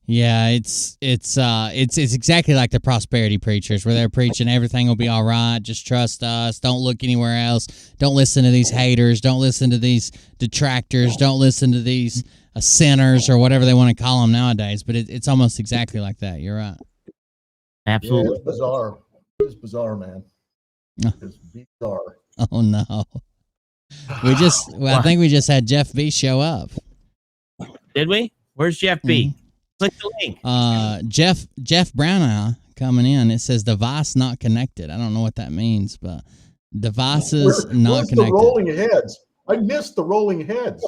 Yeah, it's exactly like the prosperity preachers, where they're preaching everything will be all right, just trust us, don't look anywhere else, don't listen to these haters, don't listen to these detractors, don't listen to these sinners or whatever they want to call them nowadays. But it's almost exactly like that. You're right. Absolutely. Yeah, it's bizarre. It's bizarre, man. It's bizarre. Oh no. I think we just had Jeff B show up. Did we? Where's Jeff B? Mm-hmm. Click the link. Jeff Browneye coming in. It says device not connected. I don't know what that means, but devices not connected. The rolling heads. I missed the rolling heads.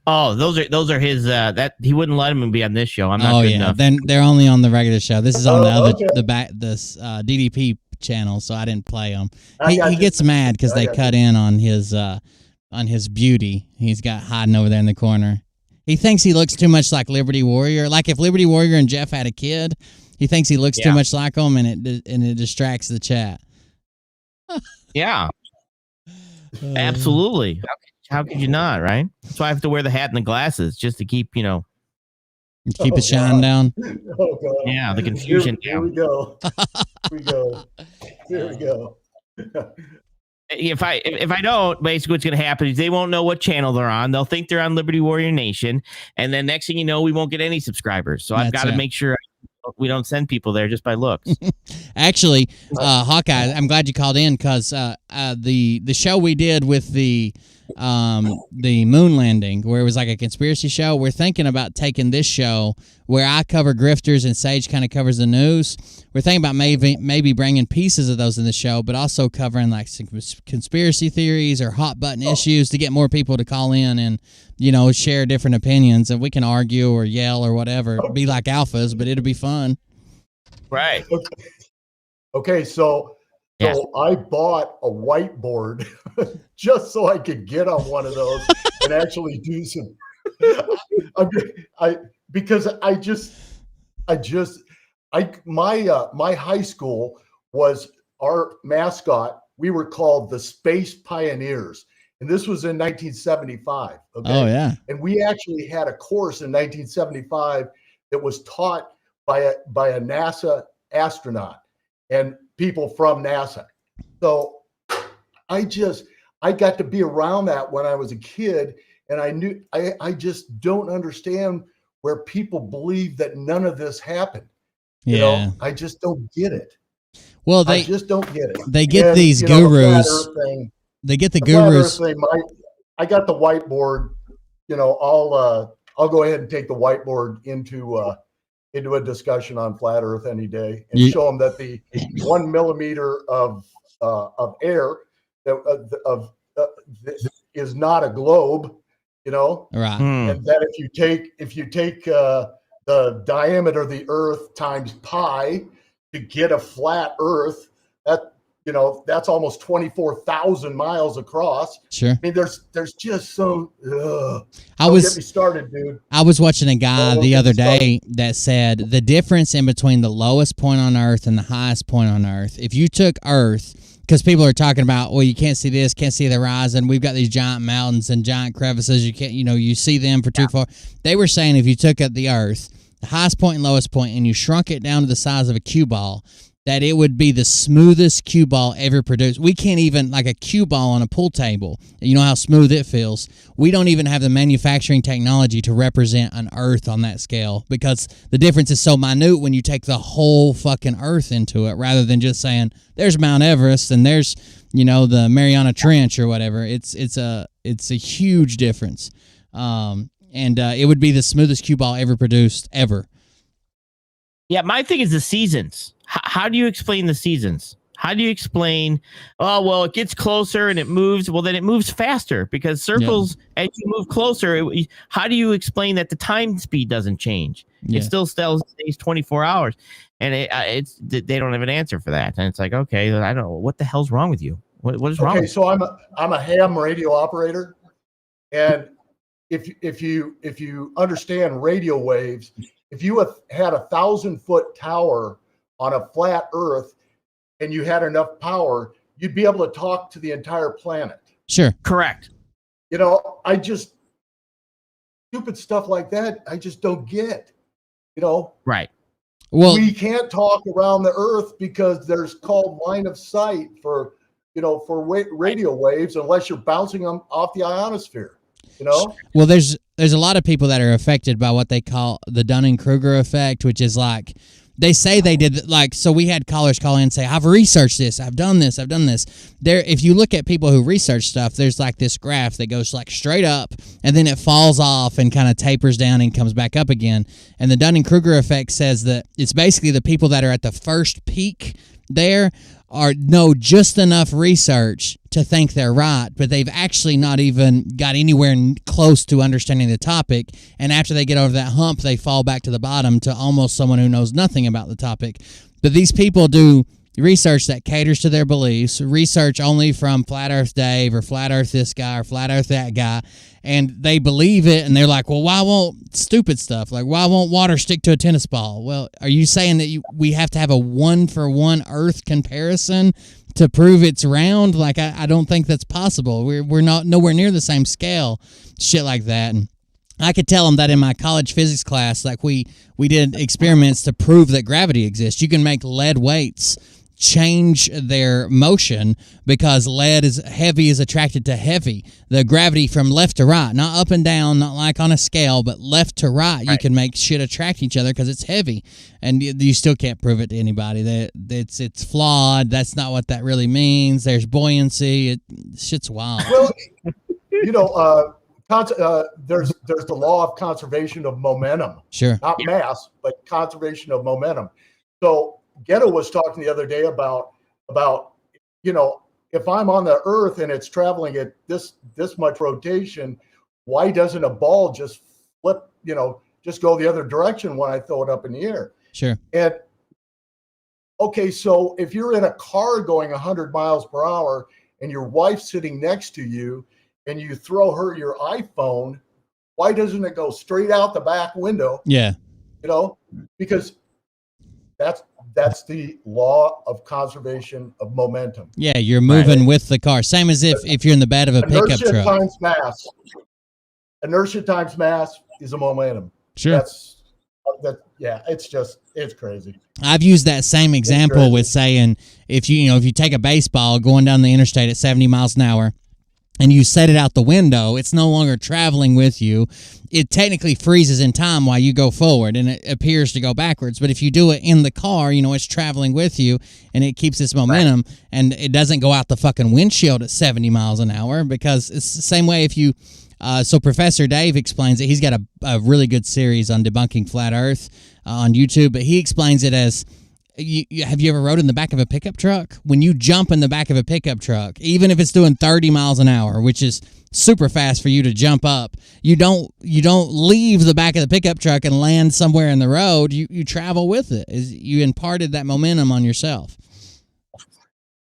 Oh, those are his. That he wouldn't let him be on this show. I'm not good enough. Then they're only on the regular show. This is on the other okay. this DDP channel, so I didn't play them. He gets mad because they cut in on his beauty. He's got hiding over there in the corner. He thinks he looks too much like Liberty Warrior. Like if Liberty Warrior and Jeff had a kid, he thinks he looks too much like him, and it distracts the chat. Yeah, absolutely. How could you not? Right. That's why I have to wear the hat and the glasses, just to keep it shining down. Oh God. Yeah, the confusion. Here we go. Here we go. If I don't, basically what's going to happen is they won't know what channel they're on. They'll think they're on Liberty Warrior Nation, and then next thing you know, we won't get any subscribers. So I've got to make sure we don't send people there just by looks. Actually, Hawkeye, I'm glad you called in, because the show we did with the the moon landing, where it was like a conspiracy show. We're thinking about taking this show where I cover grifters and Sage kind of covers the news. We're thinking about maybe bringing pieces of those in the show, but also covering like some conspiracy theories or hot button issues to get more people to call in and, you know, share different opinions, and we can argue or yell or whatever, be like alphas, but it'll be fun. Right. Okay, so I bought a whiteboard just so I could get on one of those and actually do some. My high school was our mascot. We were called the Space Pioneers, and this was in 1975. Okay? Oh yeah. And we actually had a course in 1975 that was taught by a NASA astronaut and people from NASA. So I got to be around that when I was a kid, and I just don't understand where people believe that none of this happened. You know, I just don't get it. Well, I just don't get it. They get these gurus. They get the gurus. I got the whiteboard. You know, I'll go ahead and take the whiteboard into a discussion on flat Earth any day and show them that the 1 millimeter of air is not a globe, you know, right? And that if you take the diameter of the Earth times pi to get a flat Earth, that's almost 24,000 miles across. Sure. I mean, there's just some. Don't get me started, dude. I was watching a guy the other day that said the difference in between the lowest point on Earth and the highest point on Earth. If you took Earth, because people are talking about, well, you can't see this, can't see the horizon. We've got these giant mountains and giant crevices. You can't, you see them for too far. They were saying if you took the Earth, the highest point and lowest point, and you shrunk it down to the size of a cue ball, that it would be the smoothest cue ball ever produced. We can't even, like a cue ball on a pool table, you know how smooth it feels. We don't even have the manufacturing technology to represent an Earth on that scale, because the difference is so minute when you take the whole fucking Earth into it, rather than just saying, there's Mount Everest and there's, the Mariana Trench or whatever. It's a huge difference. And it would be the smoothest cue ball ever produced, ever. Yeah, my thing is the seasons. How do you explain the seasons? How do you explain, it gets closer and it moves? Well, then it moves faster because circles, as you move closer, how do you explain that the time speed doesn't change? Yeah. It still stays 24 hours. And they don't have an answer for that. And it's like, okay, I don't know. What the hell's wrong with you? What is wrong? Okay, so I'm a ham radio operator. And if you understand radio waves, if you had 1,000-foot tower on a flat Earth and you had enough power, you'd be able to talk to the entire planet. Sure. Correct. Stupid stuff like that, I just don't get, Right. Well, we can't talk around the Earth because there's called line of sight for radio waves unless you're bouncing them off the ionosphere, Well, there's a lot of people that are affected by what they call the Dunning-Kruger effect, which is like, they say they did, so we had callers call in and say, I've researched this, I've done this. There, if you look at people who research stuff, there's like this graph that goes like straight up and then it falls off and kind of tapers down and comes back up again. And the Dunning-Kruger effect says that it's basically the people that are at the first peak there know just enough research to think they're right, but they've actually not even got anywhere close to understanding the topic. And after they get over that hump, they fall back to the bottom to almost someone who knows nothing about the topic. But these people do research that caters to their beliefs, research only from Flat Earth Dave or Flat Earth this guy or Flat Earth that guy, and they believe it, and they're like, well, why won't stupid stuff, like why won't water stick to a tennis ball? Well, are you saying that we have to have a one-for-one Earth comparison to prove it's round? Like, I don't think that's possible. We're not nowhere near the same scale, shit like that. And I could tell them that in my college physics class, like we did experiments to prove that gravity exists. You can make lead weights change their motion because lead is attracted to heavy. The gravity from left to right, not up and down, not like on a scale, but left to right. You can make shit attract each other because it's heavy, and you still can't prove it to anybody. That it's flawed. That's not what that really means. There's buoyancy. Shit's wild. Well, you know, there's the law of conservation of momentum. Sure. Not mass, but conservation of momentum. So Ghetto was talking the other day about you know, if I'm on the Earth and it's traveling at this much rotation, why doesn't a ball just flip? You know, just go the other direction when I throw it up in the air? Sure. And okay, so if you're in a car going 100 miles per hour and your wife's sitting next to you and you throw her your iPhone, why doesn't it go straight out the back window? Yeah. You know, because that's the law of conservation of momentum. Yeah, you're moving with the car. Same as if you're in the bed of a pickup Inertia truck. times mass. Inertia times mass is a momentum. Sure. Yeah, it's crazy. I've used that same example with saying if you take a baseball going down the interstate at 70 miles an hour and you set it out the window, it's no longer traveling with you. It technically freezes in time while you go forward and it appears to go backwards. But if you do it in the car, it's traveling with you and it keeps its momentum and it doesn't go out the fucking windshield at 70 miles an hour, because it's the same way if you so Professor Dave explains it. He's got a really good series on debunking flat Earth on YouTube, but he explains it as, have you ever rode in the back of a pickup truck? When you jump in the back of a pickup truck, even if it's doing 30 miles an hour, which is super fast for you to jump up, you don't leave the back of the pickup truck and land somewhere in the road. You travel with it. You imparted that momentum on yourself.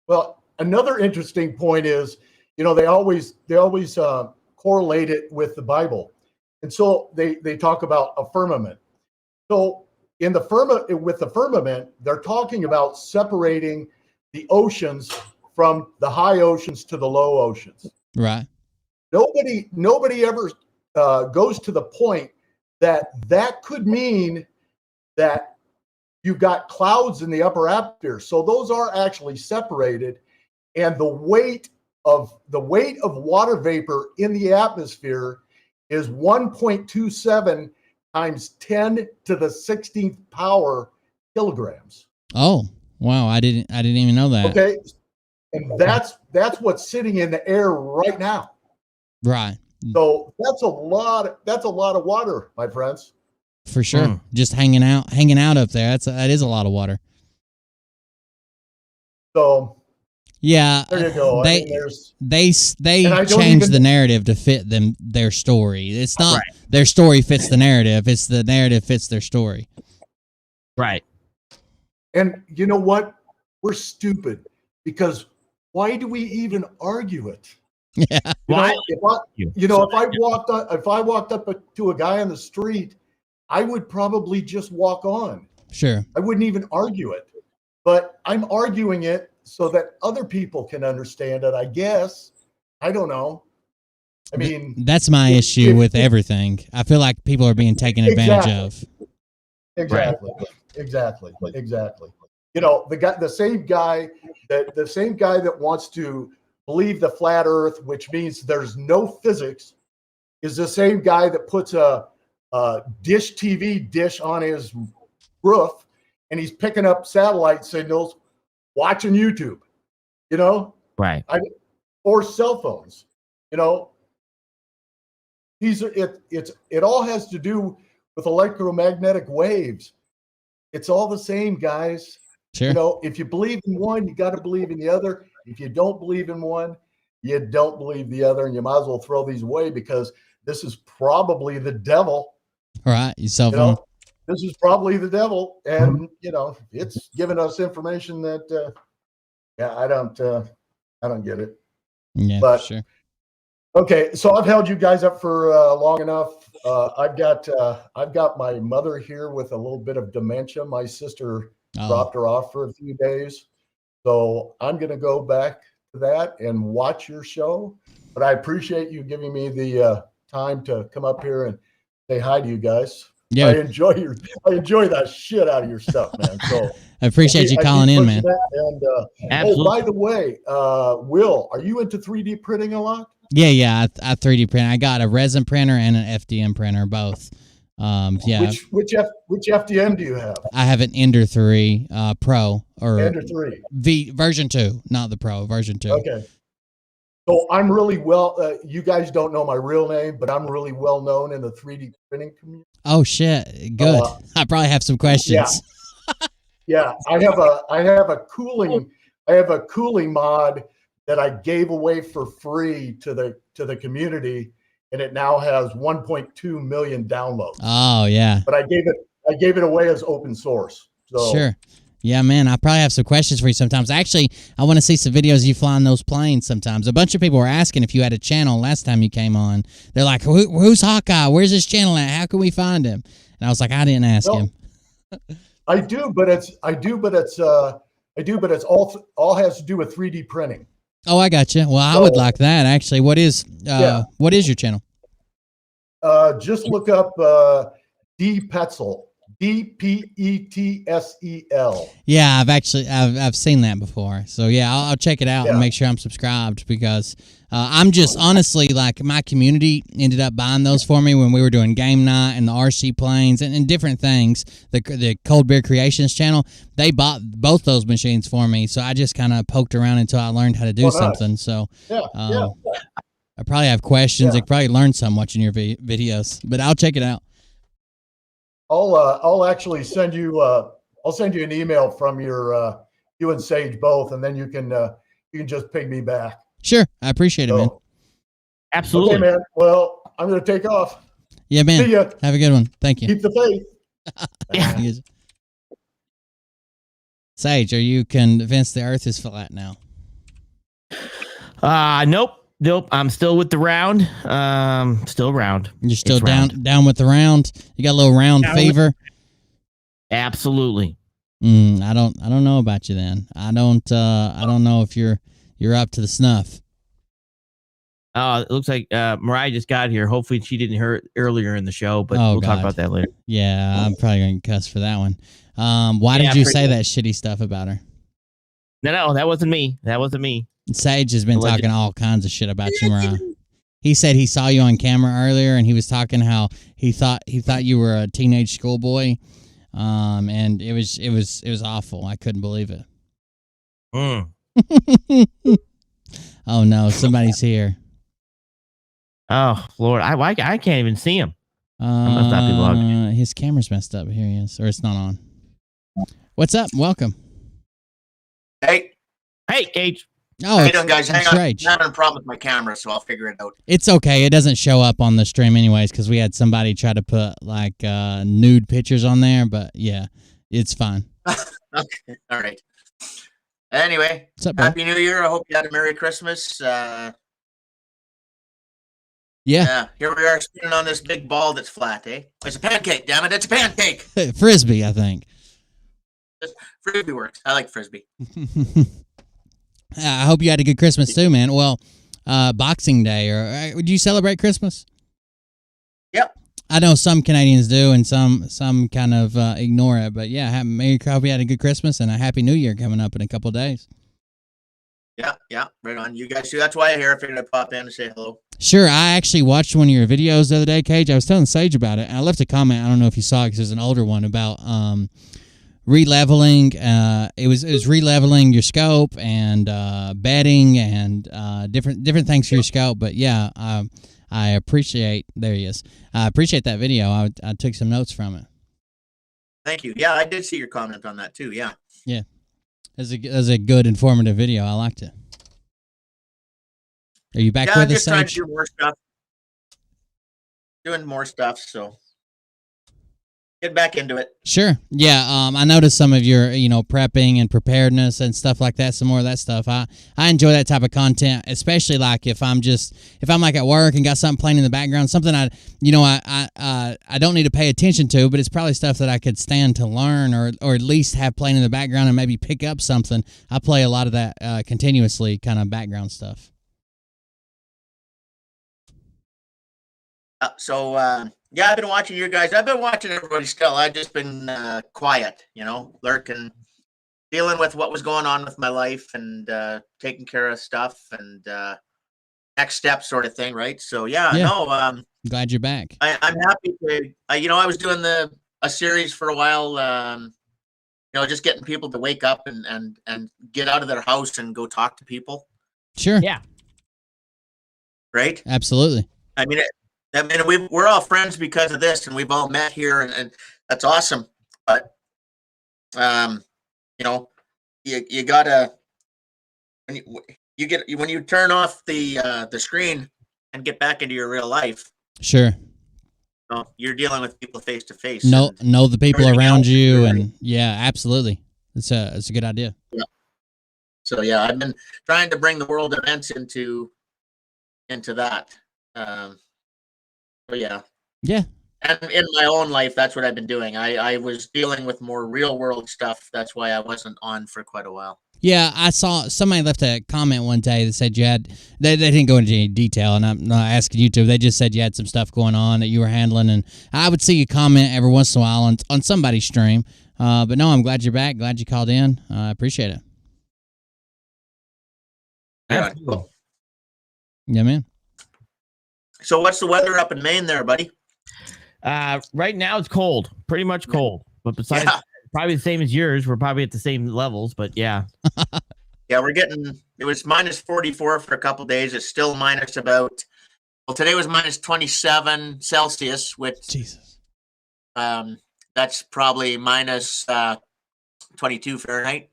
Well, another interesting point is, they always correlate it with the Bible. And so they talk about a firmament. So with the firmament, they're talking about separating the oceans from the high oceans to the low oceans. Right. Nobody ever goes to the point that could mean that you've got clouds in the upper atmosphere. So those are actually separated, and the weight of water vapor in the atmosphere is 1.27 times 10 to the 16th power kilograms. Oh, wow. I didn't even know that. Okay. And that's what's sitting in the air right now. Right. So that's a lot of water, my friends. For sure. Just hanging out up there. That is a lot of water. So yeah, there you go. They changed the narrative to fit their story. It's not their story fits the narrative. It's the narrative fits their story. Right. And you know what? We're stupid, because why do we even argue it? Yeah. Why? If I walked up to a guy on the street, I would probably just walk on. Sure. I wouldn't even argue it. But I'm arguing it so that other people can understand it, I guess. I don't know. I mean, that's my issue with everything. I feel like people are being taken advantage of. Exactly. The same guy that wants to believe the flat Earth, which means there's no physics, is the same guy that puts a dish TV dish on his roof and he's picking up satellite signals, watching YouTube, right? Or cell phones, it all has to do with electromagnetic waves. It's all the same, guys. Sure. If you believe in one, you got to believe in the other. If you don't believe in one, you don't believe the other, and you might as well throw these away, because this is probably the devil. Right. Your cell phone. This is probably the devil, and it's giving us information that I don't get it. Yeah, but sure. Okay, so I've held you guys up for long enough. I've got my mother here with a little bit of dementia. My sister dropped her off for a few days, so I'm going to go back to that and watch your show. But I appreciate you giving me the time to come up here and say hi to you guys. Yeah, I enjoy that shit out of your stuff, man. So I appreciate you calling in, man. And by the way, Will, are you into 3D printing a lot? Yeah, I 3D print. I got a resin printer and an FDM printer, both. Yeah. Which FDM do you have? I have an Ender 3 Pro or Ender 3 version 2, not the Pro, version 2. Okay. So I'm really well. You guys don't know my real name, but I'm really well known in the 3D printing community. Oh shit, good. I probably have some questions. Yeah, I have a cooling mod that I gave away for free to the community, and it now has 1.2 million downloads. Oh yeah. But I gave it away as open source. So Sure. Yeah, man, I probably have some questions for you sometimes. Actually, I want to see some videos of you flying those planes sometimes. A bunch of people were asking if you had a channel last time you came on. They're like, who's Hawkeye? Where's his channel at? How can we find him? And I was like, I didn't ask him. I do, but it's all has to do with 3D printing. Oh, I got you. Well, I would like that, actually. What is your channel? Just look up D Petzel. DPETSEL. Yeah, I've seen that before. So yeah, I'll check it out and make sure I'm subscribed because I'm just honestly like my community ended up buying those for me when we were doing game night and the RC planes and different things. The Cold Beer Creations channel, they bought both those machines for me. So I just kind of poked around until I learned how to do something. So I probably have questions. I probably learned some watching your videos, but I'll check it out. I'll actually send you I'll send you an email from your you and Sage both, and then you can just ping me back. Sure, I appreciate it, man. Absolutely, okay, man. Well, I'm gonna take off. Yeah, man. See ya. Have a good one. Thank you. Keep the faith. Yeah. Sage, are you convinced the Earth is flat now? Nope. I'm still with the round. Still round. You're still down with the round. You got a little round fever. Absolutely. I don't know about you then. I don't know if you're up to the snuff. It looks like Mariah just got here. Hopefully she didn't hear it earlier in the show, but we'll talk about that later. Yeah, I'm probably going to cuss for that one. Why did you say that shitty stuff about her? No, that wasn't me. That wasn't me. Sage has been talking all kinds of shit about you, Mariah. He said he saw you on camera earlier, and he was talking how he thought you were a teenage schoolboy, and it was awful. I couldn't believe it. Oh no, somebody's here. Oh Lord, I can't even see him. I must not be logged in. His camera's messed up. Here he is, or it's not on. What's up? Welcome. Hey, Gage. How you doing, guys? Hang on. Rage. I'm having a problem with my camera, so I'll figure it out. It's okay. It doesn't show up on the stream anyways because we had somebody try to put like nude pictures on there, but yeah, it's fine. Okay, all right. Anyway, what's up, bro? Happy New Year. I hope you had a Merry Christmas. Yeah. Here we are spinning on this big ball that's flat, eh? It's a pancake, damn it. It's a pancake. Frisbee, I think. Frisbee works. I like Frisbee. I hope you had a good Christmas too, man. Well, Boxing Day, or would you celebrate Christmas? Yep. I know some Canadians do, and some kind of ignore it. But yeah, hope you had a good Christmas and a Happy New Year coming up in a couple of days. Yeah, right on. You guys too. That's why I figured I'd pop in and say hello. Sure. I actually watched one of your videos the other day, Cage. I was telling Sage about it, and I left a comment. I don't know if you saw it because it was an older one about re-leveling. It was re-leveling your scope and bedding and different things for your scope. But yeah, I appreciate. There he is. I appreciate that video. I took some notes from it. Thank you. Yeah, I did see your comment on that too. Yeah. Yeah, it was a good, informative video. I liked it. Are you back with us, I'm just trying to Sage? do more stuff. Doing more stuff, so get back into it. Sure. Yeah. I noticed some of your, prepping and preparedness and stuff like that. Some more of that stuff. I enjoy that type of content, especially like if I'm like at work and got something playing in the background, something I don't need to pay attention to, but it's probably stuff that I could stand to learn or at least have playing in the background and maybe pick up something. I play a lot of that continuously kind of background stuff. I've been watching you guys. I've been watching everybody still. I've just been quiet, lurking, dealing with what was going on with my life and taking care of stuff and next step sort of thing, right? So glad you're back. I'm happy to. I was doing a series for a while. Just getting people to wake up and get out of their house and go talk to people. Sure. Yeah. right? Absolutely. I mean, we're all friends because of this, and we've all met here, and that's awesome. But you know, you gotta when you turn off the screen and get back into your real life. Sure. You're dealing with people face to face. Know the people everything around else is you, good, and right? yeah, absolutely. It's a good idea. Yeah. So yeah, I've been trying to bring the world events into that. But yeah. Yeah. And in my own life, that's what I've been doing. I was dealing with more real world stuff. That's why I wasn't on for quite a while. Yeah, I saw somebody left a comment one day that said you had, they didn't go into any detail, and I'm not asking you to. They just said you had some stuff going on that you were handling, and I would see you comment every once in a while on somebody's stream. But no, I'm glad you're back. Glad you called in. I appreciate it. Yeah. Cool. Yeah, man. So what's the weather up in Maine there, buddy? Right now it's cold, pretty much cold. But besides, probably the same as yours. We're probably at the same levels, but yeah. Yeah, it was minus 44 for a couple days. It's still minus today was minus 27 Celsius, which Jesus. That's probably minus 22 Fahrenheit.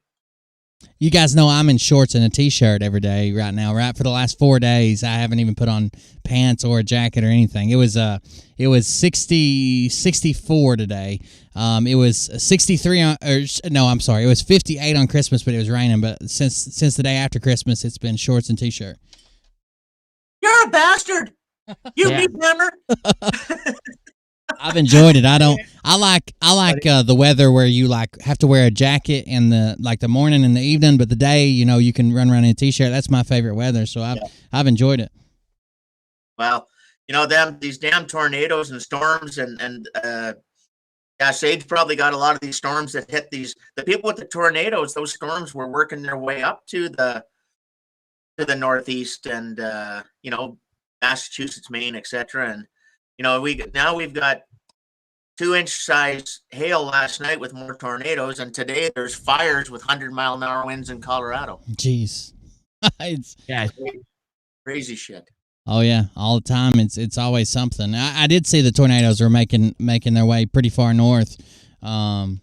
You guys know I'm in shorts and a t-shirt every day right now, right? For the last 4 days, I haven't even put on pants or a jacket or anything. It was 64 today. It was 63 it was 58 on Christmas, but it was raining. But since the day after Christmas, it's been shorts and t-shirt. You're a bastard. You meat hammer. I've enjoyed it. I like the weather where you like have to wear a jacket in the morning and the evening, but the day, you can run around in a t-shirt. That's my favorite weather. So I've enjoyed it. Well, these damn tornadoes and storms and Sage probably got a lot of these storms that hit the people with the tornadoes. Those storms were working their way up to the Northeast and Massachusetts, Maine, etc. And we've got 2-inch size hail last night with more tornadoes, and today there's fires with 100-mile-an-hour winds in Colorado. Jeez. It's crazy shit. Oh yeah, all the time. It's always something. I did see the tornadoes were making their way pretty far north. I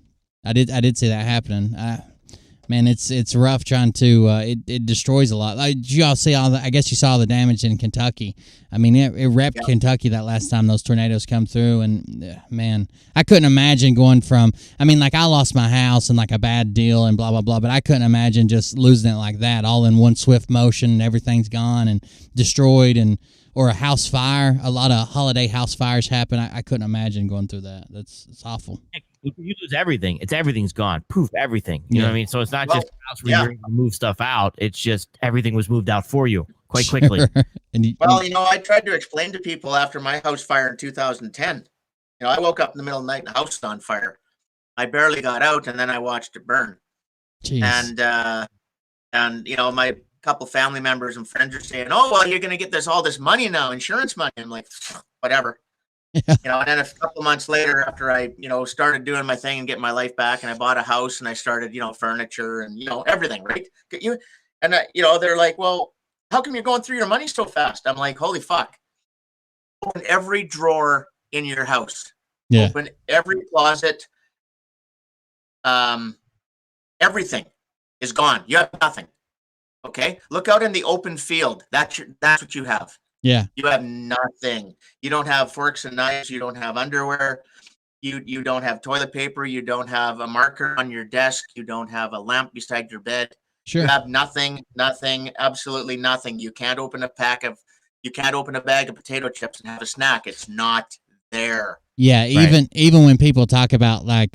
did see that happening. Man, it's rough trying to. It destroys a lot. Did you all see I guess you saw the damage in Kentucky. I mean, it wrecked Kentucky that last time those tornadoes come through, and man, I couldn't imagine going from. I mean, like I lost my house and like a bad deal and blah blah blah, but I couldn't imagine just losing it like that, all in one swift motion. And everything's gone and destroyed, or a house fire. A lot of holiday house fires happen. I couldn't imagine going through that. It's awful. You lose everything. Everything's gone. Poof, everything. You know what I mean? So it's not just a house where you're able to move stuff out. It's just everything was moved out for you quite quickly. I tried to explain to people after my house fire in 2010. I woke up in the middle of the night and the house was on fire. I barely got out, and then I watched it burn. Jeez. And my couple family members and friends are saying, "Oh, well, you're going to get all this money now, insurance money." I'm like, whatever. And then a couple months later, after I, started doing my thing and getting my life back, and I bought a house and I started, furniture and, everything, right? They're like, "Well, how come you're going through your money so fast?" I'm like, holy fuck. Open every drawer in your house. Yeah. Open every closet. Everything is gone. You have nothing. Okay. Look out in the open field. That's what you have. Yeah. You have nothing. You don't have forks and knives. You don't have underwear. You don't have toilet paper. You don't have a marker on your desk. You don't have a lamp beside your bed. Sure. You have nothing, absolutely nothing. You can't open a bag of potato chips and have a snack. It's not there. Yeah, even when people talk about like,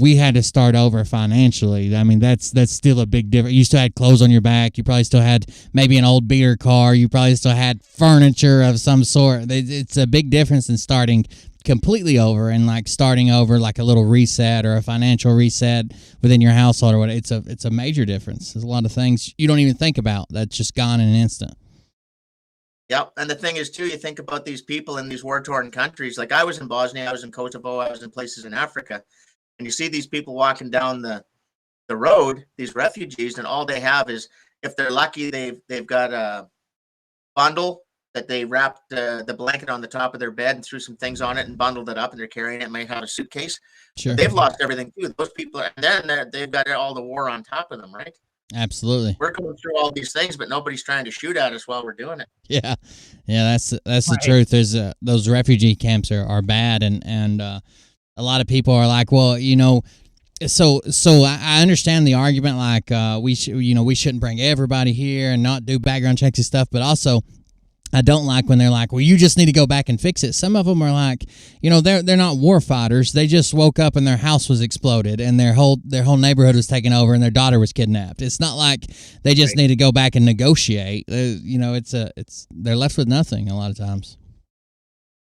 we had to start over financially. I mean, that's still a big difference. You still had clothes on your back. You probably still had maybe an old beater car. You probably still had furniture of some sort. It's a big difference in starting completely over and like starting over like a little reset or a financial reset within your household or whatever. It's a major difference. There's a lot of things you don't even think about that's just gone in an instant. Yep. And the thing is, too, you think about these people in these war-torn countries. Like I was in Bosnia, I was in Kosovo, I was in places in Africa. And you see these people walking down the road, these refugees, and all they have is, if they're lucky, they've got a bundle that they wrapped the blanket on the top of their bed and threw some things on it and bundled it up, and they're carrying it, might have a suitcase. Sure. They've lost everything too. Those people are, and then they've got all the war on top of them, right? Absolutely. We're going through all these things, but nobody's trying to shoot at us while we're doing it. Yeah, that's the truth. There's those refugee camps are bad, and a lot of people are like, well, so I understand the argument, like we shouldn't bring everybody here and not do background checks and stuff, but also I don't like when they're like, well, you just need to go back and fix it. Some of them are like, they're not war fighters. They just woke up and their house was exploded and their whole neighborhood was taken over and their daughter was kidnapped. It's not like they just need to go back and negotiate. They're left with nothing a lot of times.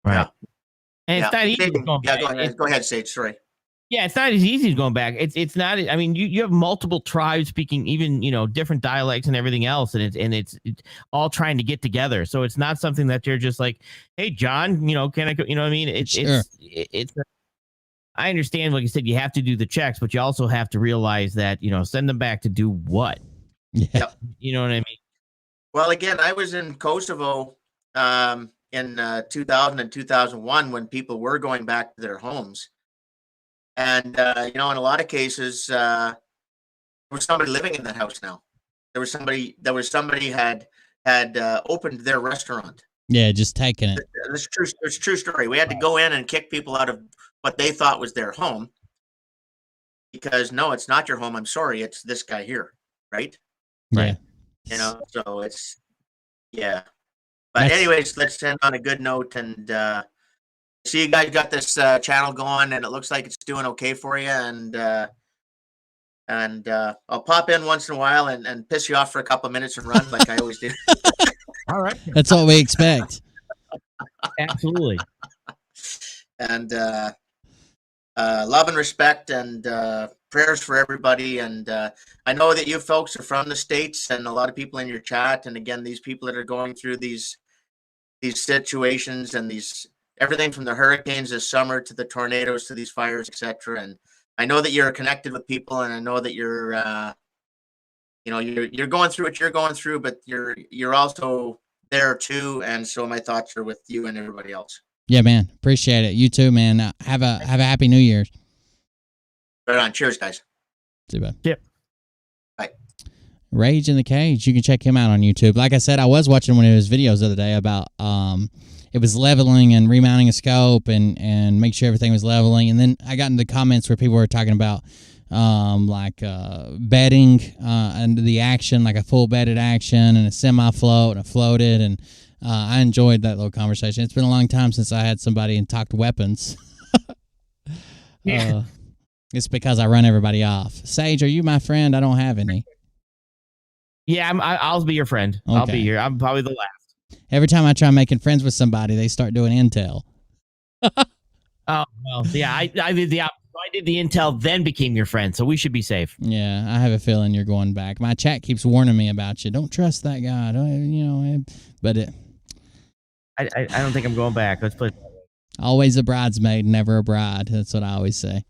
Right. And it's not easy going back. Go ahead, Sage. Sorry. Yeah, it's not as easy as going back. It's not. I mean, you have multiple tribes speaking even different dialects and everything else, and it's all trying to get together. So it's not something that you're just like, hey, John, can I go? You know what I mean? It's. I understand, like you said, you have to do the checks, but you also have to realize that send them back to do what? Yeah. You know what I mean? Well, again, I was in Kosovo in 2000 and 2001 when people were going back to their homes. And, in a lot of cases, there was somebody living in that house now. There was somebody had opened their restaurant. Yeah, just taking it. It's a true story. We had to go in and kick people out of what they thought was their home. Because, no, it's not your home. I'm sorry. It's this guy here. Right? Right. So it's, yeah. But anyways, let's end on a good note and, see, you guys got this channel going, and it looks like it's doing okay for you. And I'll pop in once in a while and piss you off for a couple of minutes and run like I always do. All right, that's what we expect. Absolutely. And love and respect and prayers for everybody. And I know that you folks are from the States, and a lot of people in your chat. And again, these people that are going through these situations and everything from the hurricanes this summer to the tornadoes to these fires, etc. And I know that you're connected with people, and I know that you're, you're going through what you're going through, but you're also there too. And so my thoughts are with you and everybody else. Yeah, man. Appreciate it. You too, man. Have a happy New Year's. Right on. Cheers, guys. See you, bud. Yep. Bye. Rage in the Cage. You can check him out on YouTube. Like I said, I was watching one of his videos the other day about it was leveling and remounting a scope and make sure everything was leveling. And then I got into the comments where people were talking about bedding and the action, like a full bedded action and a semi-float and a floated. And I enjoyed that little conversation. It's been a long time since I had somebody and talked weapons. It's because I run everybody off. Sage, are you my friend? I don't have any. Yeah, I'll be your friend. Okay. I'll be here. I'm probably the last. Every time I try making friends with somebody, they start doing intel. Oh, well, yeah, I did the opposite. I did the intel, then became your friend, so we should be safe. Yeah, I have a feeling you're going back. My chat keeps warning me about you. Don't trust that guy. But I don't think I'm going back. Let's put it that way. Always a bridesmaid, never a bride. That's what I always say.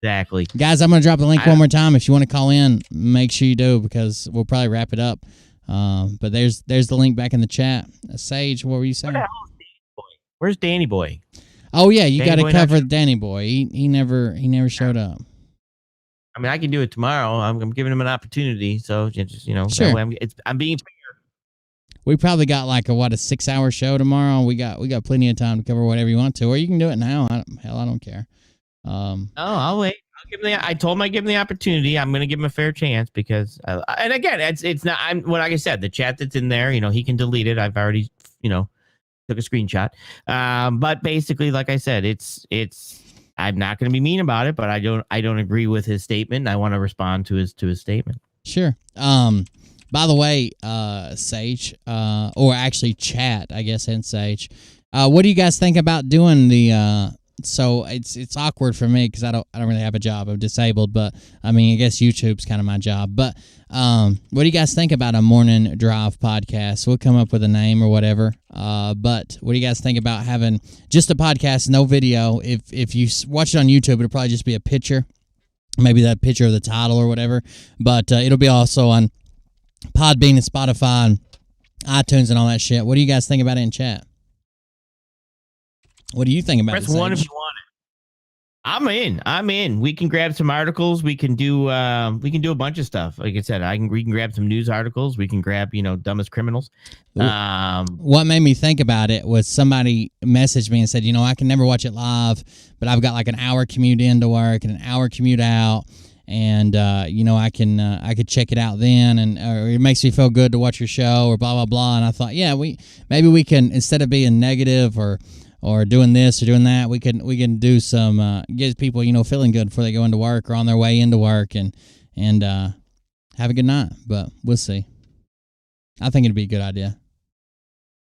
Exactly. Guys, I'm going to drop the link one more time. If you want to call in, make sure you do, because we'll probably wrap it up. But there's the link back in the chat. Sage, what were you saying? Where's Danny Boy? Oh yeah, you got to cover Danny Boy. He never showed up. I mean, I can do it tomorrow. I'm giving him an opportunity, so just Sure. that way I'm being fair. We probably got like a 6-hour show tomorrow. We got plenty of time to cover whatever you want to, or you can do it now. I don't care. I'll wait. I told him I'd give him the opportunity. I'm going to give him a fair chance because, and again, it's not. Like I said, the chat that's in there, he can delete it. I've already, took a screenshot. But basically, like I said, it's. I'm not going to be mean about it, but I don't agree with his statement. I want to respond to his statement. Sure. By the way, Sage, or actually Chat, I guess, and Sage, what do you guys think about doing the? So it's awkward for me because I don't really have a job. I'm disabled, but I mean, I guess YouTube's kind of my job. But what do you guys think about a morning drive podcast? We'll come up with a name or whatever. But what do you guys think about having just a podcast, no video? If you watch it on YouTube, it'll probably just be a picture, maybe that picture of the title or whatever. But it'll be also on Podbean and Spotify and iTunes and all that shit. What do you guys think about it in chat? What do you think about it? Press 1 if you want it. I'm in. We can grab some articles. We can do a bunch of stuff. Like I said, we can grab some news articles. We can grab, dumbest criminals. What made me think about it was somebody messaged me and said, I can never watch it live, but I've got like an hour commute into work and an hour commute out. And I could check it out then, and or it makes me feel good to watch your show, or blah blah blah. And I thought, yeah, maybe we can, instead of being negative or doing this or doing that, we can do some get people feeling good before they go into work or on their way into work, and have a good night. But we'll see. I think it'd be a good idea.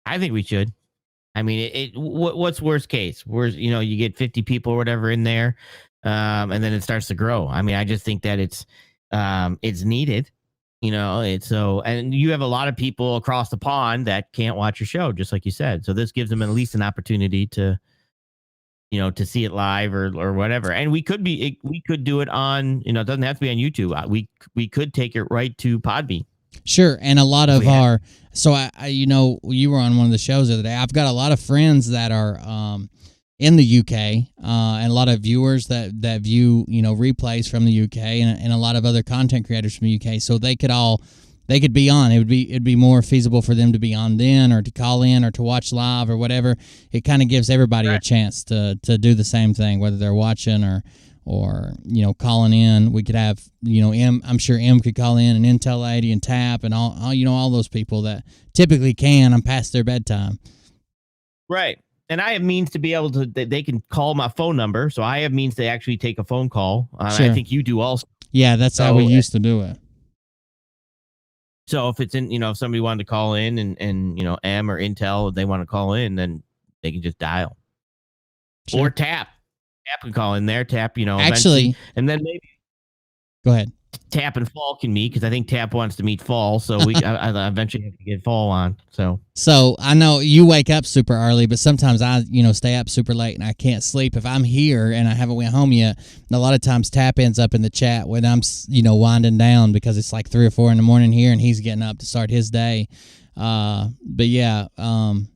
I think we should. I mean, what's worst case? You get 50 people or whatever in there. And then it starts to grow. I mean, I just think that it's needed, and you have a lot of people across the pond that can't watch your show, just like you said. So this gives them at least an opportunity to see it live or whatever. And we could do it on, it doesn't have to be on YouTube. We could take it right to Podbean. Sure. And a lot of so I you were on one of the shows the other day. I've got a lot of friends that are, in the UK, and a lot of viewers that view replays from the UK, and a lot of other content creators from the UK. So they could be on. It'd be more feasible for them to be on then, or to call in, or to watch live, or whatever. It kind of gives everybody a chance to do the same thing, whether they're watching or calling in. We could have I'm sure M could call in, and Intel Lady, and Tap, and all those people that typically can. I'm past their bedtime. Right. And I have means to be able to, they can call my phone number. So I have means to actually take a phone call. Sure. I think you do also. Yeah, that's how we used to do it. So if it's in, if somebody wanted to call in and M or Intel, if they want to call in, then they can just dial. Sure. Or Tap. Tap can call in there. Tap, actually. And then maybe. Go ahead. Tap and Fall can meet, because I think Tap wants to meet Fall, so I eventually have to get Fall on. So I know you wake up super early, but sometimes I stay up super late and I can't sleep. If I'm here and I haven't went home yet, a lot of times Tap ends up in the chat when I'm winding down, because it's like 3 or 4 in the morning here and he's getting up to start his day. But yeah, I'll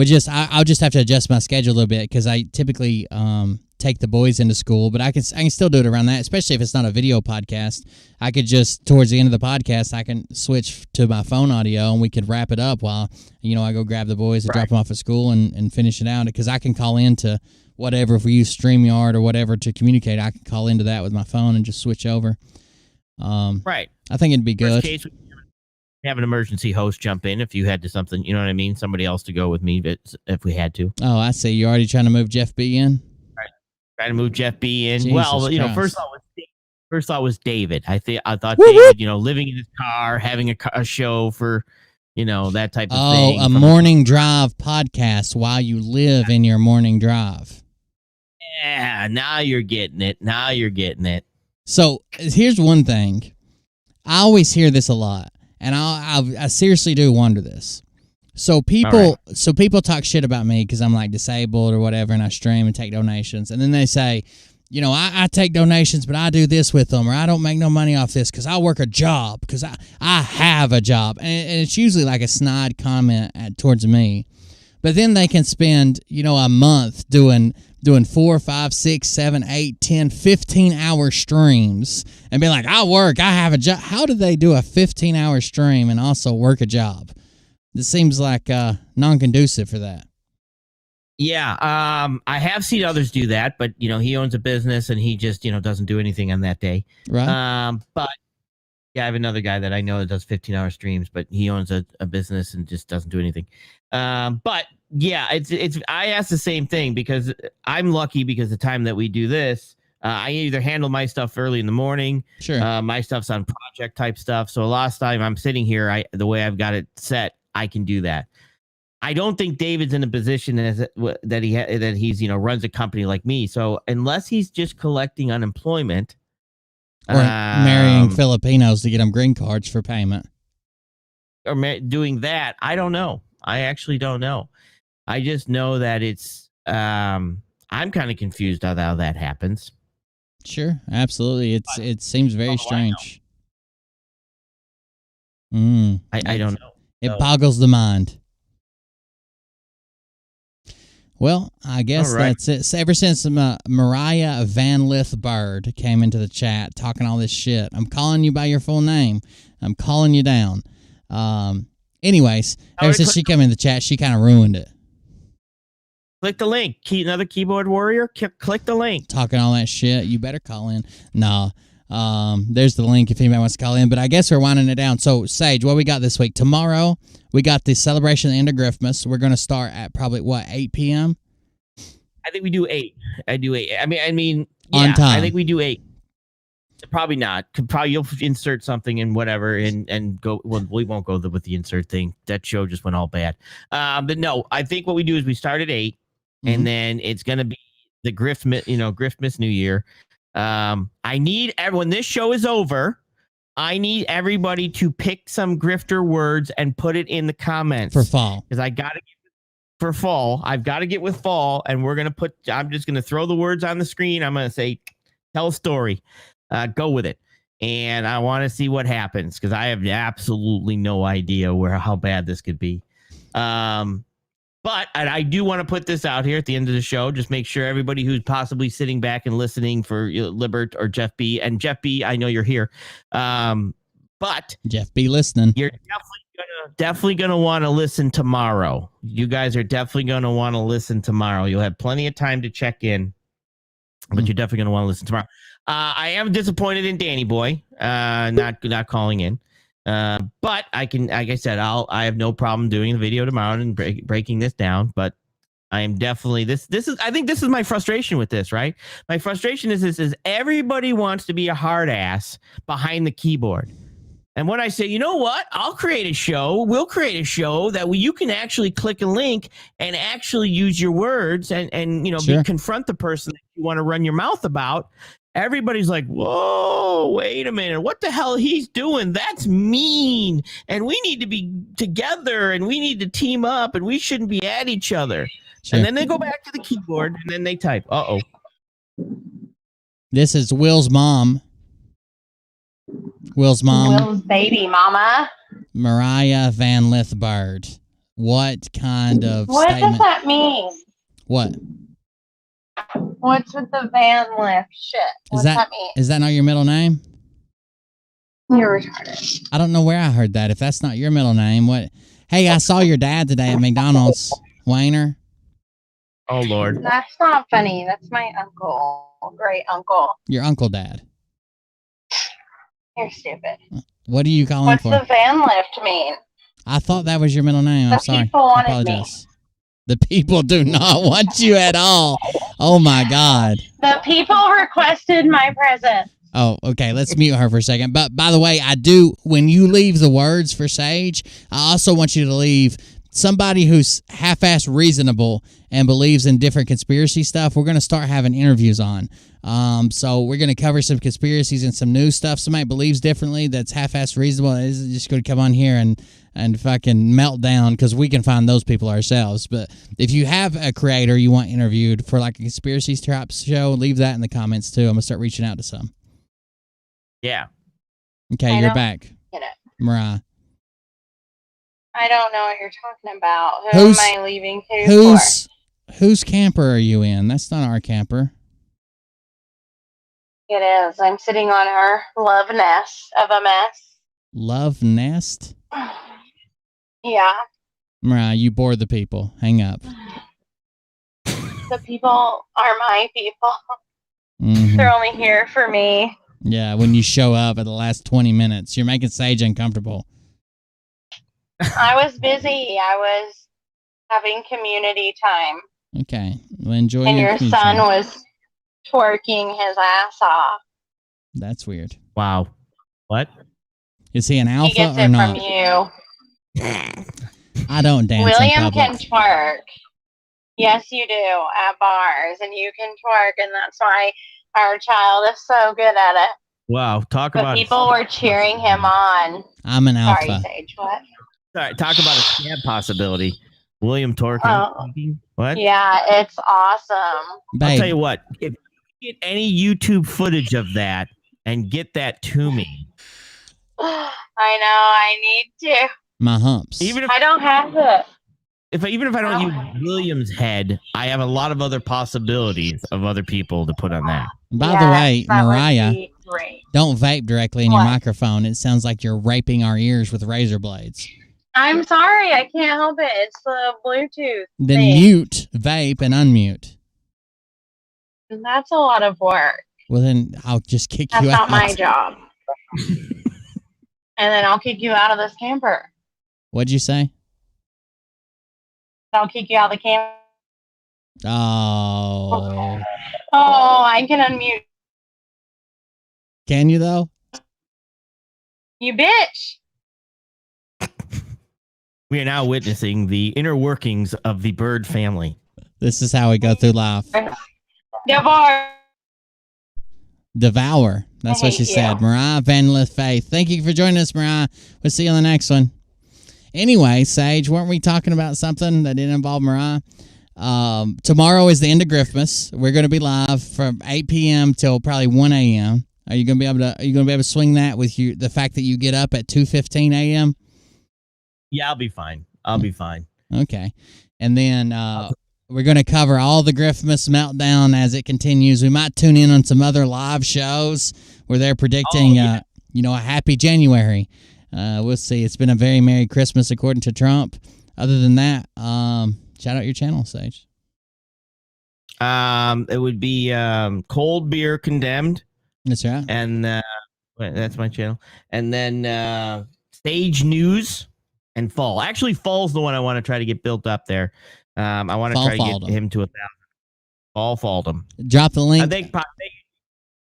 just have to adjust my schedule a little bit, because I typically take the boys into school, but I can still do it around that, especially if it's not a video podcast. I could just, towards the end of the podcast, I can switch to my phone audio, and we could wrap it up while I go grab the boys and drop them off at school and finish it out, because I can call into whatever. If we use StreamYard or whatever to communicate, I can call into that with my phone and just switch over. Right. I think it'd be good. Worst case, have an emergency host jump in if you had to something, you know what I mean? Somebody else to go with me, but if we had to. Oh, I see. You're already trying to move Jeff B in? Right. Trying to move Jeff B in. Jesus well, Christ. first thought was David. I thought David, living in his car, having a show for, that type of thing. Oh, a morning drive podcast while you live in your morning drive. Yeah, now you're getting it. So here's one thing. I always hear this a lot, and I seriously do wonder this. So people talk shit about me because I'm like disabled or whatever, and I stream and take donations, and then they say, I take donations, but I do this with them, or I don't make no money off this because I work a job, because I have a job, and it's usually like a snide comment towards me. But then they can spend a month doing 4, 5, 6, 7, 8, 10, 15-hour streams and be like, I have a job. How do they do a 15-hour stream and also work a job? This seems like non-conducive for that. Yeah, I have seen others do that, but he owns a business and he just doesn't do anything on that day. Right. But yeah, I have another guy that I know that does 15-hour streams, but he owns a business and just doesn't do anything. But yeah, it's I ask the same thing, because I'm lucky, because the time that we do this, I either handle my stuff early in the morning. Sure. My stuff's on project type stuff. So a lot of time I'm sitting here, the way I've got it set, I can do that. I don't think David's in a position that he's runs a company like me. So unless he's just collecting unemployment or marrying Filipinos to get them green cards for payment, or doing that, I don't know. I actually don't know. I just know that it's I'm kind of confused how that happens. Sure, absolutely. It seems very strange. I don't know. It boggles the mind. Well, I guess All right. that's it. So ever since Mariah Van Lith Bird came into the chat talking all this shit, I'm calling you by your full name. I'm calling you down. Anyways, ever since she came in the chat, she kind of ruined it. Click the link. Another keyboard warrior. Click the link. Talking all that shit. You better call in. No. There's the link if anybody wants to call in. But I guess we're winding it down. So, Sage, what we got this week? Tomorrow, we got the celebration of the end of Griftmas. We're going to start at probably, 8 p.m.? I think we do 8. I do 8. I mean, On time. I think we do 8. Probably not. Probably you'll insert something and whatever and go. Well, we won't go with the insert thing. That show just went all bad. But no, I think what we do is we start at 8, and then it's gonna be the Griftmas New Year. I need everyone. This show is over. I need everybody to pick some grifter words and put it in the comments For fall. because I gotta get for fall. I've got to get with fall, and we're gonna put. I'm just gonna throw the words on the screen. I'm gonna say, tell a story. Go with it. And I want to see what happens because I have absolutely no idea how bad this could be. But I do want to put this out here at the end of the show. Just make sure everybody who's possibly sitting back and listening for Libert or Jeff B. And Jeff B, I know you're here. But Jeff B listening. You're definitely gonna want to listen tomorrow. You guys are definitely gonna want to listen tomorrow. You'll have plenty of time to check in, but you're definitely gonna want to listen tomorrow. I am disappointed in Danny Boy, not calling in. But I can, like I said, I have no problem doing the video tomorrow and breaking this down. But I am definitely I think this is my frustration with this, right? My frustration is everybody wants to be a hard ass behind the keyboard. And when I say, you know what, we'll create a show that you can actually click a link and actually use your words and Sure. confront the person that you want to run your mouth about. Everybody's like, whoa, wait a minute. What the hell he's doing? That's mean. And we need to be together and we need to team up and we shouldn't be at each other. Sure. And then they go back to the keyboard and then they type. Uh-oh. This is Will's mom. Will's baby mama. Mariah Van Lith Bird. What kind of What statement? does that mean? What? What's with the van lift shit? What's that mean? Is that not your middle name? You're retarded. I don't know where I heard that. If that's not your middle name, what? Hey, I saw your dad today at McDonald's. Wayner. Oh, Lord. That's not funny. That's my uncle. Great uncle. Your uncle dad. You're stupid. What are you calling What's for? the van lift mean? I thought that was your middle name. I'm The sorry. people I wanted me. apologize. The people do not want you at all. Oh, my God. The people requested my present. Oh, okay. Let's mute her for a second. But by the way, when you leave the words for Sage, I also want you to leave somebody who's half-ass reasonable and believes in different conspiracy stuff. We're going to start having interviews on. So we're going to cover some conspiracies and some new stuff. Somebody believes differently that's half-ass reasonable is just going to come on here and fucking melt down because we can find those people ourselves. But if you have a creator you want interviewed for like a conspiracy type show, leave that in the comments too. I'm going to start reaching out to some. Yeah. Okay, you're back. Get it. Mariah. I don't know what you're talking about. Who am I leaving for? Whose camper are you in? That's not our camper. It is. I'm sitting on her love nest of a mess. Love nest? Yeah. Mariah, you bore the people. Hang up. The people are my people. Mhm. They're only here for me. Yeah, when you show up at the last 20 minutes, you're making Sage uncomfortable. I was busy. I was having community time. Okay, well, enjoy And your community son time. was twerking his ass off. That's weird. Wow. What? Is he an He alpha gets or it not? from you. I don't dance William in can public. twerk. Yes, you do at bars, and you can twerk, and that's why our child is so good at it. Wow. Talk But about people were cheering him on. I'm an Sorry, alpha. Sage. What? Sorry, talk about a scam possibility. William Torkin. Oh. What? Yeah, it's awesome. I'll tell you what. If you get any YouTube footage of that and get that to me, I know. I need to. My humps. Even if I don't have it. even if I don't use William's head, I have a lot of other possibilities of other people to put on that. By the way, that would Mariah, be great. don't vape directly in your microphone. It sounds like you're raping our ears with razor blades. I'm sorry, I can't help it. It's the Bluetooth. Then thing. mute, vape, and unmute. That's a lot of work. Well, then I'll just kick That's you out. not my job. And then I'll kick you out of this camper. What'd you say? I'll kick you out of the camper. Oh. Oh, I can unmute Can you, though? you, bitch. We are now witnessing the inner workings of the bird family. This is how we go through life. Devour. That's what she said. Mariah Vanlith Faith. Thank you for joining us, Mariah. We'll see you on the next one. Anyway, Sage, weren't we talking about something that didn't involve Mariah? Tomorrow is the end of Griffmas. We're going to be live from 8 p.m. till probably 1 a.m. Are you going to be able to swing that with the fact that you get up at 2:15 a.m.? Yeah, I'll be fine. I'll be fine. Okay. And then we're going to cover all the Griffmas meltdown as it continues. We might tune in on some other live shows where they're predicting, a happy January. We'll see. It's been a very Merry Christmas according to Trump. Other than that, shout out your channel, Sage. It would be Cold Beer Condemned. That's right. And that's my channel. And then Stage News and Fall. Actually, Fall's the one I want to try to get built up there. I want to try to get him to 1,000. Fall Faldum. Drop the link. I think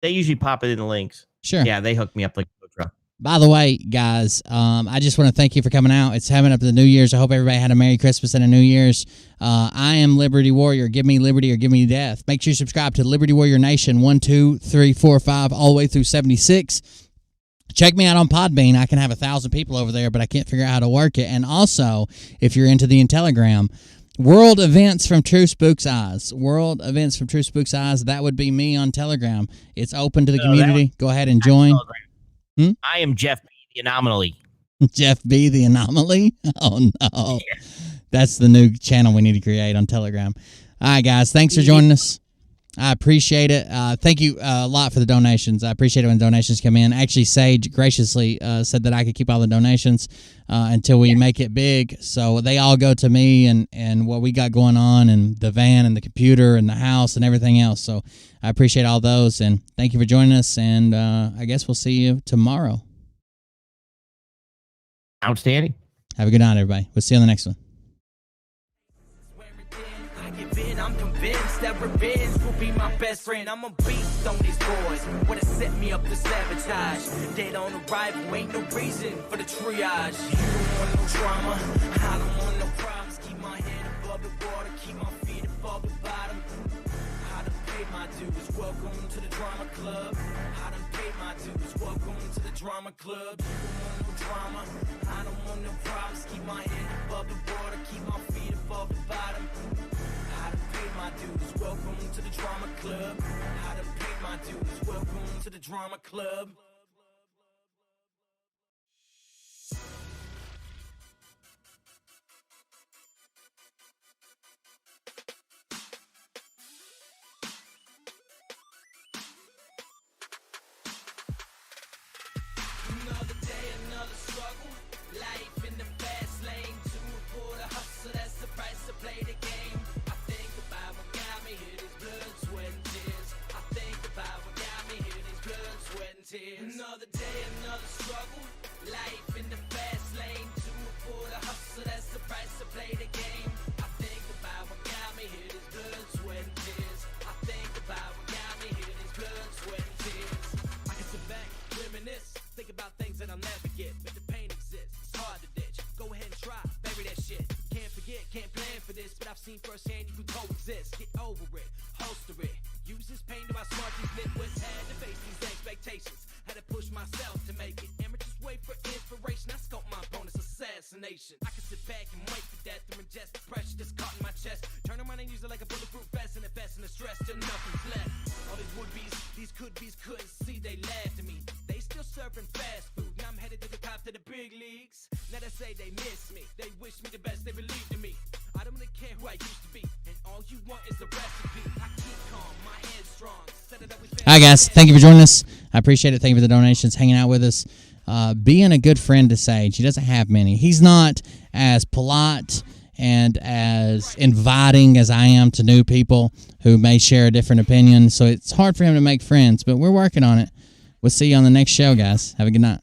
they usually pop it in the links. Sure. Yeah, they hook me up like a truck. By the way, guys, I just want to thank you for coming out. It's coming up to the New Year's. I hope everybody had a Merry Christmas and a New Year's. I am Liberty Warrior. Give me liberty or give me death. Make sure you subscribe to Liberty Warrior Nation 1, 2, 3, 4, 5, all the way through 76. Check me out on Podbean. I can have 1,000 people over there, but I can't figure out how to work it. And also, if you're into the Telegram, World Events from True Spook's Eyes. World Events from True Spook's Eyes. That would be me on Telegram. It's open to the community. Go ahead and join. I am Jeff B, the Anomaly. Jeff B, the Anomaly? Oh, no. Yeah. That's the new channel we need to create on Telegram. All right, guys. Thanks for joining us. I appreciate it. Thank you a lot for the donations. I appreciate it when donations come in. Actually, Sage graciously said that I could keep all the donations until we make it big. So they all go to me and what we got going on and the van and the computer and the house and everything else. So I appreciate all those. And thank you for joining us. And I guess we'll see you tomorrow. Outstanding. Have a good night, everybody. We'll see you on the next one. I'm convinced that revenge will be my best friend. I'm a beast on these boys. Wanna set me up to sabotage. Dead on arrival, ain't no reason for the triage. You don't want no drama, I don't want no problems. Keep my head above the water, keep my feet above the bottom. I done paid my dues, welcome to the drama club. I done paid my dues, welcome to the drama club. You don't want no drama, I don't want no problems. Keep my head above the water, keep my feet above the bottom. My dudes, welcome to the drama club. How to pay my dudes, welcome to the drama club. Another day, another struggle. Life in the fast lane. To report a hustle, that's the price to play the game. Another day, another struggle. Life in the fast lane. To afford a hustle, that's the price to play the game. I think about what got me here, this blood, sweat, and tears. I think about what got me here, this blood, sweat, and tears. I can sit back, reminisce, think about things that I'll never get. But the pain exists, it's hard to ditch. Go ahead and try, bury that shit. Can't forget, can't plan for this, but I've seen firsthand you can coexist. Get over it, holster it. Use this pain to outsmart these nitwits. Had to face these expectations. Had to push myself to make it. Amateurs wait for inspiration. I scope my opponent's assassination. I can sit back and wait for death and ingest the pressure that's caught in my chest. Turn around and use it like a bulletproof vest and invest in the stress till nothing's left. All these would-be's, these could-be's couldn't see. They laughed at me. They still serving fast food. Now I'm headed to the top to the big leagues. Now they say they miss me. They wish me the best, they believe in me. I don't really care who I used to be. And all you want is the recipe. I keep calm, my head strong. Set it up with All right, guys. Thank you for joining us. I appreciate it. Thank you for the donations, hanging out with us, being a good friend to Sage. He doesn't have many. He's not as polite and as inviting as I am to new people who may share a different opinion. So it's hard for him to make friends, but we're working on it. We'll see you on the next show, guys. Have a good night.